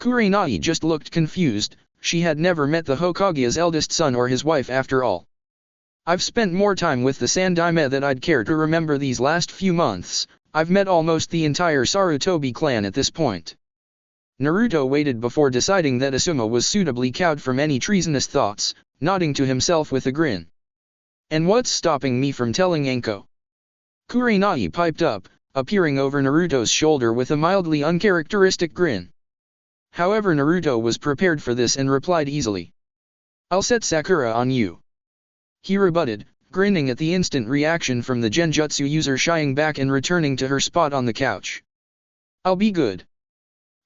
Kurenai just looked confused, she had never met the Hokage's eldest son or his wife after all. I've spent more time with the Sandaime than I'd care to remember these last few months. I've met almost the entire Sarutobi clan at this point. Naruto waited before deciding that Asuma was suitably cowed from any treasonous thoughts, nodding to himself with a grin. And what's stopping me from telling Anko? Kurenai piped up, appearing over Naruto's shoulder with a mildly uncharacteristic grin. However, Naruto was prepared for this and replied easily. I'll set Sakura on you. He rebutted, grinning at the instant reaction from the genjutsu user, shying back and returning to her spot on the couch. I'll be good.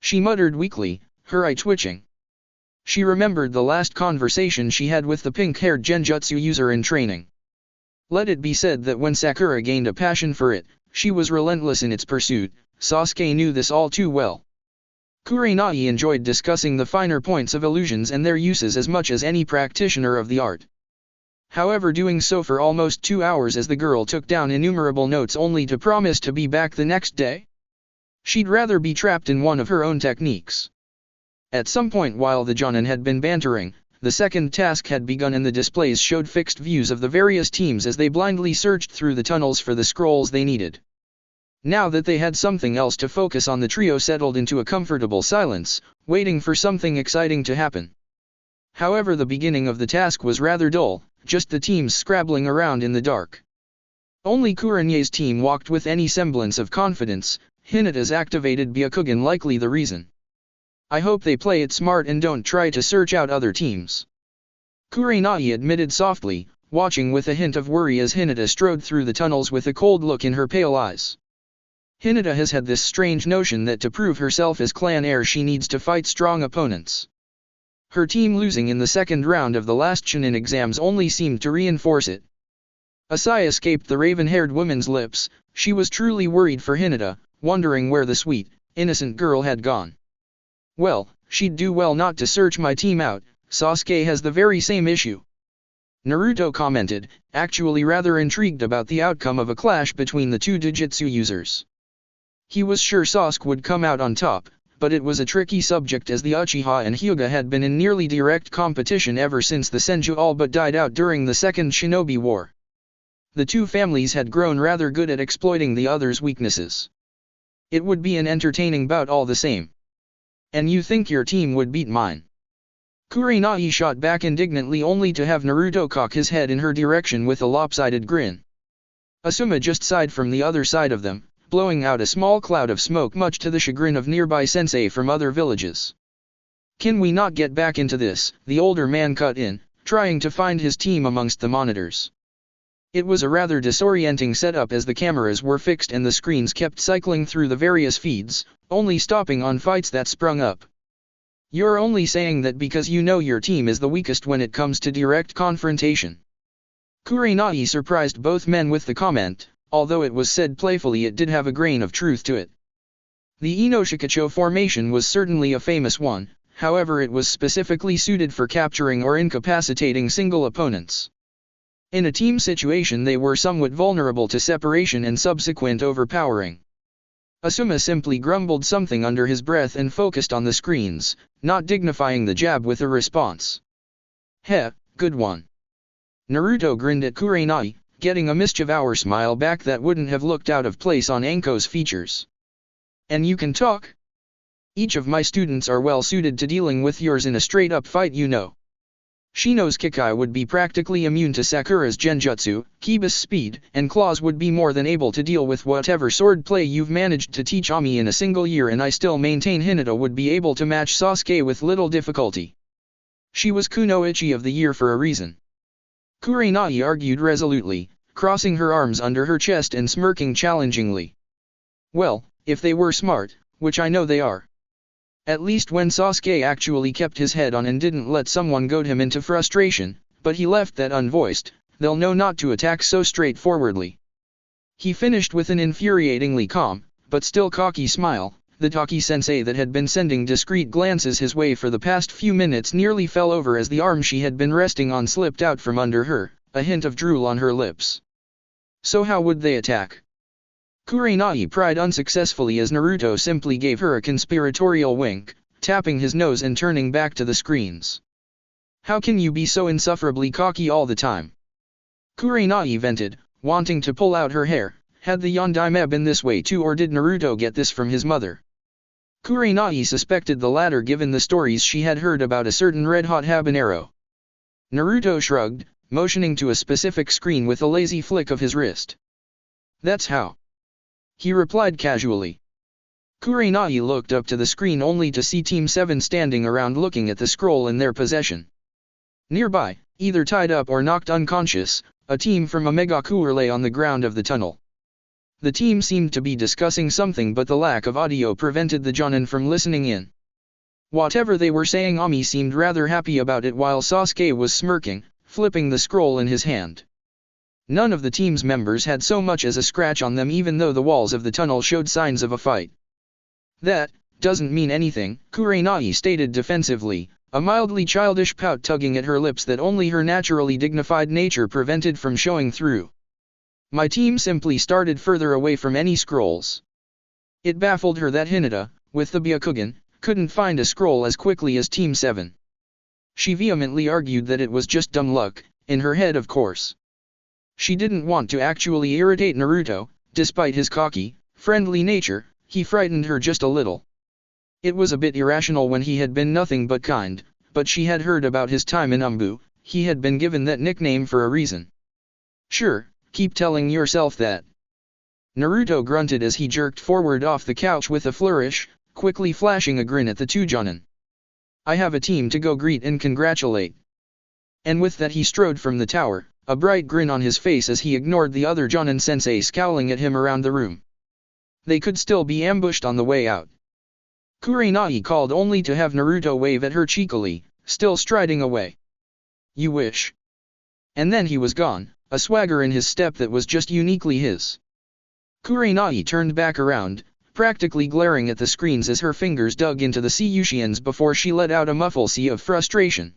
She muttered weakly, her eye twitching. She remembered the last conversation she had with the pink-haired genjutsu user in training. Let it be said that when Sakura gained a passion for it, she was relentless in its pursuit. Sasuke knew this all too well. Kurenai enjoyed discussing the finer points of illusions and their uses as much as any practitioner of the art. However, doing so for almost 2 hours as the girl took down innumerable notes only to promise to be back the next day? She'd rather be trapped in one of her own techniques. At some point while the Jonin had been bantering, the second task had begun and the displays showed fixed views of the various teams as they blindly searched through the tunnels for the scrolls they needed. Now that they had something else to focus on, the trio settled into a comfortable silence, waiting for something exciting to happen. However, the beginning of the task was rather dull, just the teams scrabbling around in the dark. Only Kurenai's team walked with any semblance of confidence, Hinata's activated Byakugan likely the reason. I hope they play it smart and don't try to search out other teams. Kurenai admitted softly, watching with a hint of worry as Hinata strode through the tunnels with a cold look in her pale eyes. Hinata has had this strange notion that to prove herself as clan heir she needs to fight strong opponents. Her team losing in the second round of the last Chunin exams only seemed to reinforce it. A sigh escaped the raven-haired woman's lips. She was truly worried for Hinata, wondering where the sweet, innocent girl had gone. Well, she'd do well not to search my team out. Sasuke has the very same issue. Naruto commented, actually rather intrigued about the outcome of a clash between the two Jujutsu users. He was sure Sasuke would come out on top, but it was a tricky subject as the Uchiha and Hyuga had been in nearly direct competition ever since the Senju all but died out during the Second Shinobi War. The two families had grown rather good at exploiting the other's weaknesses. It would be an entertaining bout all the same. And you think your team would beat mine? Kurenai shot back indignantly only to have Naruto cock his head in her direction with a lopsided grin. Asuma just sighed from the other side of them, blowing out a small cloud of smoke much to the chagrin of nearby sensei from other villages. Can we not get back into this? The older man cut in, trying to find his team amongst the monitors. It was a rather disorienting setup as the cameras were fixed and the screens kept cycling through the various feeds, only stopping on fights that sprung up. You're only saying that because you know your team is the weakest when it comes to direct confrontation. Kurenai surprised both men with the comment, although it was said playfully it did have a grain of truth to it. The Inoshikacho formation was certainly a famous one, however it was specifically suited for capturing or incapacitating single opponents. In a team situation they were somewhat vulnerable to separation and subsequent overpowering. Asuma simply grumbled something under his breath and focused on the screens, not dignifying the jab with a response. Heh, good one. Naruto grinned at Kurenai, getting a mischievous smile back that wouldn't have looked out of place on Anko's features. And you can talk? Each of my students are well suited to dealing with yours in a straight-up fight, you know. Shino's Kikai would be practically immune to Sakura's Genjutsu, Kiba's speed and claws would be more than able to deal with whatever swordplay you've managed to teach Ami in a single year, and I still maintain Hinata would be able to match Sasuke with little difficulty. She was Kunoichi of the year for a reason. Kurenai argued resolutely, crossing her arms under her chest and smirking challengingly. Well, if they were smart, which I know they are. At least when Sasuke actually kept his head on and didn't let someone goad him into frustration, but he left that unvoiced, they'll know not to attack so straightforwardly. He finished with an infuriatingly calm, but still cocky smile. The Taki-sensei that had been sending discreet glances his way for the past few minutes nearly fell over as the arm she had been resting on slipped out from under her, a hint of drool on her lips. So how would they attack? Kurenai pried unsuccessfully as Naruto simply gave her a conspiratorial wink, tapping his nose and turning back to the screens. How can you be so insufferably cocky all the time? Kurenai vented, wanting to pull out her hair. Had the Yondaime been this way too, or did Naruto get this from his mother? Kurenai suspected the latter given the stories she had heard about a certain red-hot habanero. Naruto shrugged, motioning to a specific screen with a lazy flick of his wrist. That's how. He replied casually. Kurenai looked up to the screen only to see Team 7 standing around looking at the scroll in their possession. Nearby, either tied up or knocked unconscious, a team from Omegaku lay on the ground of the tunnel. The team seemed to be discussing something, but the lack of audio prevented the Jonin from listening in. Whatever they were saying, Ami seemed rather happy about it while Sasuke was smirking, flipping the scroll in his hand. None of the team's members had so much as a scratch on them, even though the walls of the tunnel showed signs of a fight. That doesn't mean anything, Kurenai stated defensively, a mildly childish pout tugging at her lips that only her naturally dignified nature prevented from showing through. My team simply started further away from any scrolls. It baffled her that Hinata, with the Byakugan, couldn't find a scroll as quickly as Team 7. She vehemently argued that it was just dumb luck, in her head of course. She didn't want to actually irritate Naruto. Despite his cocky, friendly nature, he frightened her just a little. It was a bit irrational when he had been nothing but kind, but she had heard about his time in Umbu. He had been given that nickname for a reason. Sure, keep telling yourself that. Naruto grunted as he jerked forward off the couch with a flourish, quickly flashing a grin at the two Jonin. I have a team to go greet and congratulate. And with that he strode from the tower, a bright grin on his face as he ignored the other Jonin sensei scowling at him around the room. They could still be ambushed on the way out. Kurenai called only to have Naruto wave at her cheekily, still striding away. You wish. And then he was gone, a swagger in his step that was just uniquely his. Kurenai turned back around, practically glaring at the screens as her fingers dug into the Seiyushians before she let out a muffled sea of frustration.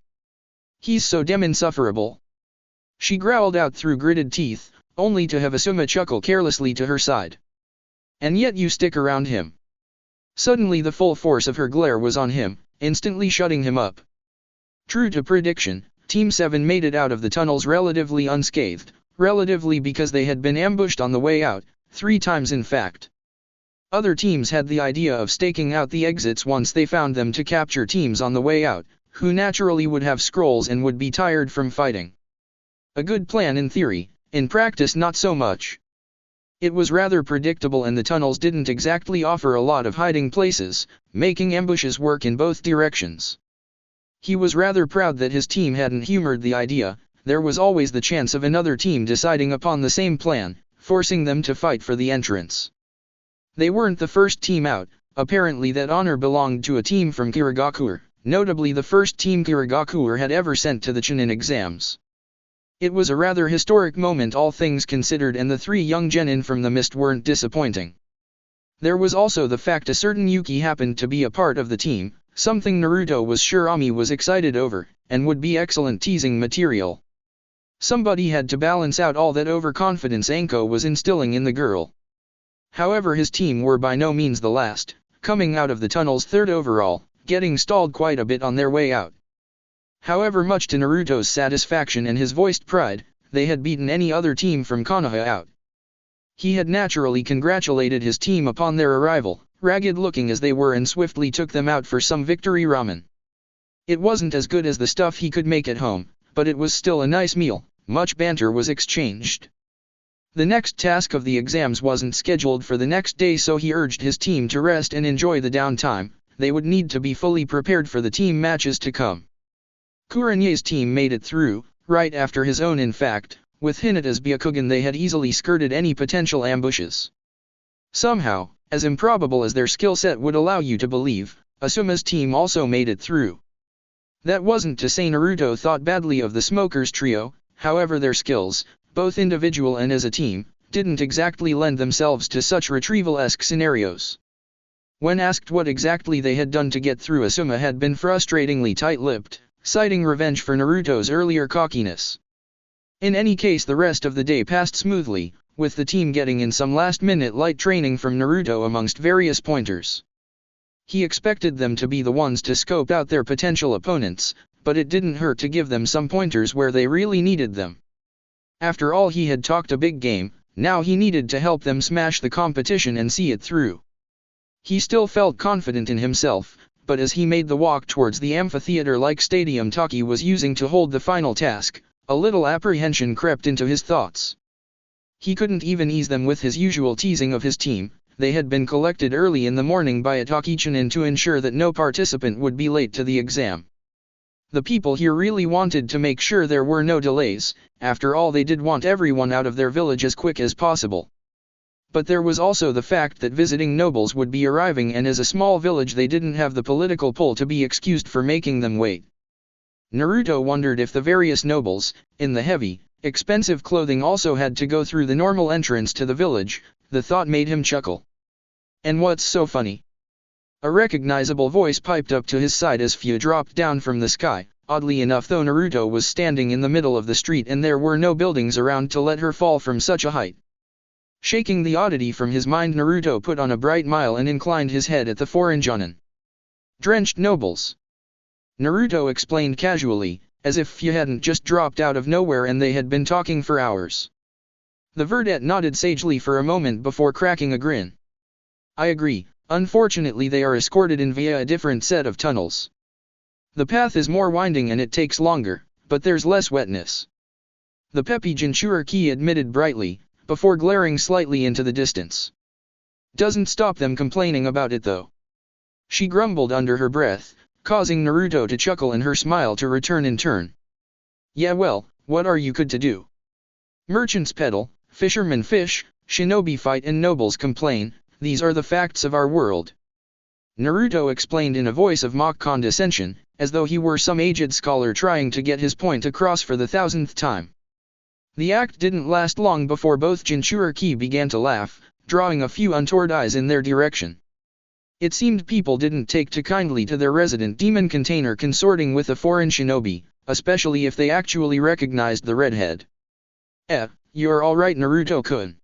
He's so damn insufferable. She growled out through gritted teeth, only to have Asuma chuckle carelessly to her side. And yet you stick around him. Suddenly the full force of her glare was on him, instantly shutting him up. True to prediction, Team 7 made it out of the tunnels relatively unscathed, relatively because they had been ambushed on the way out, 3 times in fact. Other teams had the idea of staking out the exits once they found them to capture teams on the way out, who naturally would have scrolls and would be tired from fighting. A good plan in theory, in practice not so much. It was rather predictable and the tunnels didn't exactly offer a lot of hiding places, making ambushes work in both directions. He was rather proud that his team hadn't humored the idea. There was always the chance of another team deciding upon the same plan, forcing them to fight for the entrance. They weren't the first team out, apparently that honor belonged to a team from Kirigakure, notably the first team Kirigakure had ever sent to the Chunin exams. It was a rather historic moment all things considered, and the 3 young genin from the mist weren't disappointing. There was also the fact a certain Yuki happened to be a part of the team, something Naruto was sure Ami was excited over, and would be excellent teasing material. Somebody had to balance out all that overconfidence Anko was instilling in the girl. However, his team were by no means the last, coming out of the tunnels 3rd overall, getting stalled quite a bit on their way out. However, much to Naruto's satisfaction and his voiced pride, they had beaten any other team from Konoha out. He had naturally congratulated his team upon their arrival, ragged-looking as they were, and swiftly took them out for some victory ramen. It wasn't as good as the stuff he could make at home, but it was still a nice meal. Much banter was exchanged. The next task of the exams wasn't scheduled for the next day, so he urged his team to rest and enjoy the downtime. They would need to be fully prepared for the team matches to come. Kurenai's team made it through, right after his own in fact. With Hinata's Byakugan they had easily skirted any potential ambushes. Somehow, as improbable as their skill set would allow you to believe, Asuma's team also made it through. That wasn't to say Naruto thought badly of the Smokers trio, however their skills, both individual and as a team, didn't exactly lend themselves to such retrieval-esque scenarios. When asked what exactly they had done to get through, Asuma had been frustratingly tight-lipped, citing revenge for Naruto's earlier cockiness. In any case, the rest of the day passed smoothly, with the team getting in some last-minute light training from Naruto amongst various pointers. He expected them to be the ones to scope out their potential opponents, but it didn't hurt to give them some pointers where they really needed them. After all, he had talked a big game, now he needed to help them smash the competition and see it through. He still felt confident in himself, but as he made the walk towards the amphitheater-like stadium Taki was using to hold the final task, a little apprehension crept into his thoughts. He couldn't even ease them with his usual teasing of his team. They had been collected early in the morning by a Taki-chanin to ensure that no participant would be late to the exam. The people here really wanted to make sure there were no delays. After all, they did want everyone out of their village as quick as possible. But there was also the fact that visiting nobles would be arriving, and as a small village they didn't have the political pull to be excused for making them wait. Naruto wondered if the various nobles, in the heavy, expensive clothing, also had to go through the normal entrance to the village. The thought made him chuckle. And what's so funny? A recognizable voice piped up to his side as Fu dropped down from the sky. Oddly enough, though, Naruto was standing in the middle of the street and there were no buildings around to let her fall from such a height. Shaking the oddity from his mind, Naruto put on a bright smile and inclined his head at the foreign jonin. Drenched nobles. Naruto explained casually, as if Fu hadn't just dropped out of nowhere and they had been talking for hours. The verdette nodded sagely for a moment before cracking a grin. I agree, unfortunately they are escorted in via a different set of tunnels. The path is more winding and it takes longer, but there's less wetness. The peppy Jinchuriki admitted brightly, before glaring slightly into the distance. Doesn't stop them complaining about it though. She grumbled under her breath, causing Naruto to chuckle and her smile to return in turn. Yeah, well, what are you good to do? Merchants peddle, fishermen fish, shinobi fight and nobles complain. These are the facts of our world. Naruto explained in a voice of mock condescension, as though he were some aged scholar trying to get his point across for the 1000th time. The act didn't last long before both Jinchuriki began to laugh, drawing a few untoward eyes in their direction. It seemed people didn't take too kindly to their resident demon container consorting with a foreign shinobi, especially if they actually recognized the redhead. You're alright, Naruto-kun.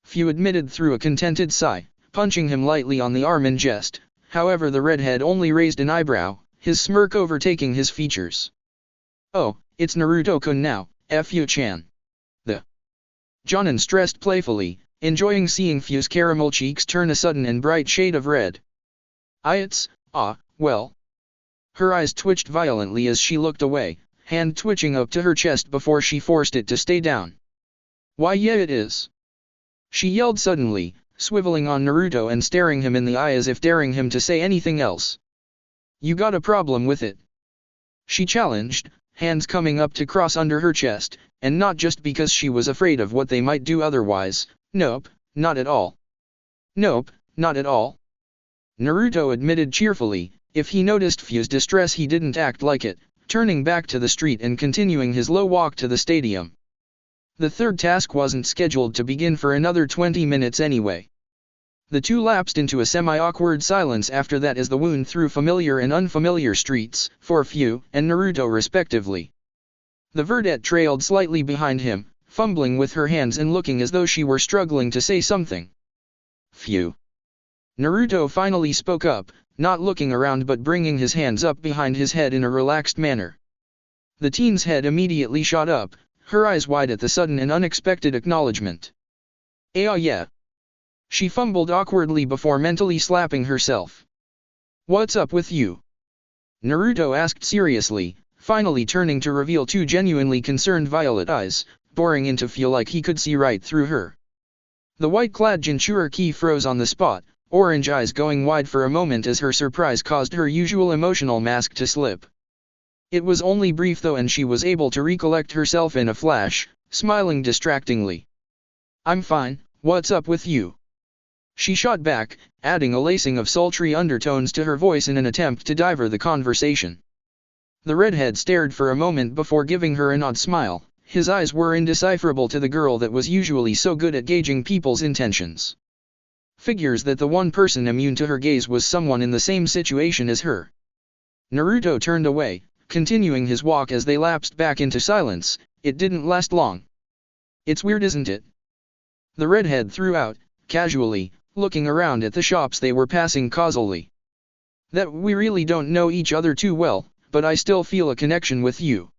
Fu admitted through a contented sigh, punching him lightly on the arm in jest. However, the redhead only raised an eyebrow, his smirk overtaking his features. Oh, it's Naruto-kun now, Fu-chan. The jonin stressed playfully, enjoying seeing Fu's caramel cheeks turn a sudden and bright shade of red. Well. Her eyes twitched violently as she looked away, hand twitching up to her chest before she forced it to stay down. Why, yeah, it is. She yelled suddenly, swiveling on Naruto and staring him in the eye as if daring him to say anything else. You got a problem with it? She challenged, hands coming up to cross under her chest, and not just because she was afraid of what they might do otherwise. Nope, not at all. Nope, not at all. Naruto admitted cheerfully. If he noticed Fu's distress, he didn't act like it, turning back to the street and continuing his low walk to the stadium. The third task wasn't scheduled to begin for another 20 minutes anyway. The two lapsed into a semi-awkward silence after that as the wound through familiar and unfamiliar streets, for Fu and Naruto respectively. The verdette trailed slightly behind him, fumbling with her hands and looking as though she were struggling to say something. Fu. Naruto finally spoke up, not looking around but bringing his hands up behind his head in a relaxed manner. The teen's head immediately shot up, her eyes wide at the sudden and unexpected acknowledgement. Yeah. She fumbled awkwardly before mentally slapping herself. What's up with you? Naruto asked seriously, finally turning to reveal two genuinely concerned violet eyes, boring into Fu like he could see right through her. The white-clad Jinchuriki froze on the spot, orange eyes going wide for a moment as her surprise caused her usual emotional mask to slip. It was only brief though, and she was able to recollect herself in a flash, smiling distractingly. I'm fine, what's up with you? She shot back, adding a lacing of sultry undertones to her voice in an attempt to divert the conversation. The redhead stared for a moment before giving her an odd smile. His eyes were indecipherable to the girl that was usually so good at gauging people's intentions. Figures that the one person immune to her gaze was someone in the same situation as her. Naruto turned away, continuing his walk as they lapsed back into silence. It didn't last long. It's weird, isn't it? The redhead threw out, casually, looking around at the shops they were passing causally. That we really don't know each other too well, but I still feel a connection with you.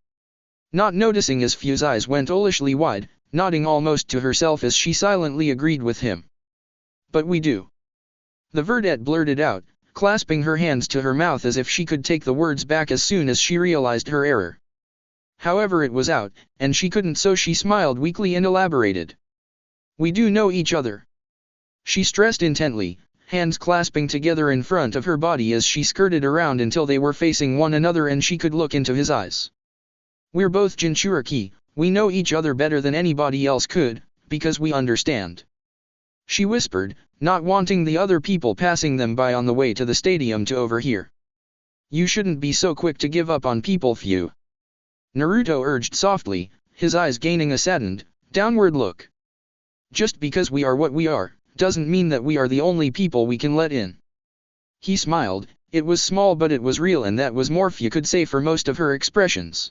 Not noticing as Fu's eyes went owlishly wide, nodding almost to herself as she silently agreed with him. But we do. The verdette blurted out, clasping her hands to her mouth as if she could take the words back as soon as she realized her error. However, it was out, and she couldn't, so she smiled weakly and elaborated. We do know each other. She stressed intently, hands clasping together in front of her body as she skirted around until they were facing one another and she could look into his eyes. We're both Jinchuriki, we know each other better than anybody else could, because we understand. She whispered, not wanting the other people passing them by on the way to the stadium to overhear. You shouldn't be so quick to give up on people, Fu. Naruto urged softly, his eyes gaining a saddened, downward look. Just because we are what we are, doesn't mean that we are the only people we can let in. He smiled, it was small but it was real, and that was more Fu could say for most of her expressions.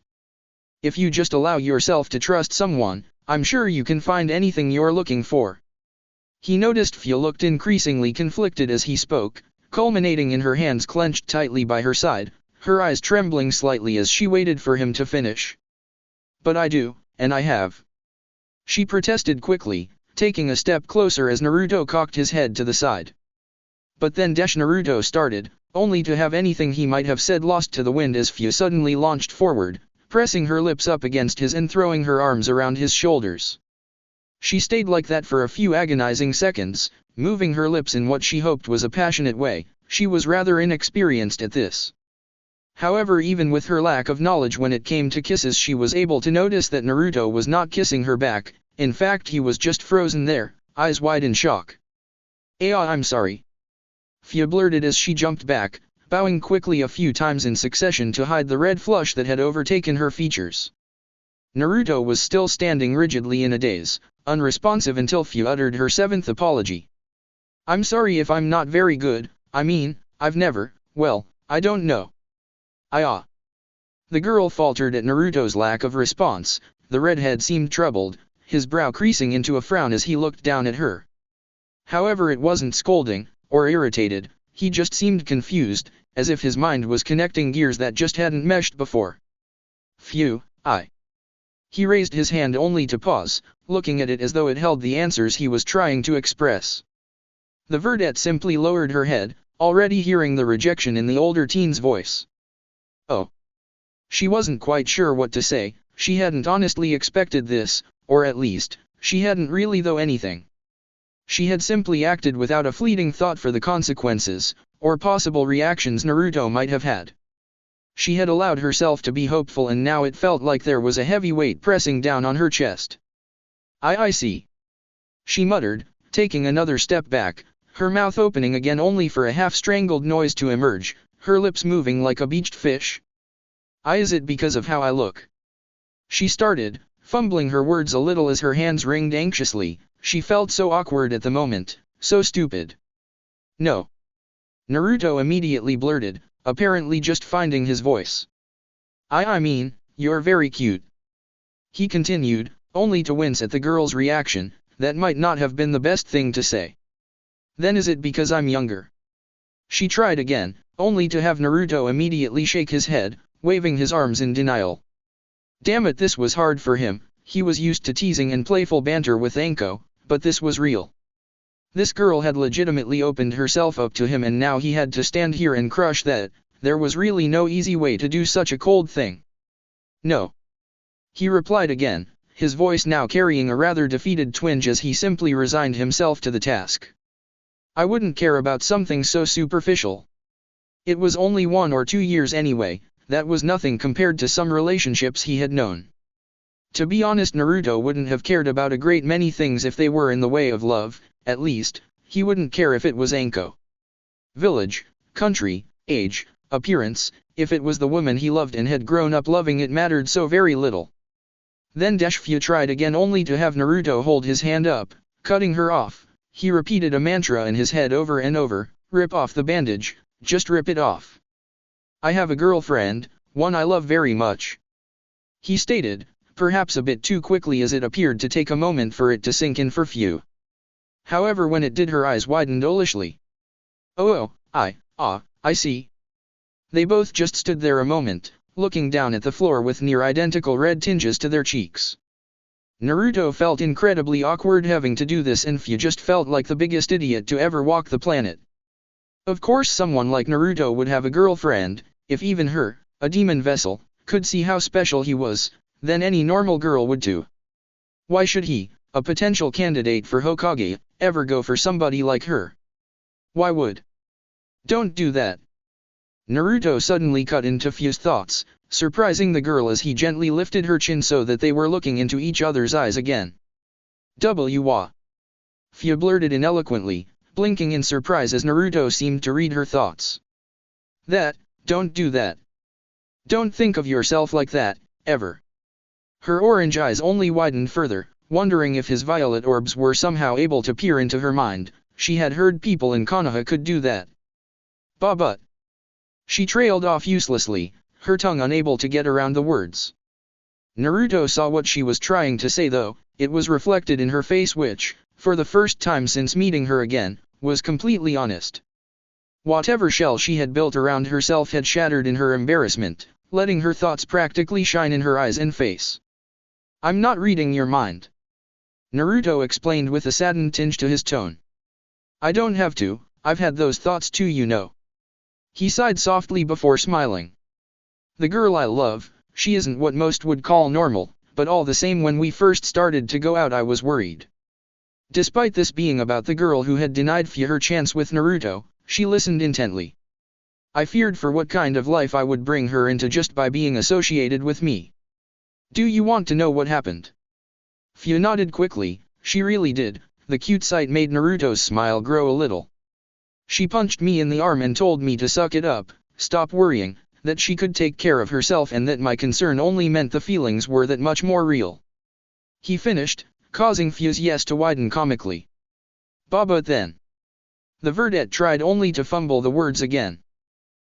If you just allow yourself to trust someone, I'm sure you can find anything you're looking for. He noticed Fu looked increasingly conflicted as he spoke, culminating in her hands clenched tightly by her side, her eyes trembling slightly as she waited for him to finish. But I do, and I have. She protested quickly, taking a step closer as Naruto cocked his head to the side. But then Naruto started, only to have anything he might have said lost to the wind as Fu suddenly launched forward, pressing her lips up against his and throwing her arms around his shoulders. She stayed like that for a few agonizing seconds, moving her lips in what she hoped was a passionate way. She was rather inexperienced at this. However, even with her lack of knowledge when it came to kisses, she was able to notice that Naruto was not kissing her back. In fact, he was just frozen there, eyes wide in shock. I'm sorry. Fu blurted as she jumped back, bowing quickly a few times in succession to hide the red flush that had overtaken her features. Naruto was still standing rigidly in a daze, unresponsive until Fu uttered her seventh apology. I'm sorry if I'm not very good, I mean, I've never, well, I don't know. The girl faltered at Naruto's lack of response. The redhead seemed troubled, his brow creasing into a frown as he looked down at her. However, it wasn't scolding, or irritated, he just seemed confused, as if his mind was connecting gears that just hadn't meshed before. Phew, He raised his hand only to pause, looking at it as though it held the answers he was trying to express. The verdette simply lowered her head, already hearing the rejection in the older teen's voice. Oh. She wasn't quite sure what to say. She hadn't honestly expected this, or at least, she hadn't really though anything. She had simply acted without a fleeting thought for the consequences, or possible reactions Naruto might have had. She had allowed herself to be hopeful, and now it felt like there was a heavy weight pressing down on her chest. I see. She muttered, taking another step back, her mouth opening again only for a half-strangled noise to emerge, her lips moving like a beached fish. Is it because of how I look? She started, fumbling her words a little as her hands ringed anxiously. She felt so awkward at the moment, so stupid. No. Naruto immediately blurted, apparently just finding his voice. I mean, you're very cute. He continued, only to wince at the girl's reaction. That might not have been the best thing to say. Then is it because I'm younger? She tried again, only to have Naruto immediately shake his head, waving his arms in denial. Damn it, this was hard for him. He was used to teasing and playful banter with Anko, but this was real. This girl had legitimately opened herself up to him, and now he had to stand here and crush that. There was really no easy way to do such a cold thing. No. He replied again, his voice now carrying a rather defeated twinge as he simply resigned himself to the task. I wouldn't care about something so superficial. It was only 1 or 2 years anyway. That was nothing compared to some relationships he had known. To be honest, Naruto wouldn't have cared about a great many things if they were in the way of love. At least, he wouldn't care if it was Anko. Village, country, age, appearance. If it was the woman he loved and had grown up loving, it mattered so very little. Then Fu tried again, only to have Naruto hold his hand up, cutting her off. He repeated a mantra in his head over and over, rip off the bandage, just rip it off. I have a girlfriend, one I love very much. He stated, perhaps a bit too quickly as it appeared to take a moment for it to sink in for Fu. However, when it did, her eyes widened owlishly. I see. They both just stood there a moment, looking down at the floor with near-identical red tinges to their cheeks. Naruto felt incredibly awkward having to do this, and Fu just felt like the biggest idiot to ever walk the planet. Of course someone like Naruto would have a girlfriend, if even her, a demon vessel, could see how special he was, then any normal girl would too. Why should he, a potential candidate for Hokage, ever go for somebody like her? Why would? Don't do that. Naruto suddenly cut into Fu's thoughts, surprising the girl as he gently lifted her chin so that they were looking into each other's eyes again. "Wah." Fu blurted in eloquently, blinking in surprise as Naruto seemed to read her thoughts. Don't do that. Don't think of yourself like that, ever." Her orange eyes only widened further, wondering if his violet orbs were somehow able to peer into her mind. She had heard people in Konoha could do that. But. She trailed off uselessly, her tongue unable to get around the words. Naruto saw what she was trying to say, though. It was reflected in her face, which, for the first time since meeting her again, was completely honest. Whatever shell she had built around herself had shattered in her embarrassment, letting her thoughts practically shine in her eyes and face. "I'm not reading your mind," Naruto explained with a saddened tinge to his tone. "I don't have to, I've had those thoughts too, you know." He sighed softly before smiling. "The girl I love, she isn't what most would call normal, but all the same when we first started to go out I was worried." Despite this being about the girl who had denied Fu her chance with Naruto, she listened intently. "I feared for what kind of life I would bring her into just by being associated with me. Do you want to know what happened?" Fu nodded quickly. She really did. The cute sight made Naruto's smile grow a little. "She punched me in the arm and told me to suck it up, stop worrying, that she could take care of herself and that my concern only meant the feelings were that much more real," he finished, causing Fu's yes to widen comically. But then. The verdette tried only to fumble the words again.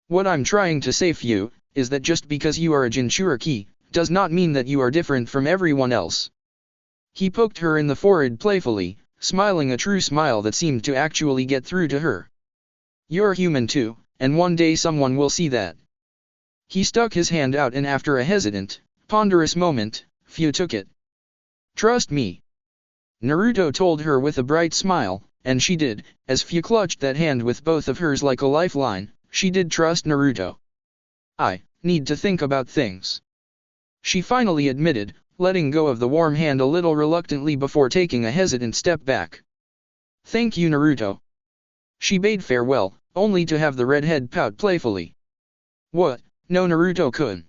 "What I'm trying to say, Fu, is that just because you are a Jinchuriki, does not mean that you are different from everyone else." He poked her in the forehead playfully, smiling a true smile that seemed to actually get through to her. "You're human too, and one day someone will see that." He stuck his hand out and after a hesitant, ponderous moment, Fu took it. "Trust me," Naruto told her with a bright smile, and she did, as Fu clutched that hand with both of hers like a lifeline. She did trust Naruto. "I need to think about things," she finally admitted, letting go of the warm hand a little reluctantly before taking a hesitant step back. "Thank you, Naruto." She bade farewell, only to have the redhead pout playfully. "What, no Naruto-kun?"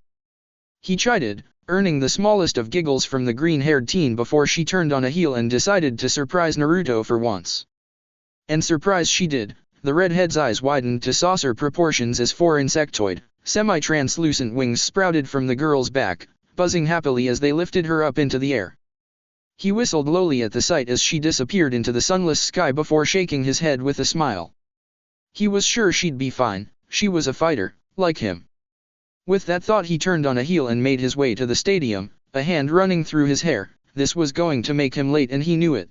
he chided, earning the smallest of giggles from the green-haired teen before she turned on a heel and decided to surprise Naruto for once. And surprise she did. The redhead's eyes widened to saucer proportions as four insectoid, semi-translucent wings sprouted from the girl's back, buzzing happily as they lifted her up into the air. He whistled lowly at the sight as she disappeared into the sunless sky before shaking his head with a smile. He was sure she'd be fine, she was a fighter, like him. With that thought he turned on a heel and made his way to the stadium, a hand running through his hair. This was going to make him late and he knew it.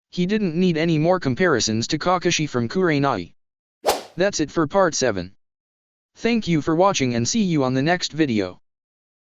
He didn't need any more comparisons to Kakashi from Kurenai. That's it for part 7. Thank you for watching and see you on the next video.